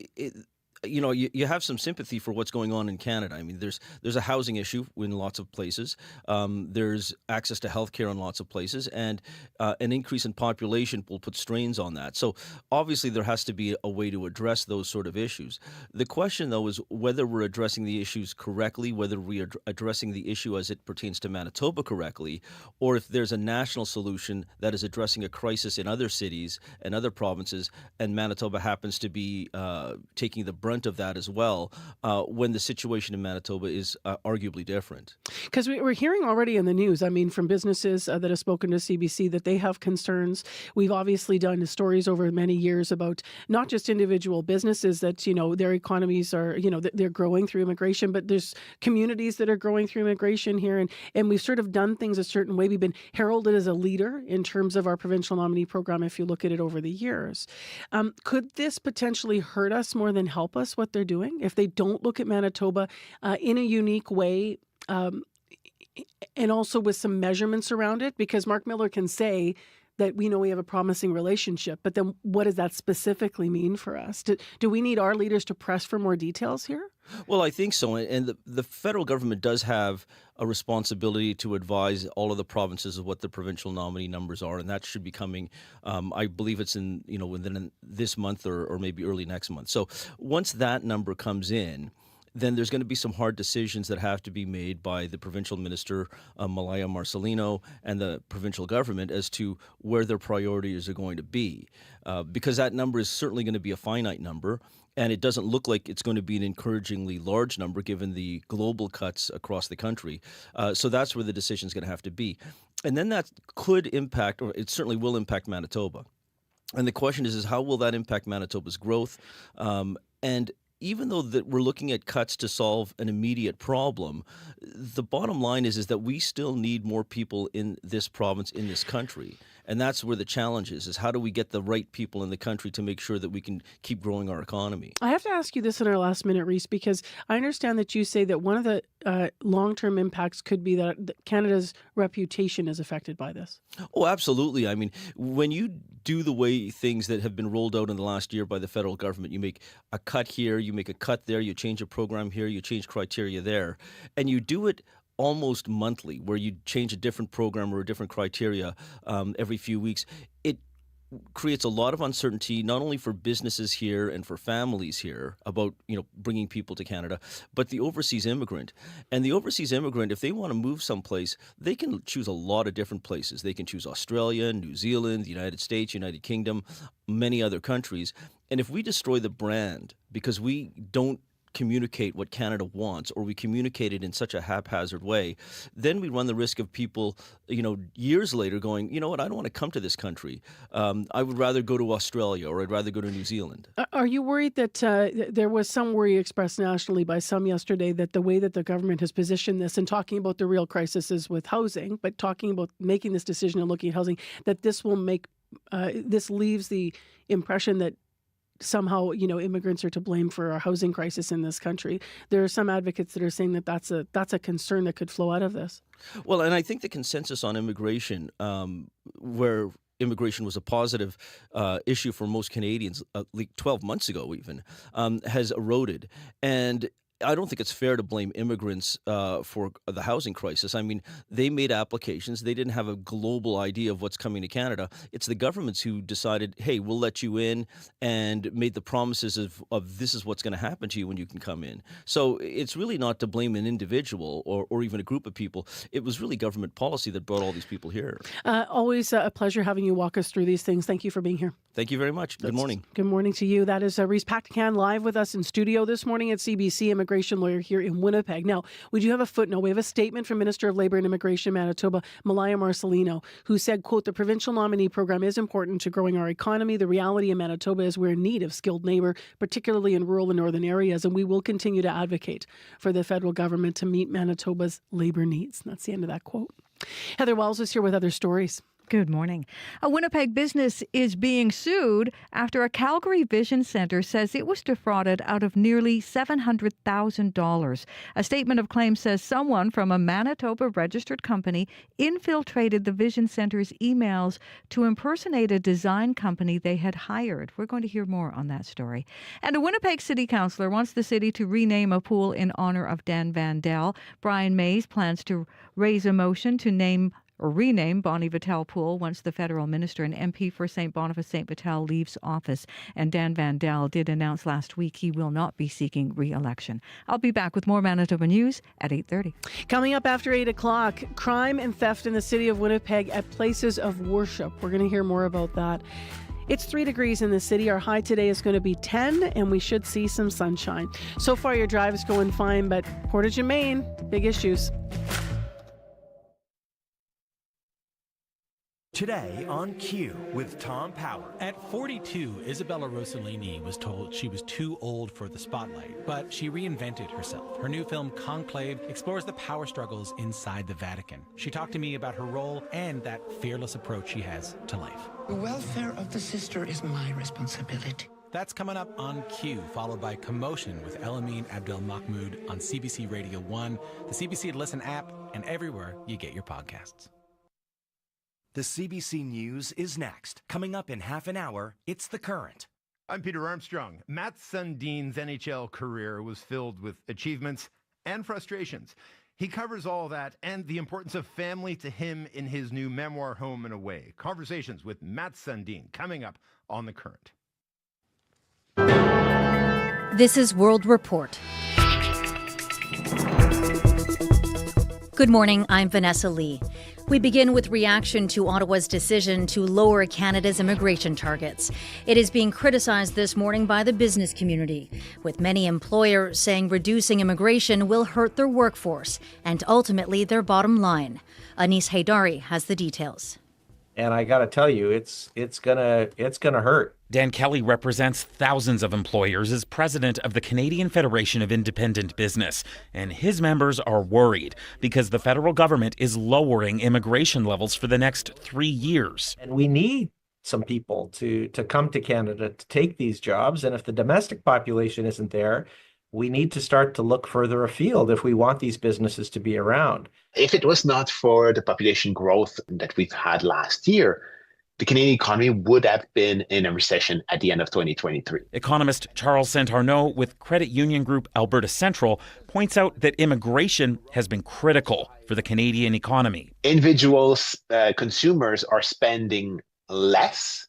you have some sympathy for what's going on in Canada. I mean, there's a housing issue in lots of places. There's access to healthcare in lots of places, and an increase in population will put strains on that. So obviously there has to be a way to address those sort of issues. The question, though, is whether we're addressing the issues correctly, whether we are addressing the issue as it pertains to Manitoba correctly, or if there's a national solution that is addressing a crisis in other cities and other provinces, and Manitoba happens to be taking the brunt of that as well, when the situation in Manitoba is arguably different. Because we're hearing already in the news, I mean, from businesses that have spoken to CBC that they have concerns. We've obviously done stories over many years about not just individual businesses that, their economies are, they're growing through immigration, but there's communities that are growing through immigration here. And we've sort of done things a certain way. We've been heralded as a leader in terms of our provincial nominee program, if you look at it over the years. Could this potentially hurt us more than help us, what they're doing, if they don't look at Manitoba in a unique way, and also with some measurements around it? Because Mark Miller can say that we know we have a promising relationship, but then what does that specifically mean for us? Do we need our leaders to press for more details here? Well, I think so. And the federal government does have a responsibility to advise all of the provinces of what the provincial nominee numbers are. And that should be coming, I believe it's within this month or maybe early next month. So once that number comes in, then there's going to be some hard decisions that have to be made by the provincial minister, Malaya Marcelino, and the provincial government as to where their priorities are going to be. Because that number is certainly going to be a finite number, and it doesn't look like it's going to be an encouragingly large number given the global cuts across the country. So that's where the decision is going to have to be. And then that could impact, or it certainly will impact Manitoba. And the question is how will that impact Manitoba's growth? And even though that we're looking at cuts to solve an immediate problem, the bottom line is that we still need more people in this province, in this country. And that's where the challenge is how do we get the right people in the country to make sure that we can keep growing our economy? I have to ask you this in our last minute, Reese, because I understand that you say that one of the long-term impacts could be that Canada's reputation is affected by this. Oh, absolutely. I mean, when you do the way things that have been rolled out in the last year by the federal government, you make a cut here, you make a cut there, you change a program here, you change criteria there, and you do it almost monthly, where you change a different program or a different criteria every few weeks. It creates a lot of uncertainty, not only for businesses here and for families here about, bringing people to Canada, but the overseas immigrant. And the overseas immigrant, if they want to move someplace, they can choose a lot of different places. They can choose Australia, New Zealand, the United States, United Kingdom, many other countries. And if we destroy the brand because we don't communicate what Canada wants, or we communicate it in such a haphazard way, then we run the risk of people, years later going, you know what, I don't want to come to this country. I would rather go to Australia, or I'd rather go to New Zealand. Are you worried that there was some worry expressed nationally by some yesterday that the way that the government has positioned this and talking about the real crises with housing, but talking about making this decision and looking at housing, that this will make, this leaves the impression that somehow, immigrants are to blame for our housing crisis in this country? There are some advocates that are saying that that's a concern that could flow out of this. Well, and I think the consensus on immigration, where immigration was a positive issue for most Canadians, like 12 months ago even, has eroded. And I don't think it's fair to blame immigrants for the housing crisis. I mean, they made applications. They didn't have a global idea of what's coming to Canada. It's the governments who decided, hey, we'll let you in, and made the promises of this is what's going to happen to you when you can come in. So it's really not to blame an individual or even a group of people. It was really government policy that brought all these people here. Always a pleasure having you walk us through these things. Thank you for being here. Thank you very much. Good morning. Good morning to you. That is Reese Pactican live with us in studio this morning at CBC, immigration lawyer here in Winnipeg. Now, we do have a footnote. We have a statement from Minister of Labour and Immigration Manitoba, Malaya Marcelino, who said, quote, the provincial nominee program is important to growing our economy. The reality in Manitoba is we're in need of skilled labour, particularly in rural and northern areas, and we will continue to advocate for the federal government to meet Manitoba's labour needs. And that's the end of that quote. Heather Wells is here with other stories. Good morning. A Winnipeg business is being sued after a Calgary Vision Centre says it was defrauded out of nearly $700,000. A statement of claim says someone from a Manitoba registered company infiltrated the Vision Centre's emails to impersonate a design company they had hired. We're going to hear more on that story. And a Winnipeg city councillor wants the city to rename a pool in honour of Dan Vandel. Brian Mays plans to raise a motion to name or rename Bonnie Vital Pool once the federal minister and MP for St. Boniface St. Vital leaves office. And Dan Vandel did announce last week he will not be seeking re-election. I'll be back with more Manitoba News at 8:30. Coming up after 8 o'clock, crime and theft in the city of Winnipeg at places of worship. We're going to hear more about that. It's 3 degrees in the city. Our high today is going to be 10, and we should see some sunshine. So far, your drive is going fine, but Portage and Main, big issues. Today on Q with Tom Power. At 42, Isabella Rossellini was told she was too old for the spotlight, but she reinvented herself. Her new film, Conclave, explores the power struggles inside the Vatican. She talked to me about her role and that fearless approach she has to life. The welfare of the sister is my responsibility. That's coming up on Q, followed by Commotion with Elamine Abdel Mahmoud on CBC Radio 1, the CBC Listen app, and everywhere you get your podcasts. The CBC News is next. Coming up in half an hour, it's The Current. I'm Peter Armstrong. Matt Sundin's NHL career was filled with achievements and frustrations. He covers all that and the importance of family to him in his new memoir, Home and Away. Conversations with Matt Sundin coming up on The Current. This is World Report. Good morning, I'm Vanessa Lee. We begin with reaction to Ottawa's decision to lower Canada's immigration targets. It is being criticized this morning by the business community, with many employers saying reducing immigration will hurt their workforce and ultimately their bottom line. Anis Haydari has the details. And I got to tell you, it's gonna hurt. Dan Kelly represents thousands of employers as president of the Canadian Federation of Independent Business, and his members are worried because the federal government is lowering immigration levels for the next 3 years. And we need some people to come to Canada to take these jobs, and if the domestic population isn't there, we need to start to look further afield if we want these businesses to be around. If it was not for the population growth that we've had last year, the Canadian economy would have been in a recession at the end of 2023. Economist Charles Santarneau with credit union group Alberta Central points out that immigration has been critical for the Canadian economy. Individuals, consumers are spending less,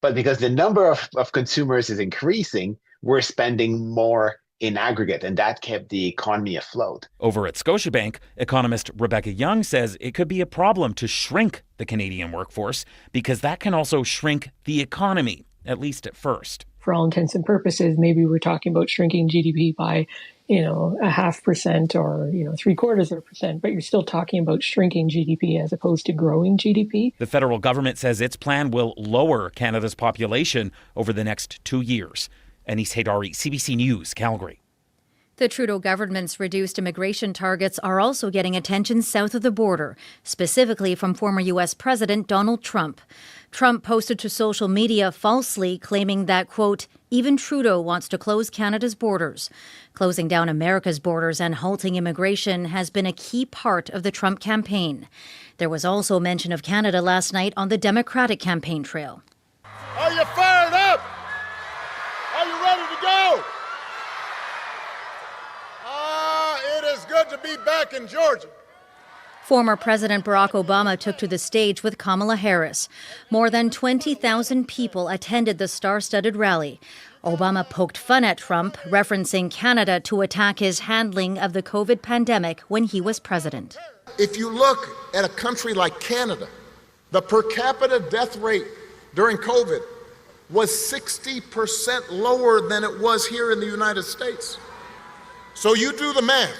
but because the number of consumers is increasing, we're spending more in aggregate, and that kept the economy afloat. Over at Scotiabank, economist Rebecca Young says it could be a problem to shrink the Canadian workforce because that can also shrink the economy, at least at first. For all intents and purposes, maybe we're talking about shrinking GDP by, 0.5% or, 0.75%, but you're still talking about shrinking GDP as opposed to growing GDP. The federal government says its plan will lower Canada's population over the next 2 years. Anis Haydari, CBC News, Calgary. The Trudeau government's reduced immigration targets are also getting attention south of the border, specifically from former U.S. President Donald Trump. Trump posted to social media falsely claiming that, quote, even Trudeau wants to close Canada's borders. Closing down America's borders and halting immigration has been a key part of the Trump campaign. There was also mention of Canada last night on the Democratic campaign trail. Are you fired up? Are you ready to go? It is good to be back in Georgia. Former President Barack Obama took to the stage with Kamala Harris. More than 20,000 people attended the star-studded rally. Obama poked fun at Trump, referencing Canada to attack his handling of the COVID pandemic when he was president. If you look at a country like Canada, the per capita death rate during COVID was 60% lower than it was here in the United States. So you do the math,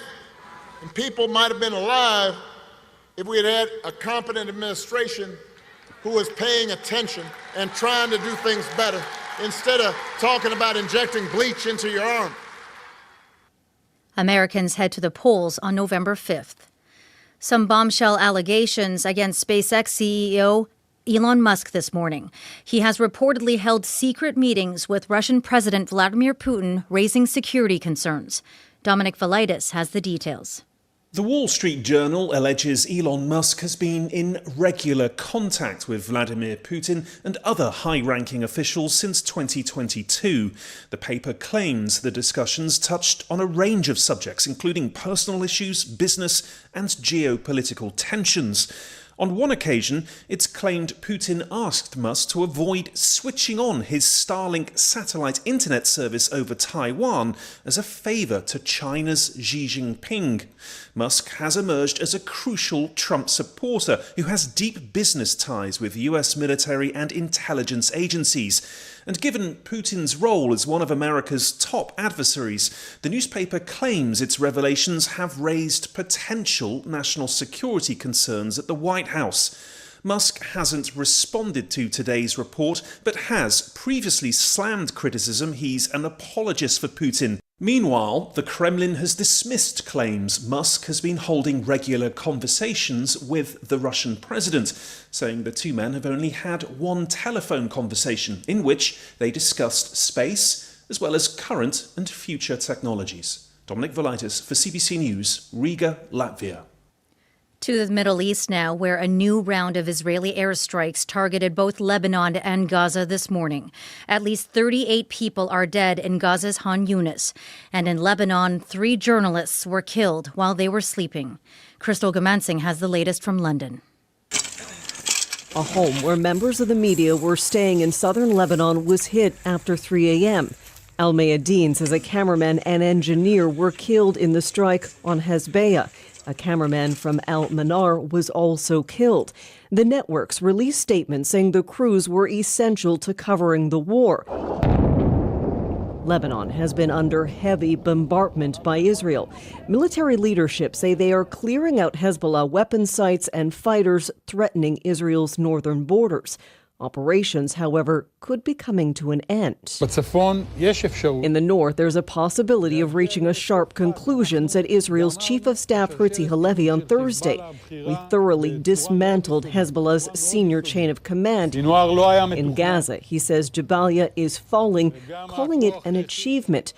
and people might have been alive if we had had a competent administration who was paying attention and trying to do things better instead of talking about injecting bleach into your arm. Americans head to the polls on November 5th. Some bombshell allegations against SpaceX CEO Elon Musk this morning. He has reportedly held secret meetings with Russian President Vladimir Putin, raising security concerns. Dominic Velitis has the details. The Wall Street Journal alleges Elon Musk has been in regular contact with Vladimir Putin and other high-ranking officials since 2022. The paper claims the discussions touched on a range of subjects, including personal issues, business and geopolitical tensions. On one occasion, it's claimed Putin asked Musk to avoid switching on his Starlink satellite internet service over Taiwan as a favour to China's Xi Jinping. Musk has emerged as a crucial Trump supporter who has deep business ties with US military and intelligence agencies. And given Putin's role as one of America's top adversaries, the newspaper claims its revelations have raised potential national security concerns at the White House. Musk hasn't responded to today's report, but has previously slammed criticism he's an apologist for Putin. Meanwhile, the Kremlin has dismissed claims Musk has been holding regular conversations with the Russian president, saying the two men have only had one telephone conversation in which they discussed space as well as current and future technologies. Dominic Velitis for CBC News, Riga, Latvia. To the Middle East now, where a new round of Israeli airstrikes targeted both Lebanon and Gaza this morning. At least 38 people are dead in Gaza's Han Yunis. And in Lebanon, 3 journalists were killed while they were sleeping. Crystal Gamansing has the latest from London. A home where members of the media were staying in southern Lebanon was hit after 3 a.m. Al Mayadeen says a cameraman and engineer were killed in the strike on Hezbollah. A cameraman from Al Manar was also killed. The networks released statements saying the crews were essential to covering the war. Lebanon has been under heavy bombardment by Israel. Military leadership say they are clearing out Hezbollah weapon sites and fighters threatening Israel's northern borders. Operations, however, could be coming to an end. In the north, there's a possibility of reaching a sharp conclusion, said Israel's Chief of Staff Herzi Halevi on Thursday. We thoroughly dismantled Hezbollah's senior chain of command. In Gaza, he says Jabalia is falling, calling it an achievement.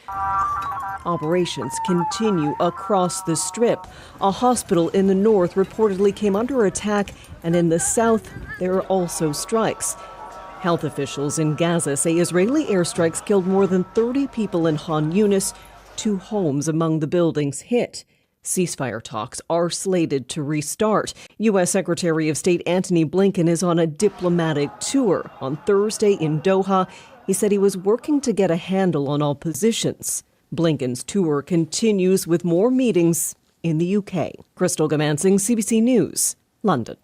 Operations continue across the Strip. A hospital in the north reportedly came under attack, and in the south, there are also strikes. Health officials in Gaza say Israeli airstrikes killed more than 30 people in Han Yunis, 2 homes among the buildings hit. Ceasefire talks are slated to restart. U.S. Secretary of State Antony Blinken is on a diplomatic tour. On Thursday in Doha, he said he was working to get a handle on all positions. Blinken's tour continues with more meetings in the UK. Crystal Gamansing, CBC News, London.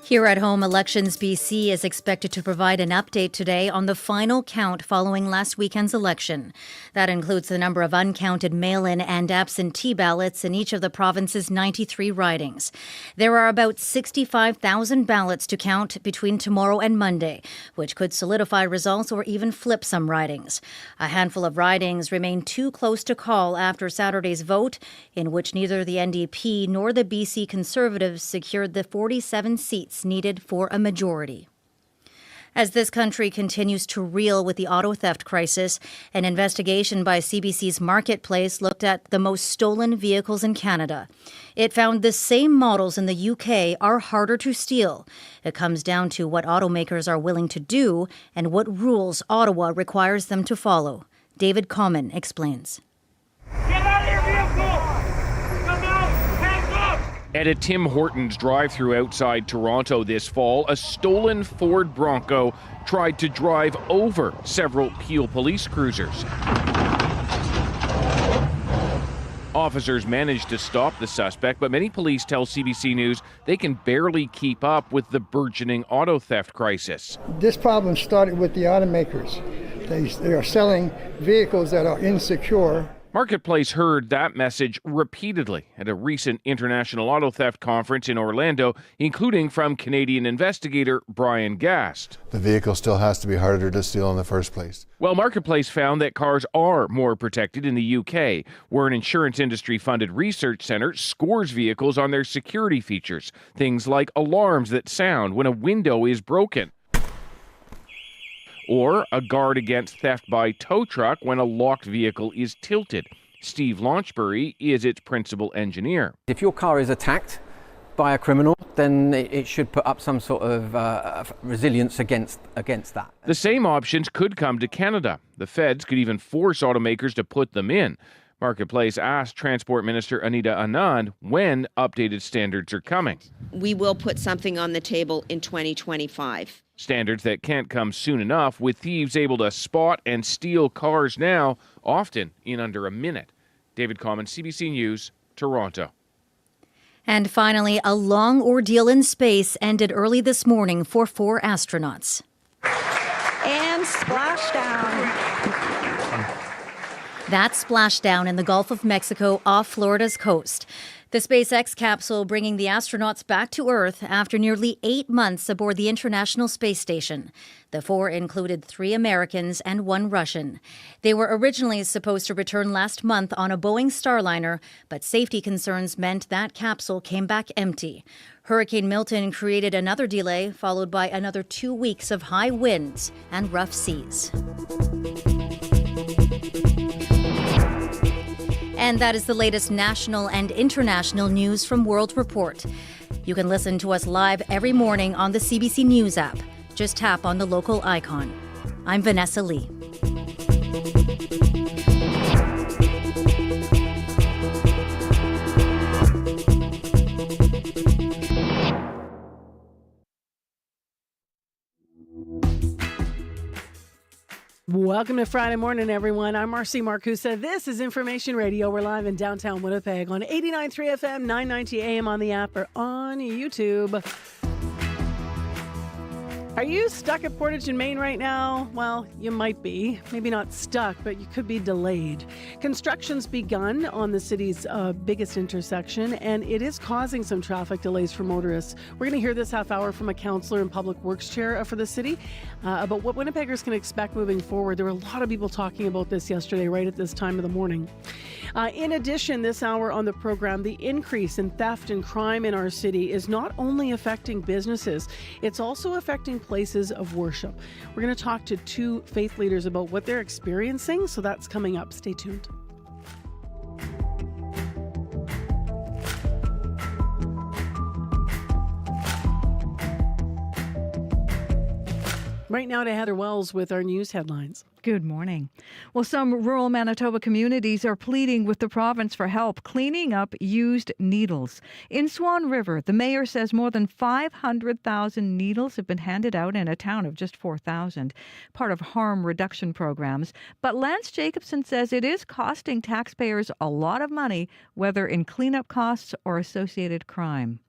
Here at home, Elections BC is expected to provide an update today on the final count following last weekend's election. That includes the number of uncounted mail-in and absentee ballots in each of the province's 93 ridings. There are about 65,000 ballots to count between tomorrow and Monday, which could solidify results or even flip some ridings. A handful of ridings remain too close to call after Saturday's vote, in which neither the NDP nor the BC Conservatives secured the 47 seats needed for a majority. As this country continues to reel with the auto theft crisis, an investigation by CBC's Marketplace looked at the most stolen vehicles in Canada. It found the same models in the UK are harder to steal. It comes down to what automakers are willing to do and what rules Ottawa requires them to follow. David Common explains. At a Tim Hortons drive-thru outside Toronto this fall, a stolen Ford Bronco tried to drive over several Peel police cruisers. Officers managed to stop the suspect, but many police tell CBC News they can barely keep up with the burgeoning auto theft crisis. This problem started with the automakers. They are selling vehicles that are insecure Marketplace heard that message repeatedly at a recent international auto theft conference in Orlando, including from Canadian investigator Brian Gast. The vehicle still has to be harder to steal in the first place. Well, Marketplace found that cars are more protected in the UK, where an insurance industry-funded research centre scores vehicles on their security features, things like alarms that sound when a window is broken, or a guard against theft by tow truck when a locked vehicle is tilted. Steve Launchbury is its principal engineer. If your car is attacked by a criminal, then it should put up some sort of resilience against that. The same options could come to Canada. The feds could even force automakers to put them in. Marketplace asked Transport Minister Anita Anand when updated standards are coming. We will put something on the table in 2025. Standards that can't come soon enough, with thieves able to spot and steal cars now, often in under a minute. David Common, CBC News, Toronto. And finally, a long ordeal in space ended early this morning for 4 astronauts. And splashdown. That splashdown in the Gulf of Mexico off Florida's coast. The SpaceX capsule bringing the astronauts back to Earth after nearly 8 months aboard the International Space Station. The 4 included 3 Americans and 1 Russian. They were originally supposed to return last month on a Boeing Starliner, but safety concerns meant that capsule came back empty. Hurricane Milton created another delay, followed by another 2 weeks of high winds and rough seas. And that is the latest national and international news from World Report. You can listen to us live every morning on the CBC News app. Just tap on the local icon. I'm Vanessa Lee. Welcome to Friday morning, everyone. I'm Marcy Marcusa. This is Information Radio. We're live in downtown Winnipeg on 89.3 FM, 990 AM on the app or on YouTube. Are you stuck at Portage and Main right now? Well, you might be. Maybe not stuck, but you could be delayed. Construction's begun on the city's biggest intersection, and it is causing some traffic delays for motorists. We're going to hear this half hour from a councillor and public works chair for the city about what Winnipeggers can expect moving forward. There were a lot of people talking about this yesterday, right at this time of the morning. In addition, this hour on the program, the increase in theft and crime in our city is not only affecting businesses, it's also affecting places of worship. We're going to talk to 2 faith leaders about what they're experiencing, so that's coming up. Stay tuned. Right now to Heather Wells with our news headlines. Good morning. Well, some rural Manitoba communities are pleading with the province for help cleaning up used needles. In Swan River, the mayor says more than 500,000 needles have been handed out in a town of just 4,000, part of harm reduction programs. But Lance Jacobson says it is costing taxpayers a lot of money, whether in cleanup costs or associated crime.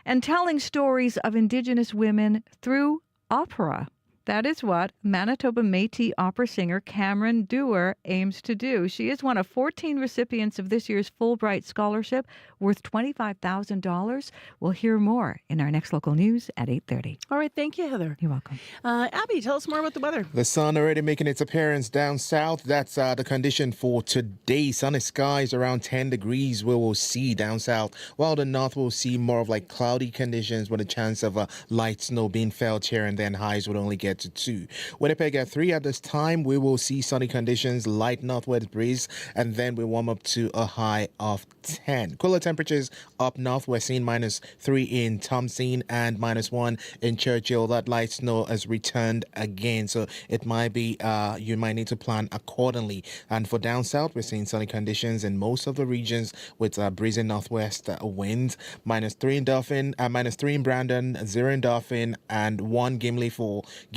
And telling stories of Indigenous women through opera. That is what Manitoba Métis opera singer Cameron Dewar aims to do. She is one of 14 recipients of this year's Fulbright Scholarship, worth $25,000. We'll hear more in our next local news at 8:30. All right, thank you, Heather. You're welcome. Abby, tell us more about the weather. The sun already making its appearance down south. That's the condition for today. Sunny skies around 10 degrees we will see down south, while the north will see more of like cloudy conditions with a chance of light snow being felt here, and then highs would only get to 2. Winnipeg at 3 at this time. We will see sunny conditions, light northwest breeze, and then we warm up to a high of 10. Cooler temperatures up north. We're seeing -3 in Thompson and -1 in Churchill. That light snow has returned again, so it might be you might need to plan accordingly. And for down south, we're seeing sunny conditions in most of the regions with breezy northwest winds. -3 in Dauphin, -3 in Brandon, 0 in Dauphin, and 1 Gimli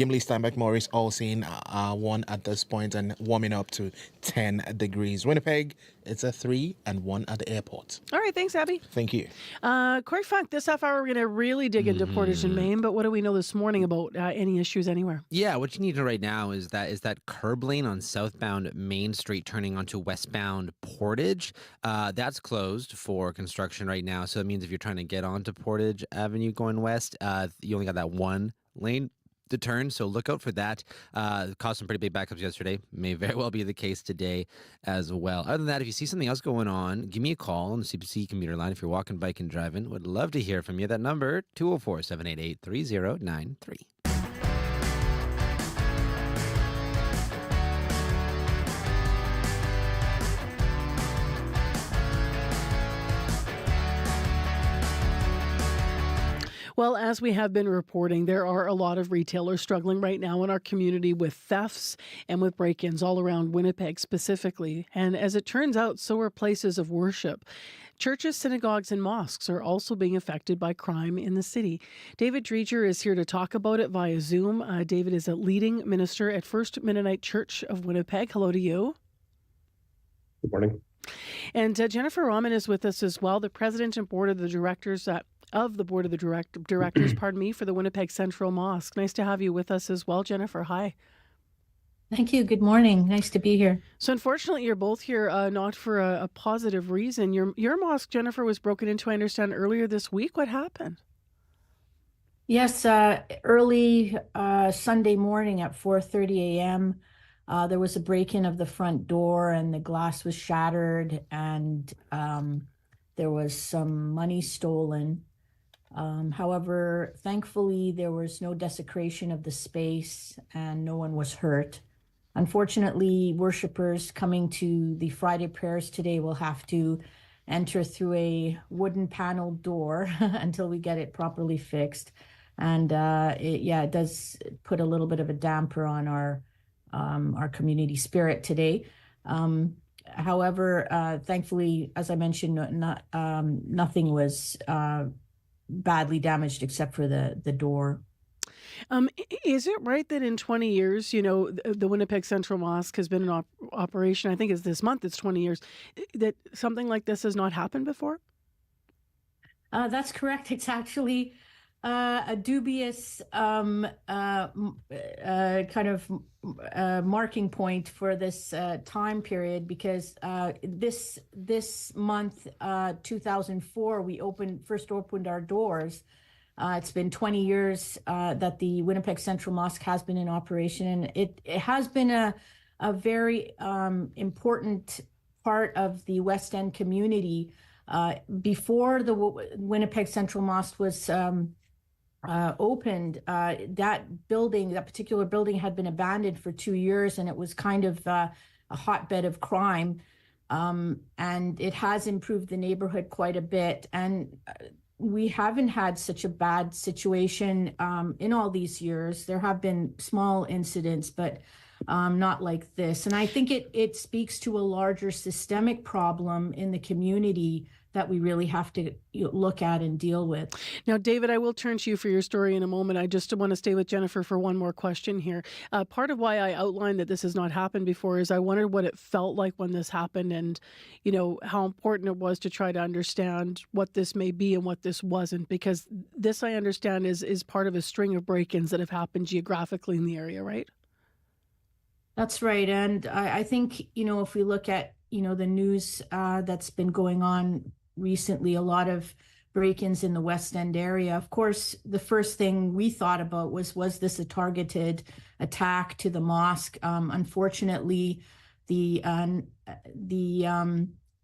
Kimberly Steinbeck Morris all seeing 1 at this point and warming up to 10 degrees. Winnipeg, it's a 3 and 1 at the airport. All right, thanks, Abby. Thank you. Corey Funk, this half hour we're going to really dig into Portage and Main, but what do we know this morning about any issues anywhere? Yeah, what you need to know right now is that curb lane on southbound Main Street turning onto westbound Portage. That's closed for construction right now, so that means if you're trying to get onto Portage Avenue going west, you only got that one lane to turn, so look out for that. Caused some pretty big backups yesterday. May very well be the case today as well. Other than that, if you see something else going on, give me a call on the CBC commuter line if you're walking, biking, driving. Would love to hear from you. That number, 204-788-3093. Well, as we have been reporting, there are a lot of retailers struggling right now in our community with thefts and with break-ins all around Winnipeg specifically. And as it turns out, so are places of worship. Churches, synagogues, and mosques are also being affected by crime in the city. David Dreger is here to talk about it via Zoom. David is a leading minister at First Mennonite Church of Winnipeg. Hello to you. Good morning. And Jennifer Rahman is with us as well, the president and board of the directors directors, pardon me, for the Winnipeg Central Mosque. Nice to have you with us as well, Jennifer. Hi. Thank you. Good morning. Nice to be here. So unfortunately, you're both here not for a positive reason. Your mosque, Jennifer, was broken into, I understand, earlier this week. What happened? Yes, early Sunday morning at 4:30 a.m., there was a break-in of the front door and the glass was shattered and there was some money stolen. However, thankfully, there was no desecration of the space and no one was hurt. Unfortunately, worshipers coming to the Friday prayers today will have to enter through a wooden paneled door until we get it properly fixed. And it does put a little bit of a damper on our community spirit today. However, thankfully, as I mentioned, nothing was badly damaged except for the door. Is it right that in 20 years, the Winnipeg Central Mosque has been in operation, I think it's this month, it's 20 years, that something like this has not happened before? That's correct. It's actually a dubious kind of marking point for this time period because this month, 2004, we first opened our doors. It's been 20 years that the Winnipeg Central Mosque has been in operation, and it has been a very important part of the West End community. Before the Winnipeg Central Mosque was opened, that particular building had been abandoned for 2 years, and it was kind of a hotbed of crime. And it has improved the neighborhood quite a bit. And we haven't had such a bad situation in all these years. There have been small incidents, but not like this. And I think it speaks to a larger systemic problem in the community that we really have to look at and deal with. Now, David, I will turn to you for your story in a moment. I just want to stay with Jennifer for one more question here. Part of why I outlined that this has not happened before is I wondered what it felt like when this happened and, how important it was to try to understand what this may be and what this wasn't, because this, I understand, is part of a string of break-ins that have happened geographically in the area, right? That's right. And I think, if we look at, the news that's been going on recently, a lot of break-ins in the West End area. Of course, the first thing we thought about was this a targeted attack to the mosque? Unfortunately, the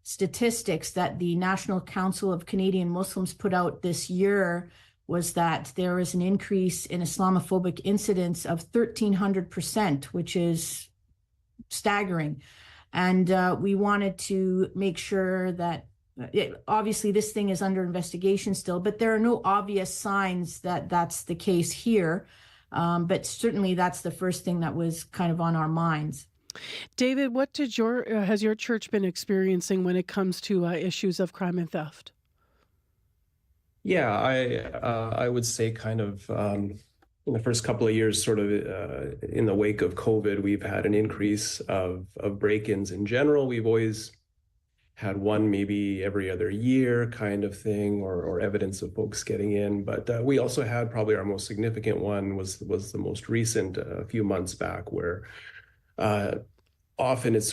statistics that the National Council of Canadian Muslims put out this year was that there is an increase in Islamophobic incidents of 1,300%, which is staggering. And we wanted to make sure that obviously this thing is under investigation still, but there are no obvious signs that that's the case here. But certainly that's the first thing that was kind of on our minds. David, what has your church been experiencing when it comes to issues of crime and theft? Yeah, I would say kind of in the first couple of years, sort of in the wake of COVID, we've had an increase of break-ins in general. We've always had one maybe every other year kind of thing, or evidence of folks getting in. But we also had probably our most significant one was the most recent, a few months back, where often it's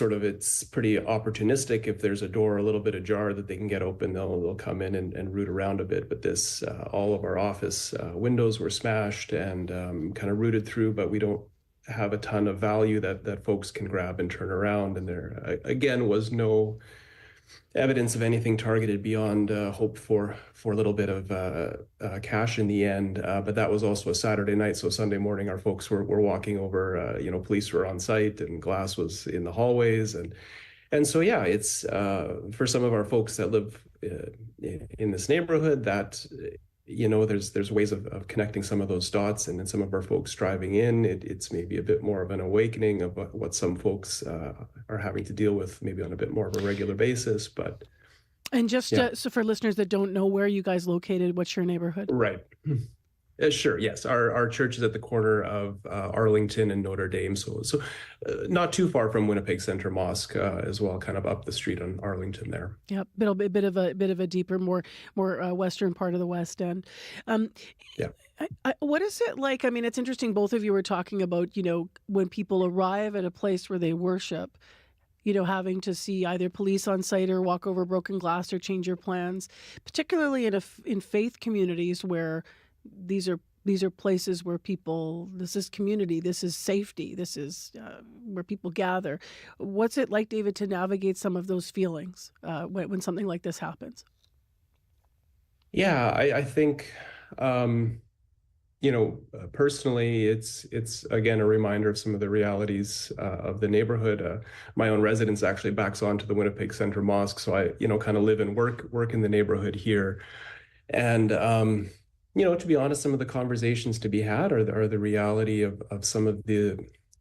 pretty opportunistic. If there's a door a little bit ajar that they can get open, they'll come in and root around a bit. But this, all of our office windows were smashed and kind of rooted through, but we don't have a ton of value that folks can grab and turn around. And there, again, was no evidence of anything targeted beyond hope for a little bit of cash in the end. But that was also a Saturday night. So Sunday morning, our folks were walking over, police were on site and glass was in the hallways. And so, yeah, it's for some of our folks that live in this neighborhood that, there's ways of connecting some of those dots. And then some of our folks driving in, it's maybe a bit more of an awakening of what some folks are having to deal with, maybe on a bit more of a regular basis. But And just so for listeners that don't know, where are you guys located? What's your neighborhood? Right. Sure. Yes. Our church is at the corner of Arlington and Notre Dame. So not too far from Winnipeg Center Mosque as well, kind of up the street on Arlington there. Yeah, a bit of a deeper, more western part of the West End. Yeah. What is it like? I mean, it's interesting. Both of you were talking about, when people arrive at a place where they worship, having to see either police on site or walk over broken glass or change your plans, particularly in faith communities where these are places where this is community, this is safety, this is where people gather. What's it like, David, to navigate some of those feelings when something like this happens? Yeah, I think, personally, it's again a reminder of some of the realities of the neighborhood. My own residence actually backs onto the Winnipeg Center Mosque, so I, kind of live and work in the neighborhood here. And to be honest, some of the conversations to be had are the reality of some of the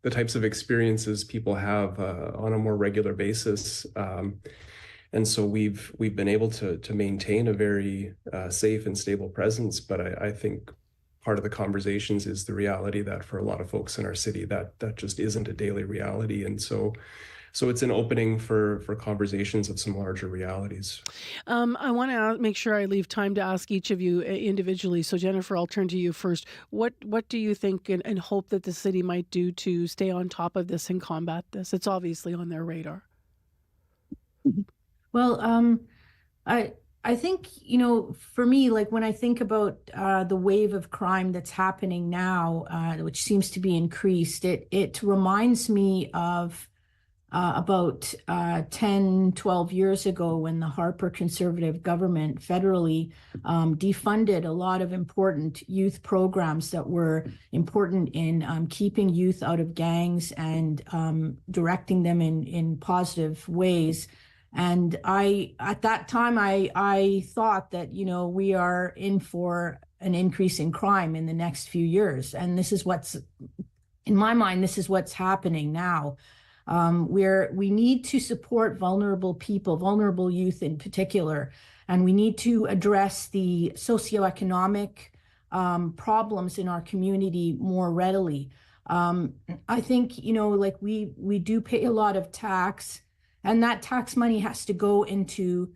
types of experiences people have on a more regular basis. And so we've been able to maintain a very safe and stable presence. But I think part of the conversations is the reality that for a lot of folks in our city, that just isn't a daily reality. And so it's an opening for conversations of some larger realities. I want to make sure I leave time to ask each of you individually. So Jennifer, I'll turn to you first. What do you think and hope that the city might do to stay on top of this and combat this? It's obviously on their radar. Well, I think, for me, like when I think about the wave of crime that's happening now, which seems to be increased, it reminds me of about 10, 12 years ago when the Harper Conservative government federally defunded a lot of important youth programs that were important in keeping youth out of gangs and directing them in positive ways. And at that time, I thought that, we are in for an increase in crime in the next few years. And this is in my mind, this is what's happening now. We need to support vulnerable people, vulnerable youth in particular, and we need to address the socioeconomic problems in our community more readily. I think, we do pay a lot of tax, and that tax money has to go into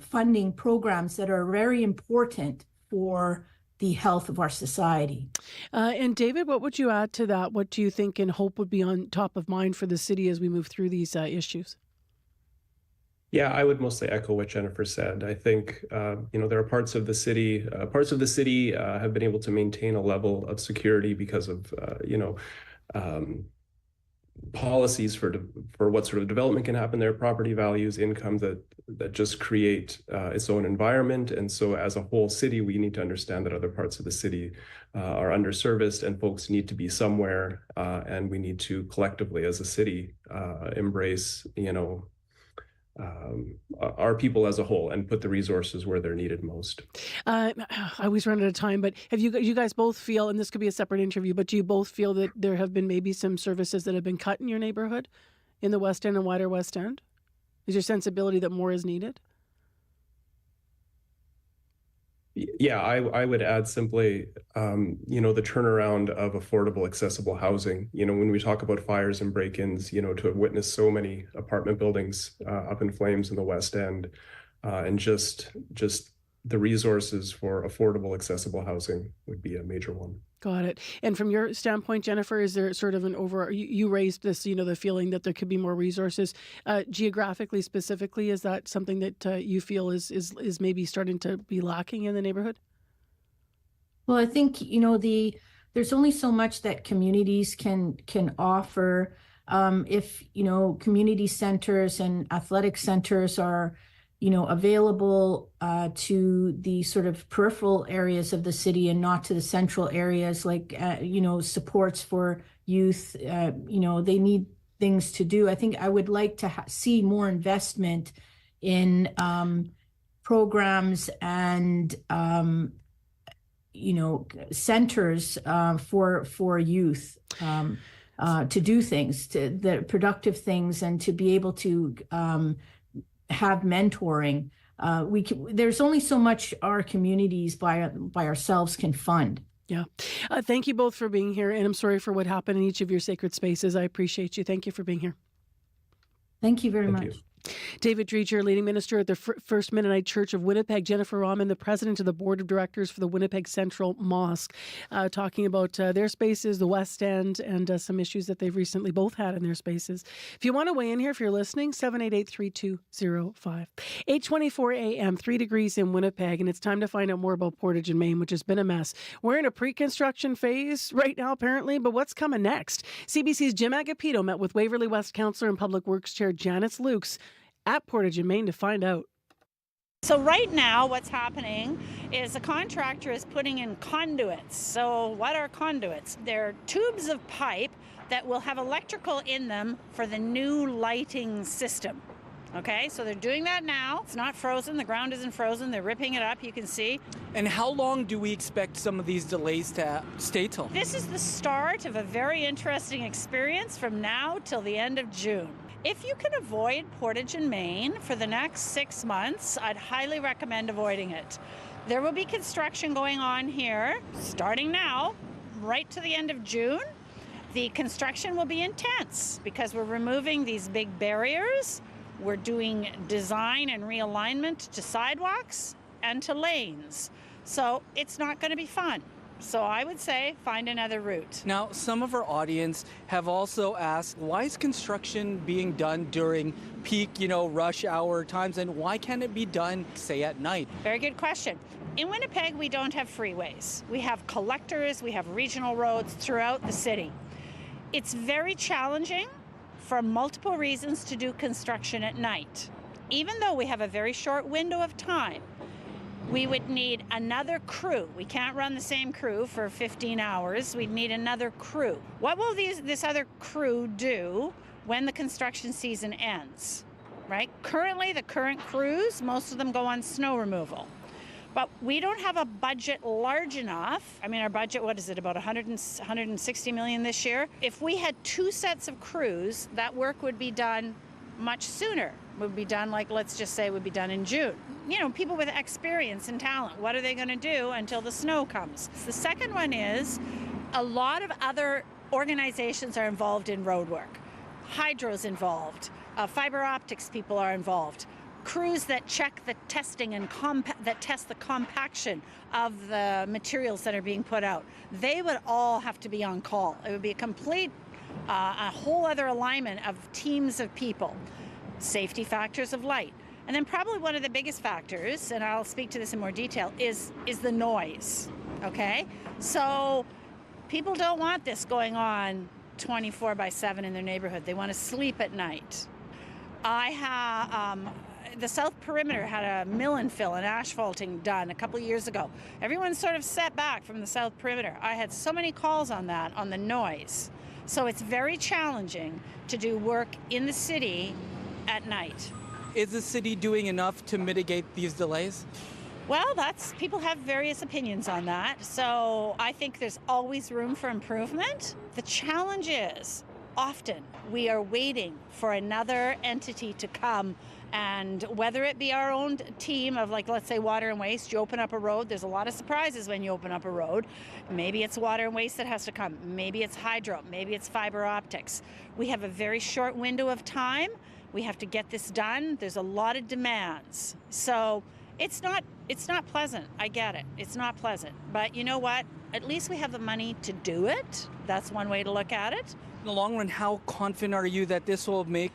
funding programs that are very important for the health of our society. And David, what would you add to that? What do you think and hope would be on top of mind for the city as we move through these issues? Yeah, I would mostly echo what Jennifer said. I think, there are parts of the city have been able to maintain a level of security because of, policies for what sort of development can happen there, property values, income that just create its own environment. And so as a whole city, we need to understand that other parts of the city are underserviced and folks need to be somewhere. And we need to collectively as a city embrace, our people as a whole and put the resources where they're needed most. I always run out of time, but have you guys both feel, and this could be a separate interview, but do you both feel that there have been maybe some services that have been cut in your neighborhood, in the West End and wider West End? Is your sensibility that more is needed? Yeah, I would add simply, the turnaround of affordable, accessible housing. When we talk about fires and break-ins, to have witnessed so many apartment buildings up in flames in the West End, and just the resources for affordable, accessible housing would be a major one. Got it. And from your standpoint, Jennifer, is there sort of you raised this, the feeling that there could be more resources geographically, specifically? Is that something that you feel is maybe starting to be lacking in the neighborhood? Well, I think, there's only so much that communities can offer. If, community centers and athletic centers are, available to the sort of peripheral areas of the city and not to the central areas, like, supports for youth, they need things to do. I think I would like to see more investment in programs and, centers for youth to do things, the productive things, and to be able to have mentoring. There's only so much our communities by ourselves can fund. Yeah. Thank you both for being here, and I'm sorry for what happened in each of your sacred spaces. I appreciate you. Thank you for being here. Thank you very much. David Dreger, leading minister at the First Mennonite Church of Winnipeg. Jennifer Rahman, the president of the board of directors for the Winnipeg Central Mosque, talking about their spaces, the West End, and some issues that they've recently both had in their spaces. If you want to weigh in here, if you're listening, 788-3205. 8:24 a.m., 3 degrees in Winnipeg, and it's time to find out more about Portage and Main, which has been a mess. We're in a pre-construction phase right now, apparently, but what's coming next? CBC's Jim Agapito met with Waverley West Councillor and Public Works Chair Janice Lukes at Portage and Main to find out. So right now what's happening is the contractor is putting in conduits. So what are conduits? They're tubes of pipe that will have electrical in them for the new lighting system. Okay, so they're doing that now. It's not frozen. The ground isn't frozen. They're ripping it up, you can see. And how long do we expect some of these delays to stay till? This is the start of a very interesting experience from now till the end of June. If you can avoid Portage and Main for the next 6 months, I'd highly recommend avoiding it. There will be construction going on here, starting now, right to the end of June. The construction will be intense because we're removing these big barriers. We're doing design and realignment to sidewalks and to lanes. So it's not going to be fun. So I would say find another route. Now, some of our audience have also asked, why is construction being done during peak, rush hour times, and why can't it be done, say, at night? Very good question. In Winnipeg, we don't have freeways. We have collectors, we have regional roads throughout the city. It's very challenging for multiple reasons to do construction at night. Even though we have a very short window of time, we would need another crew. We can't run the same crew for 15 hours. We'd need another crew. What will this other crew do when the construction season ends, right? Currently, the current crews, most of them go on snow removal. But we don't have a budget large enough. I mean, our budget, what is it, about 160 million this year? If we had 2 sets of crews, that work would be done much sooner. Would be done, like, let's just say, would be done in June. People with experience and talent, what are they going to do until the snow comes? The second one is a lot of other organizations are involved in road work. Hydro's involved. Fiber optics people are involved. Crews that check the testing and that test the compaction of the materials that are being put out. They would all have to be on call. It would be a complete, a whole other alignment of teams of people. Safety factors of light. And then probably one of the biggest factors, and I'll speak to this in more detail, is the noise, okay? So people don't want this going on 24/7 in their neighborhood. They want to sleep at night. The South Perimeter had a mill and fill and asphalting done a couple of years ago. Everyone's sort of set back from the South Perimeter. I had so many calls on that, on the noise. So it's very challenging to do work in the city at night. Is the city doing enough to mitigate these delays? Well, people have various opinions on that. So I think there's always room for improvement. The challenge is often we are waiting for another entity to come And whether it be our own team of, like, let's say water and waste, you open up a road, there's a lot of surprises when you open up a road. Maybe it's water and waste that has to come. Maybe it's hydro. Maybe it's fiber optics. We have a very short window of time. We have to get this done. There's a lot of demands. So it's not pleasant. I get it. It's not pleasant. But you know what? At least we have the money to do it. That's one way to look at it. In the long run, how confident are you that this will make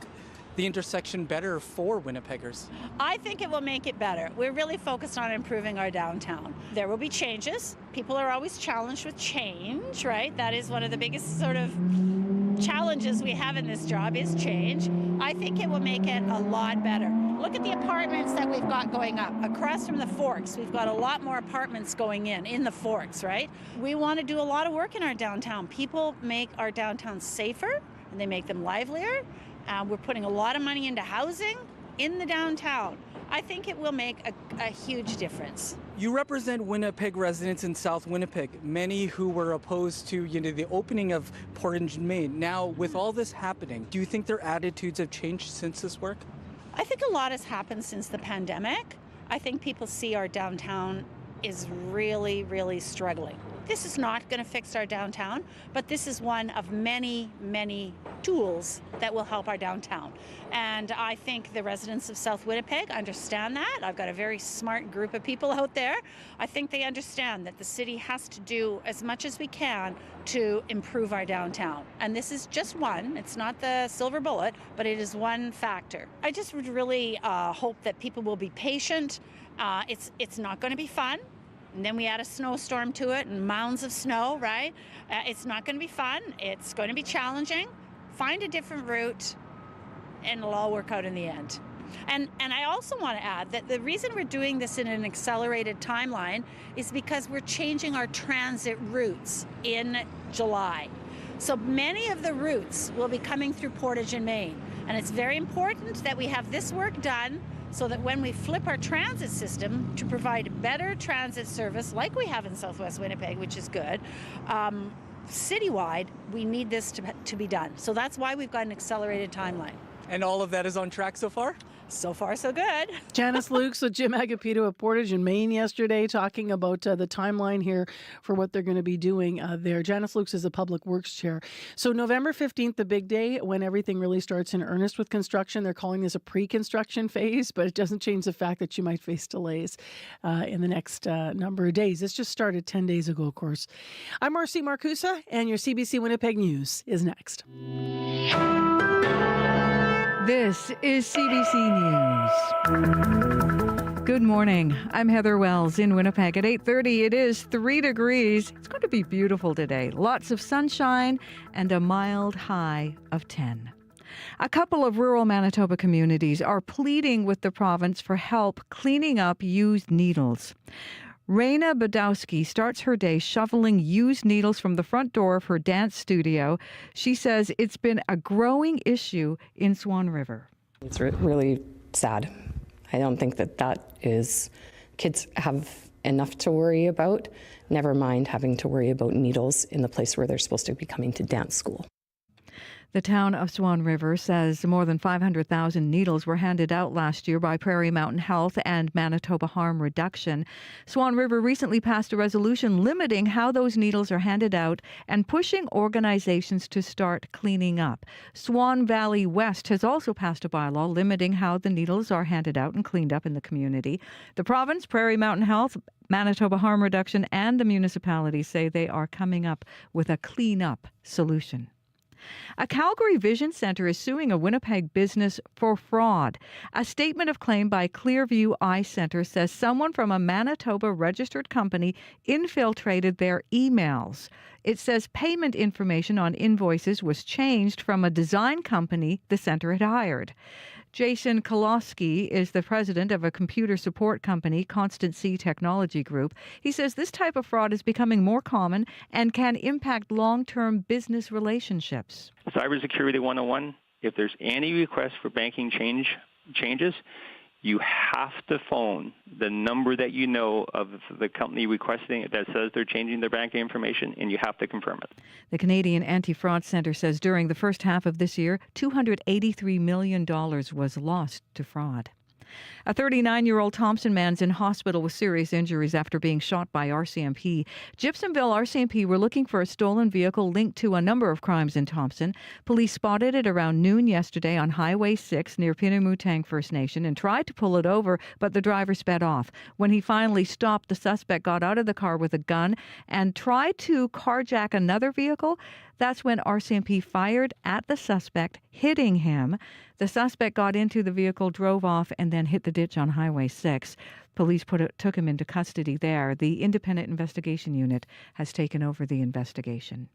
the intersection better for Winnipeggers? I think it will make it better. We're really focused on improving our downtown. There will be changes. People are always challenged with change, right? That is one of the biggest sort of challenges we have in this job is change. I think it will make it a lot better. Look at the apartments that we've got going up. Across from the Forks, we've got a lot more apartments going in the Forks, right? We want to do a lot of work in our downtown. People make our downtown safer, and they make them livelier. We're putting a lot of money into housing in the downtown. I think it will make a huge difference. You represent Winnipeg residents in South Winnipeg, many who were opposed to the opening of Portage and Main. Now, with all this happening, do you think their attitudes have changed since this work? I think a lot has happened since the pandemic. I think people see our downtown is really, really struggling. This is not going to fix our downtown, but this is one of many, many tools that will help our downtown. And I think the residents of South Winnipeg understand that. I've got a very smart group of people out there. I think they understand that the city has to do as much as we can to improve our downtown. And this is just one. It's not the silver bullet, but it is one factor. I just would really hope that people will be patient. It's not going to be fun. And then we add a snowstorm to it and mounds of snow, right? It's not going to be fun. It's going to be challenging. Find a different route and it'll all work out in the end. And I also want to add that the reason we're doing this in an accelerated timeline is because we're changing our transit routes in July. So many of the routes will be coming through Portage and Main. And it's very important that we have this work done so that when we flip our transit system to provide better transit service like we have in Southwest Winnipeg, which is good, citywide, we need this to be done. So that's why we've got an accelerated timeline. And all of that is on track so far? So far, so good. Janice Lukes with Jim Agapito at Portage and Main yesterday talking about the timeline here for what they're going to be doing there. Janice Lukes is a public works chair. So November 15th, the big day when everything really starts in earnest with construction. They're calling this a pre-construction phase, but it doesn't change the fact that you might face delays in the next number of days. This just started 10 days ago, of course. I'm Marcy Marcusa, and your CBC Winnipeg News is next. This is CBC News. Good morning. I'm Heather Wells in Winnipeg. At 8:30, it is 3 degrees. It's going to be beautiful today. Lots of sunshine and a mild high of 10. A couple of rural Manitoba communities are pleading with the province for help cleaning up used needles. Raina Badowski starts her day shoveling used needles from the front door of her dance studio. She says it's been a growing issue in Swan River. It's really sad. I don't think that is, kids have enough to worry about, never mind having to worry about needles in the place where they're supposed to be coming to dance school. The town of Swan River says more than 500,000 needles were handed out last year by Prairie Mountain Health and Manitoba Harm Reduction. Swan River recently passed a resolution limiting how those needles are handed out and pushing organizations to start cleaning up. Swan Valley West has also passed a bylaw limiting how the needles are handed out and cleaned up in the community. The province, Prairie Mountain Health, Manitoba Harm Reduction, and the municipality say they are coming up with a clean-up solution. A Calgary Vision Centre is suing a Winnipeg business for fraud. A statement of claim by Clearview Eye Centre says someone from a Manitoba registered company infiltrated their emails. It says payment information on invoices was changed from a design company the centre had hired. Jason Kolosky is the president of a computer support company, Constant C Technology Group. He says this type of fraud is becoming more common and can impact long-term business relationships. Cybersecurity 101, if there's any request for banking changes, you have to phone the number that you know of the company requesting it that says they're changing their banking information, and you have to confirm it. The Canadian Anti-Fraud Centre says during the first half of this year, $283 million was lost to fraud. A 39-year-old Thompson man's in hospital with serious injuries after being shot by RCMP. Gibsonville RCMP were looking for a stolen vehicle linked to a number of crimes in Thompson. Police spotted it around noon yesterday on Highway 6 near Pinnamutang First Nation and tried to pull it over, but the driver sped off. When he finally stopped, the suspect got out of the car with a gun and tried to carjack another vehicle. That's when RCMP fired at the suspect, hitting him. The suspect got into the vehicle, drove off, and then hit the ditch on Highway 6. Police took him into custody there. The Independent Investigation Unit has taken over the investigation.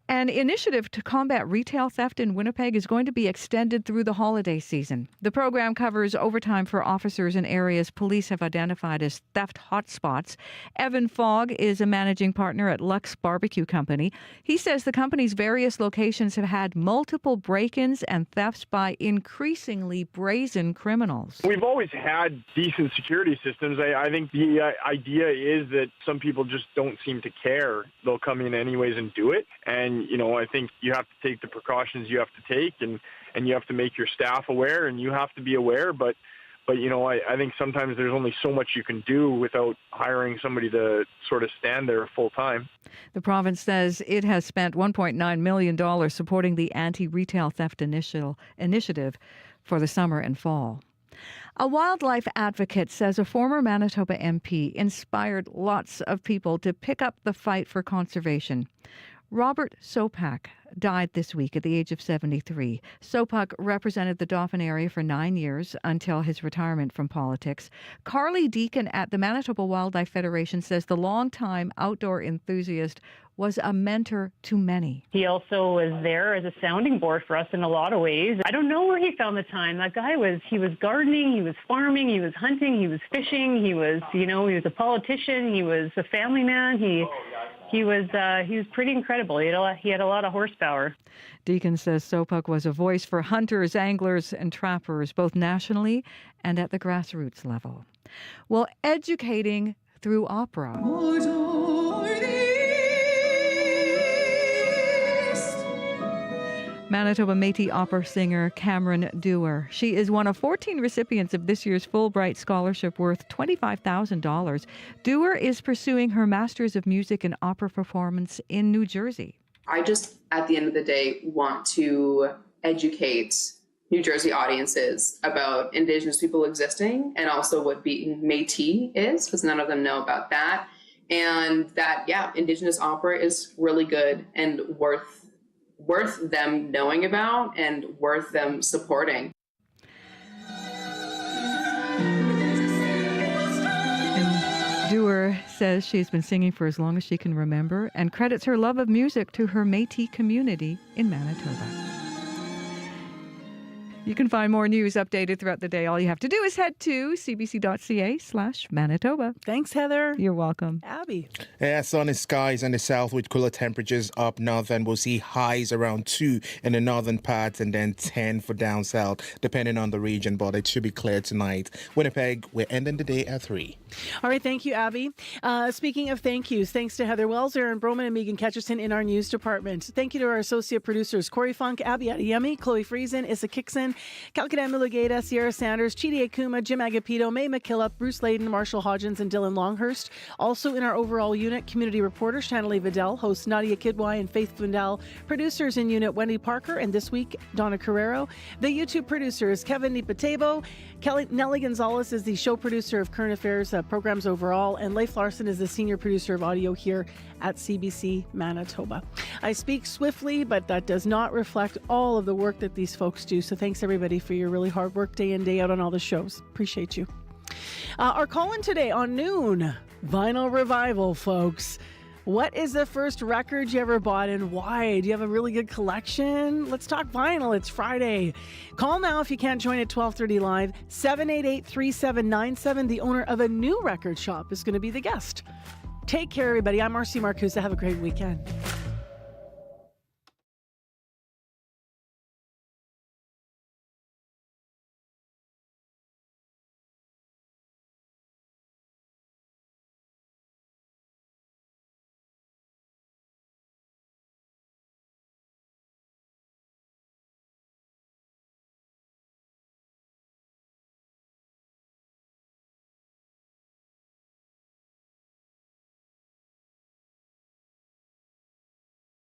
An initiative to combat retail theft in Winnipeg is going to be extended through the holiday season. The program covers overtime for officers in areas police have identified as theft hotspots. Evan Fogg is a managing partner at Lux Barbecue Company. He says the company's various locations have had multiple break-ins and thefts by increasingly brazen criminals. We've always had decent security systems. I think the idea is that some people just don't seem to care. They'll come in anyways and do it. And, I think you have to take the precautions you have to take, and you have to make your staff aware, and you have to be aware. But I think sometimes there's only so much you can do without hiring somebody to sort of stand there full time. The province says it has spent $1.9 million supporting the anti-retail theft initiative for the summer and fall. A wildlife advocate says a former Manitoba MP inspired lots of people to pick up the fight for conservation. Robert Sopak died this week at the age of 73. Sopak represented the Dauphin area for 9 years until his retirement from politics. Carly Deacon at the Manitoba Wildlife Federation says the longtime outdoor enthusiast was a mentor to many. He also was there as a sounding board for us in a lot of ways. I don't know where he found the time. That guy was gardening, he was farming, he was hunting, he was fishing, he was a politician, he was a family man. He was pretty incredible. He had a lot of horsepower. Deacon says Sopak was a voice for hunters, anglers, and trappers, both nationally and at the grassroots level. Well, educating through opera. Manitoba Métis opera singer Cameron Dewar. She is one of 14 recipients of this year's Fulbright scholarship worth $25,000. Dewar is pursuing her Master's of Music and Opera Performance in New Jersey. I just, at the end of the day, want to educate New Jersey audiences about Indigenous people existing and also what being Métis is, because none of them know about that. And that, Indigenous opera is really good and worth them knowing about and worth them supporting. And Dewar says she's been singing for as long as she can remember and credits her love of music to her Métis community in Manitoba. You can find more news updated throughout the day. All you have to do is head to cbc.ca/Manitoba. Thanks, Heather. You're welcome. Abby. Yeah, sunny skies in the south with cooler temperatures up north, and we'll see highs around 2 in the northern parts and then 10 for down south, depending on the region, but it should be clear tonight. Winnipeg, we're ending the day at 3. All right, thank you, Abby. Speaking of thank yous, thanks to Heather Wells, Aaron Broman, and Megan Ketcherson in our news department. Thank you to our associate producers, Corey Funk, Abby Adeyemi, Chloe Friesen, Issa Kickson, Kalkadan Mulugeta, Sierra Sanders, Chidi Akuma, Jim Agapito, May McKillop, Bruce Layden, Marshall Hodgins, and Dylan Longhurst. Also in our overall unit, community reporter Shanley Vidal, hosts Nadia Kidwai and Faith Fundal, producers in unit Wendy Parker, and this week, Donna Carrero. The YouTube producers, Kevin Nipatebo, Nellie Gonzalez is the show producer of Current Affairs programs overall, and Leif Larson is the senior producer of audio here at CBC Manitoba. I speak swiftly, but that does not reflect all of the work that these folks do. So thanks everybody for your really hard work day in, day out on all the shows. Appreciate you. Our call-in today on noon, vinyl revival, folks. What is the first record you ever bought and why? Do you have a really good collection? Let's talk vinyl. It's Friday. Call now if you can't join at 12:30 live. 788-3797. The owner of a new record shop is going to be the guest. Take care, everybody. I'm Marcy Marcusa. Have a great weekend.